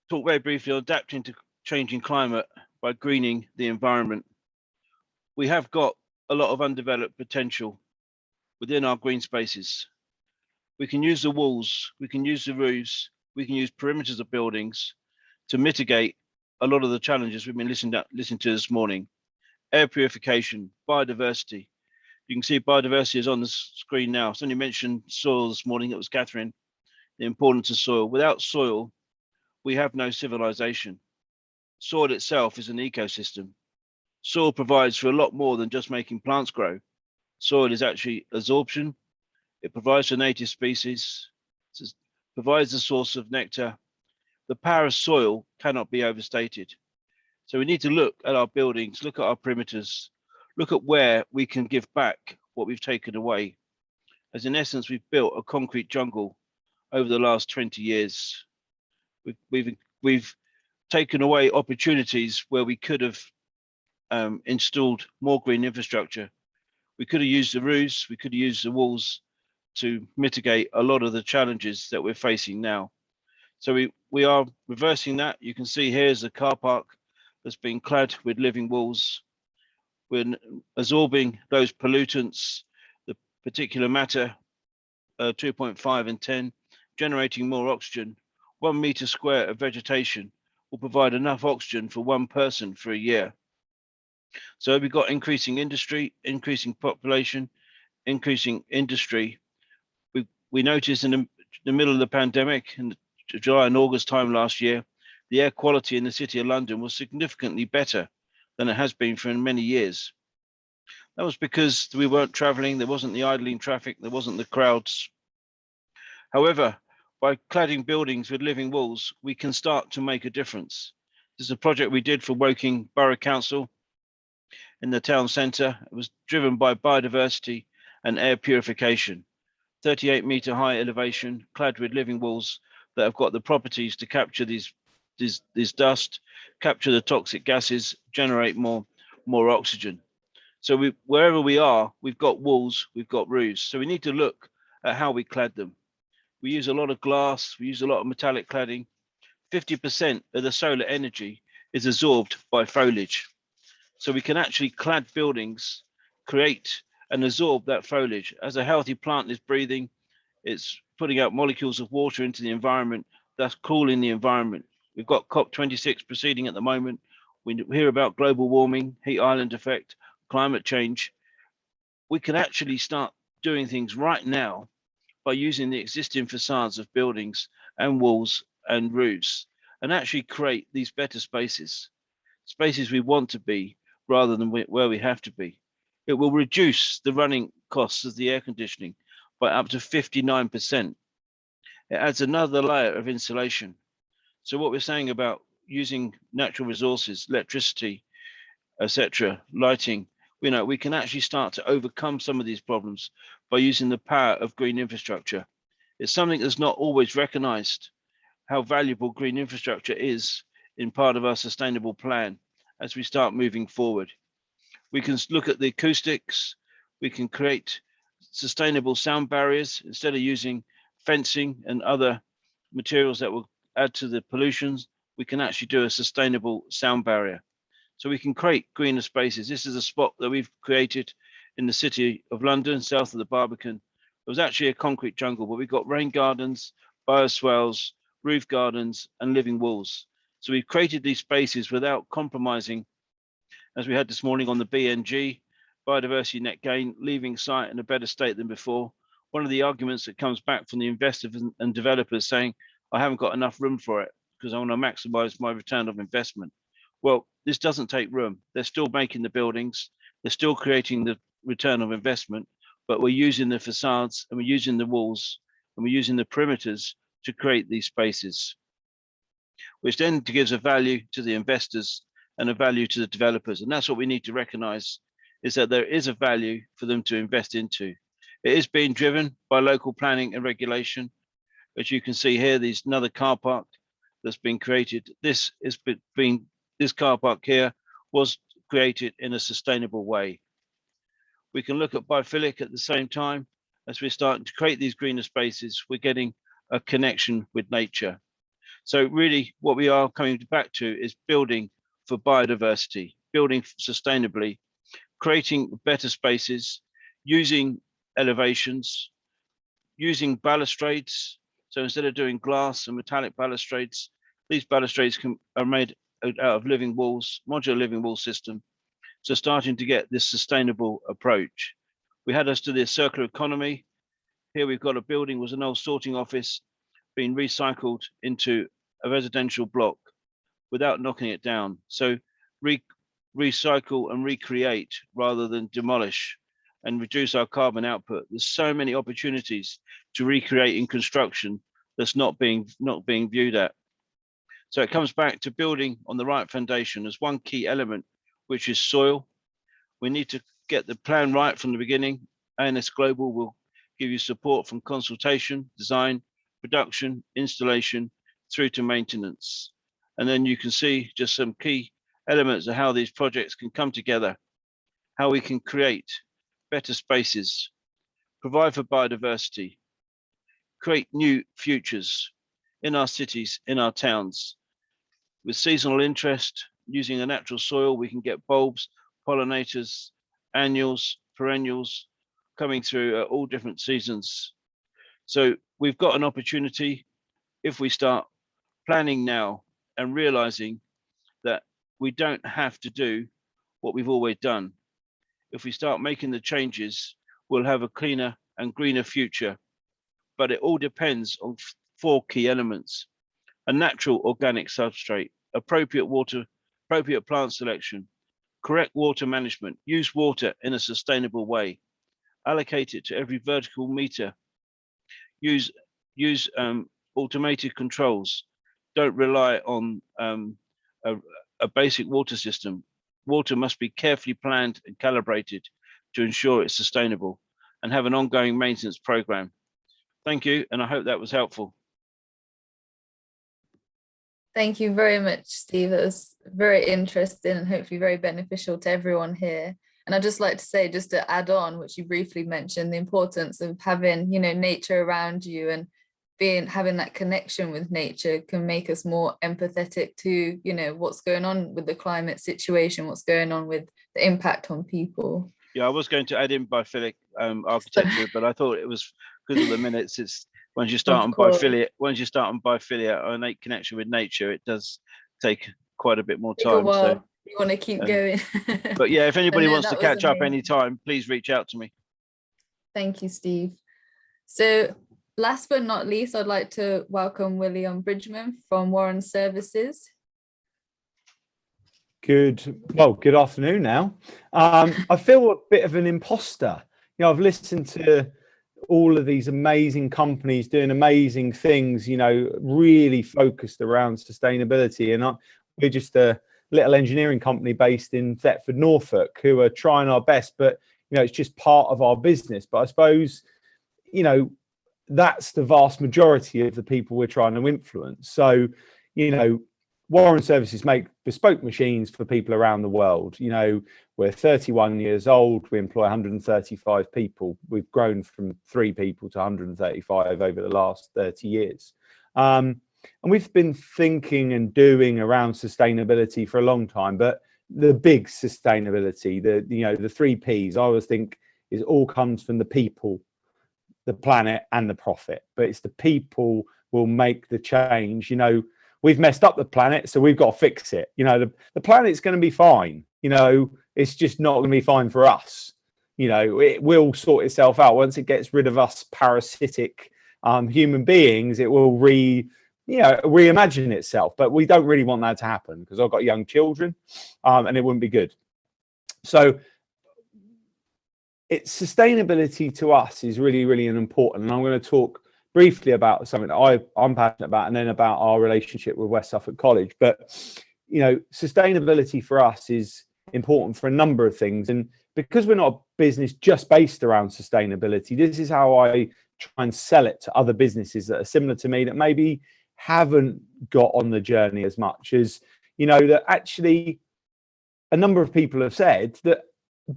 talk very briefly on adapting to changing climate by greening the environment. We have got a lot of undeveloped potential within our green spaces. We can use the walls, we can use the roofs, we can use perimeters of buildings to mitigate a lot of the challenges we've been listening to this morning. Air purification, biodiversity. You can see biodiversity is on the screen now. Somebody mentioned soil this morning, it was Catherine. The importance of soil. Without soil, we have no civilization. Soil itself is an ecosystem. Soil provides for a lot more than just making plants grow. Soil is actually absorption. It provides for native species. It provides the source of nectar. The power of soil cannot be overstated. So we need to look at our buildings, look at our perimeters, look at where we can give back what we've taken away. As in essence, we've built a concrete jungle over the last 20 years. We've taken away opportunities where we could have installed more green infrastructure. We could have used the roofs, we could have used the walls to mitigate a lot of the challenges that we're facing now. So we are reversing that. You can see here's a car park that's been clad with living walls. We're absorbing those pollutants, the particulate matter, 2.5 and 10, generating more oxygen, 1 meter square of vegetation, will provide enough oxygen for one person for a year. So we've got increasing industry, increasing population, increasing industry. We noticed in the middle of the pandemic, in July and August time last year, the air quality in the City of London was significantly better than it has been for many years. That was because we weren't traveling, there wasn't the idling traffic, there wasn't the crowds. However, by cladding buildings with living walls, we can start to make a difference. This is a project we did for Woking Borough Council in the town centre. It was driven by biodiversity and air purification. 38-metre high elevation, clad with living walls that have got the properties to capture this dust, capture the toxic gases, generate more oxygen. So wherever we are, we've got walls, we've got roofs. So we need to look at how we clad them. We use a lot of glass, we use a lot of metallic cladding. 50% of the solar energy is absorbed by foliage. So we can actually clad buildings, create and absorb that foliage. As a healthy plant is breathing, it's putting out molecules of water into the environment, that's cooling the environment. We've got COP26 proceeding at the moment. We hear about global warming, heat island effect, climate change. We can actually start doing things right now by using the existing facades of buildings and walls and roofs, and actually create these better spaces we want to be rather than where we have to be. It will reduce the running costs of the air conditioning by up to 59%. It adds another layer of insulation. So what we're saying about using natural resources, electricity, etc., lighting, we can actually start to overcome some of these problems by using the power of green infrastructure. It's something that's not always recognized, how valuable green infrastructure is in part of our sustainable plan as we start moving forward. We can look at the acoustics, we can create sustainable sound barriers instead of using fencing and other materials that will add to the pollutions. We can actually do a sustainable sound barrier. So we can create greener spaces. This is a spot that we've created in the City of London, south of the Barbican. It was actually a concrete jungle, but we've got rain gardens, bioswales, roof gardens, and living walls. So we've created these spaces without compromising, as we had this morning on the BNG, biodiversity net gain, leaving site in a better state than before. One of the arguments that comes back from the investors and developers saying, I haven't got enough room for it because I want to maximize my return of investment. Well, this doesn't take room. They're still making the buildings, they're still creating the return of investment, but we're using the facades and we're using the walls and we're using the perimeters to create these spaces, which then gives a value to the investors and a value to the developers. And that's what we need to recognize, is that there is a value for them to invest into. It is being driven by local planning and regulation. As you can see here, there's another car park that's been created. This car park here was created in a sustainable way. We can look at biophilic at the same time. As we're starting to create these greener spaces, we're getting a connection with nature. So really what we are coming back to is building for biodiversity, building sustainably, creating better spaces, using elevations, using balustrades. So instead of doing glass and metallic balustrades, these balustrades are made out of living walls, modular living wall system. So starting to get this sustainable approach. We had us to the circular economy. Here we've got a building, was an old sorting office, being recycled into a residential block without knocking it down. So recycle and recreate rather than demolish and reduce our carbon output. There's so many opportunities to recreate in construction that's not being viewed at. So it comes back to building on the right foundation as one key element, which is soil. We need to get the plan right from the beginning. ANS Global will give you support from consultation, design, production, installation, through to maintenance. And then you can see just some key elements of how these projects can come together, how we can create better spaces, provide for biodiversity, create new futures in our cities, in our towns. With seasonal interest, using a natural soil, we can get bulbs, pollinators, annuals, perennials coming through at all different seasons. So we've got an opportunity if we start planning now and realizing that we don't have to do what we've always done. If we start making the changes, we'll have a cleaner and greener future. But it all depends on 4 key elements: a natural organic substrate, appropriate plant selection, correct water management, use water in a sustainable way, allocate it to every vertical meter, use automated controls, don't rely on a basic water system. Water must be carefully planned and calibrated to ensure it's sustainable, and have an ongoing maintenance program. Thank you, and I hope that was helpful. Thank you very much, Steve. It was very interesting and hopefully very beneficial to everyone here. And I'd just like to say, just to add on, which you briefly mentioned, the importance of having, nature around you and having that connection with nature can make us more empathetic to, what's going on with the climate situation, what's going on with the impact on people. Yeah, I was going to add in biophilic architecture, but I thought it was because of the minutes. It's once you start on biophilia or innate connection with nature, it does take quite a bit more time. So you want to keep going. But yeah, if anybody wants to catch up anytime, please reach out to me. Thank you, Steve. So last but not least, I'd like to welcome William Bridgman from Warren Services. Good afternoon now. I feel a bit of an imposter. I've listened to all of these amazing companies doing amazing things, really focused around sustainability. And we're just a little engineering company based in Thetford, Norfolk, who are trying our best, but, it's just part of our business. But I suppose, that's the vast majority of the people we're trying to influence. So, Warren Services make bespoke machines for people around the world. We're 31 years old. We employ 135 people. We've grown from 3 people to 135 over the last 30 years. And we've been thinking and doing around sustainability for a long time, but the big sustainability, the 3 Ps, I always think is all comes from the people, the planet and the profit. But it's the people will make the change. We've messed up the planet, so we've got to fix it. The planet's going to be fine. It's just not going to be fine for us. It will sort itself out once it gets rid of us parasitic human beings. It will reimagine itself. But we don't really want that to happen because I've got young children, and it wouldn't be good. So it's sustainability to us is really, really important. And I'm going to talk briefly about something that I'm passionate about, and then about our relationship with West Suffolk College. But sustainability for us is important for a number of things, and because we're not a business just based around sustainability, this is how I try and sell it to other businesses that are similar to me that maybe haven't got on the journey as much as that actually a number of people have said that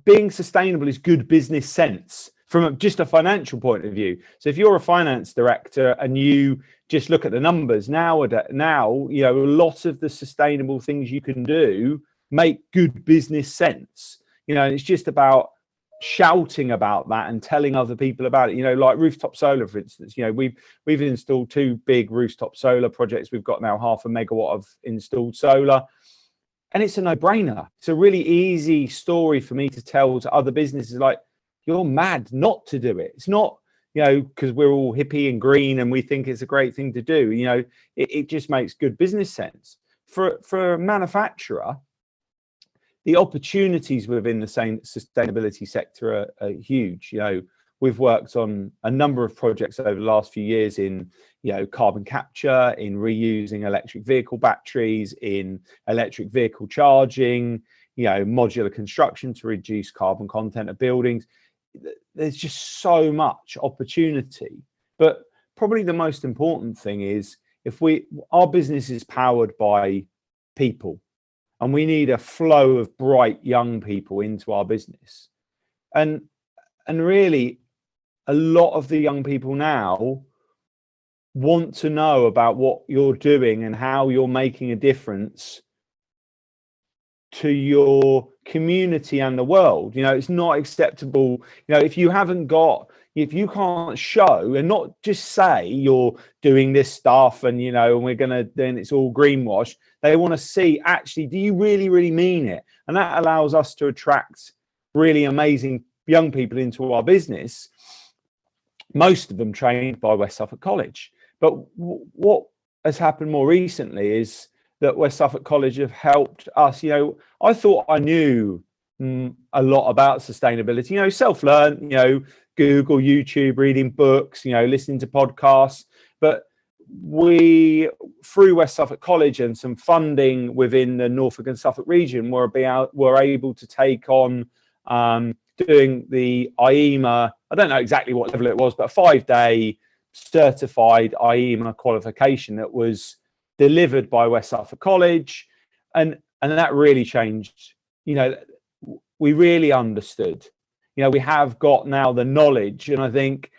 being sustainable is good business sense from just a financial point of view. So if you're a finance director and you just look at the numbers now, a lot of the sustainable things you can do make good business sense. It's just about shouting about that and telling other people about it. Like rooftop solar, for instance. We've installed 2 big rooftop solar projects. We've got now 0.5 megawatt of installed solar. And it's a no-brainer. It's a really easy story for me to tell to other businesses, like, you're mad not to do it. It's not, because we're all hippie and green and we think it's a great thing to do. It just makes good business sense. For a manufacturer, the opportunities within the same sustainability sector are huge. We've worked on a number of projects over the last few years in, carbon capture, in reusing electric vehicle batteries, in electric vehicle charging, modular construction to reduce carbon content of buildings. There's just so much opportunity. But probably the most important thing is our business is powered by people, and we need a flow of bright young people into our business. And really, a lot of the young people now want to know about what you're doing and how you're making a difference to your community and the world. It's not acceptable. If you haven't got, if you can't show and not just say you're doing this stuff and, you know, and we're going to, then it's all greenwash. They want to see, actually, do you really, really mean it? And that allows us to attract really amazing young people into our business, most of them trained by West Suffolk College. But what has happened more recently is that West Suffolk College have helped us. You know, I thought I knew a lot about sustainability, you know, self-learn, you know, Google, YouTube, reading books, you know, listening to podcasts. But we, through West Suffolk College and some funding within the Norfolk and Suffolk region, were able to take on doing the IEMA, I don't know exactly what level it was, but a 5-day certified IEMA qualification that was delivered by West Suffolk College. And that really changed, you know, we really understood, you know, we have got now the knowledge. And I think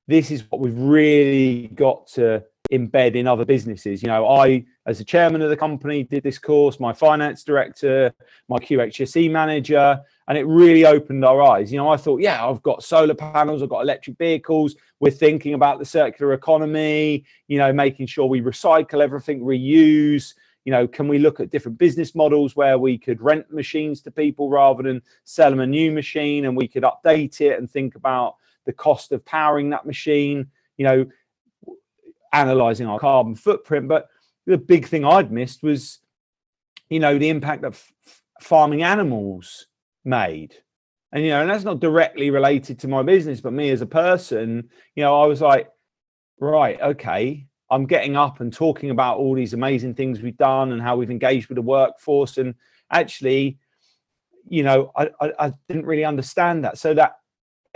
this is what we've really got to embed in other businesses. You know, I, as the chairman of the company, did this course, my finance director, my QHSE manager, and it really opened our eyes. You know, I thought, yeah, I've got solar panels, I've got electric vehicles, we're thinking about the circular economy, you know, making sure we recycle everything, reuse. You know, can we look at different business models where we could rent machines to people rather than sell them a new machine, and we could update it and think about the cost of powering that machine, you know, analyzing our carbon footprint. But the big thing I'd missed was, you know, the impact that farming animals made. And, you know, and that's not directly related to my business, but me as a person, you know, I was like, right, okay, I'm getting up and talking about all these amazing things we've done and how we've engaged with the workforce. And actually, you know, I didn't really understand that. So that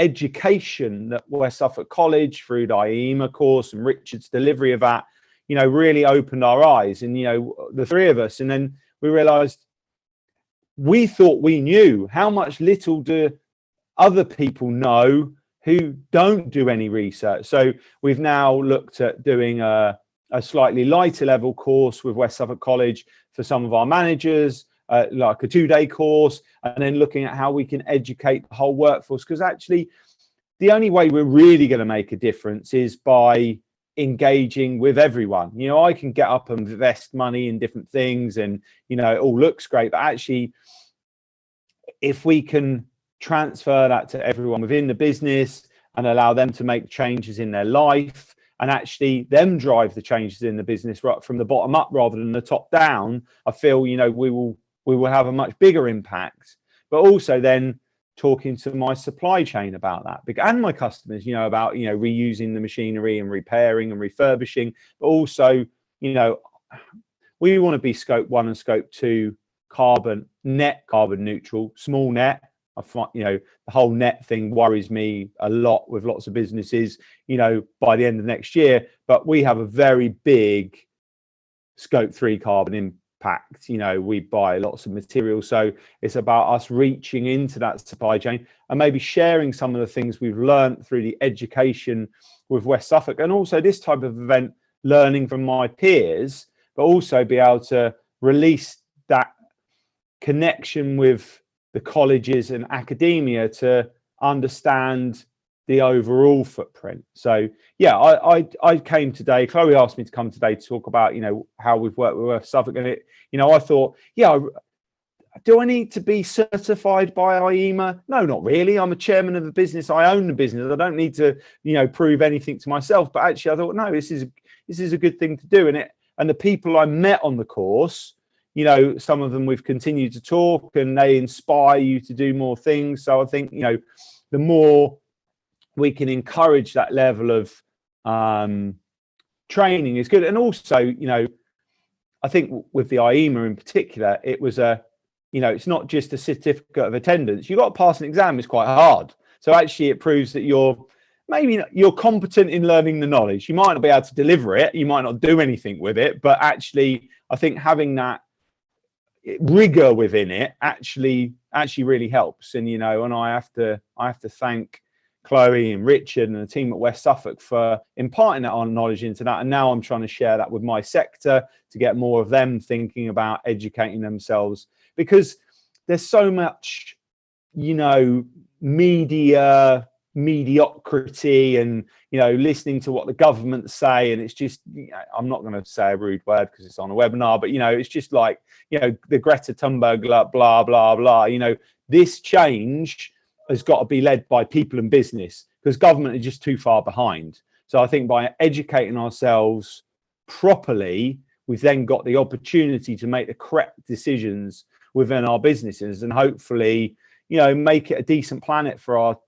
education that West Suffolk College through the IEMA course and Richard's delivery of that, you know, really opened our eyes. And, you know, the three of us, and then we realized we thought we knew. How much little do other people know who don't do any research? So we've now looked at doing a slightly lighter level course with West Suffolk College for some of our managers, like a 2-day course, and then looking at how we can educate the whole workforce. Because actually, the only way we're really going to make a difference is by engaging with everyone. You know, I can get up and invest money in different things and, you know, it all looks great, but actually, if we can transfer that to everyone within the business and allow them to make changes in their life and actually them drive the changes in the business right from the bottom up rather than the top down, I feel, you know, we will have a much bigger impact. But also then talking to my supply chain about that, and my customers, you know, about, you know, reusing the machinery and repairing and refurbishing, but also, you know, we want to be scope 1 and scope 2 net carbon neutral, small net. I find, you know, the whole net thing worries me a lot with lots of businesses, you know, by the end of next year. But we have a very big scope 3 carbon impact. You know, we buy lots of materials. So it's about us reaching into that supply chain and maybe sharing some of the things we've learned through the education with West Suffolk. And also this type of event, learning from my peers, but also be able to release that connection with the colleges and academia to understand the overall footprint. So yeah, I came today, Chloe asked me to come today to talk about, you know, how we've worked with West Suffolk, and it, you know, I thought, yeah, do I need to be certified by IEMA? No, not really. I'm a chairman of a business. I own the business. I don't need to, you know, prove anything to myself. But actually I thought, no, this is a good thing to do. And the people I met on the course, you know, some of them we've continued to talk and they inspire you to do more things. So I think, you know, the more we can encourage that level of training is good. And also, you know, I think with the IEMA in particular, it was you know, it's not just a certificate of attendance. You've got to pass an exam, it's quite hard. So actually it proves that you're competent in learning the knowledge. You might not be able to deliver it, you might not do anything with it, but actually I think having that rigor within it actually really helps. And, you know, and I have to thank Chloe and Richard and the team at West Suffolk for imparting that on knowledge into that. And now I'm trying to share that with my sector to get more of them thinking about educating themselves, because there's so much, you know, media mediocrity and, you know, listening to what the government say. And it's just, you know, I'm not going to say a rude word because it's on a webinar, but, you know, it's just like, you know, the Greta Thunberg, blah, blah, blah. You know, this change has got to be led by people and business, because government is just too far behind. So I think by educating ourselves properly, we've then got the opportunity to make the correct decisions within our businesses and hopefully, you know, make it a decent planet for our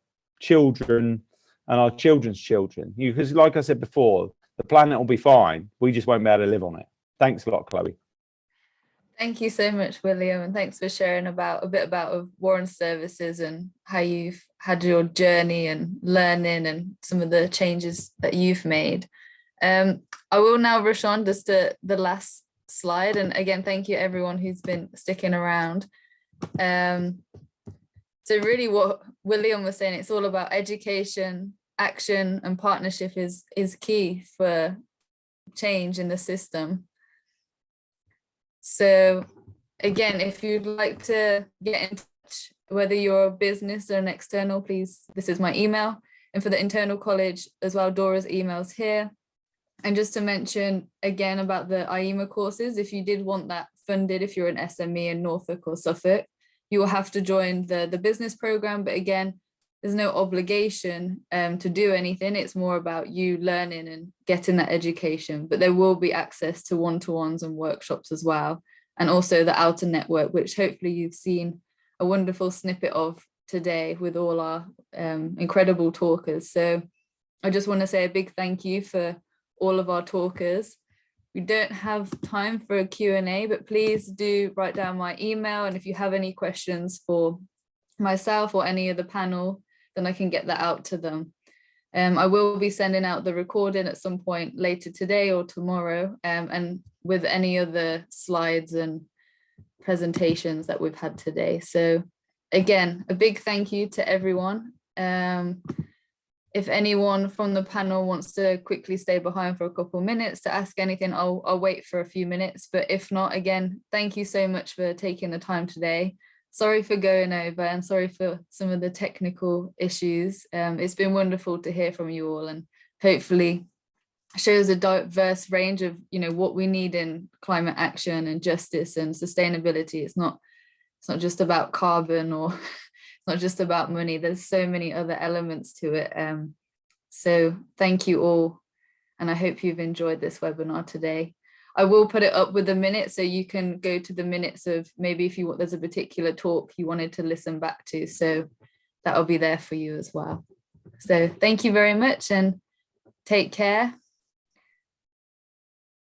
children and our children's children. Because like I said before, the planet will be fine. We just won't be able to live on it. Thanks a lot, Chloe. Thank you so much, William, and thanks for sharing a bit about Warren Services and how you've had your journey and learning and some of the changes that you've made. I will now rush on just to the last slide, and again, thank you everyone who's been sticking around. So really what William was saying, it's all about education, action, and partnership is key for change in the system. So again, if you'd like to get in touch, whether you're a business or an external, please, this is my email. And for the internal college as well, Dora's email's here. And just to mention again about the IEMA courses, if you did want that funded, if you're an SME in Norfolk or Suffolk, you will have to join the business program. But again, there's no obligation to do anything. It's more about you learning and getting that education. But there will be access to one-to-ones and workshops as well. And also the outer network, which hopefully you've seen a wonderful snippet of today with all our incredible talkers. So I just want to say a big thank you for all of our talkers. We don't have time for a Q&A, but please do write down my email. And if you have any questions for myself or any of the panel, then I can get that out to them. I will be sending out the recording at some point later today or tomorrow, and with any other slides and presentations that we've had today. So again, a big thank you to everyone. If anyone from the panel wants to quickly stay behind for a couple of minutes to ask anything, I'll wait for a few minutes. But if not, again, thank you so much for taking the time today. Sorry for going over and sorry for some of the technical issues. It's been wonderful to hear from you all, and hopefully shows a diverse range of, you know, what we need in climate action and justice and sustainability. It's not just about carbon, or it's not just about money. There's so many other elements to it. So thank you all, and I hope you've enjoyed this webinar today. I will put it up with the minutes so you can go to the minutes of maybe if there's a particular talk you wanted to listen back to. So that'll be there for you as well. So thank you very much and take care.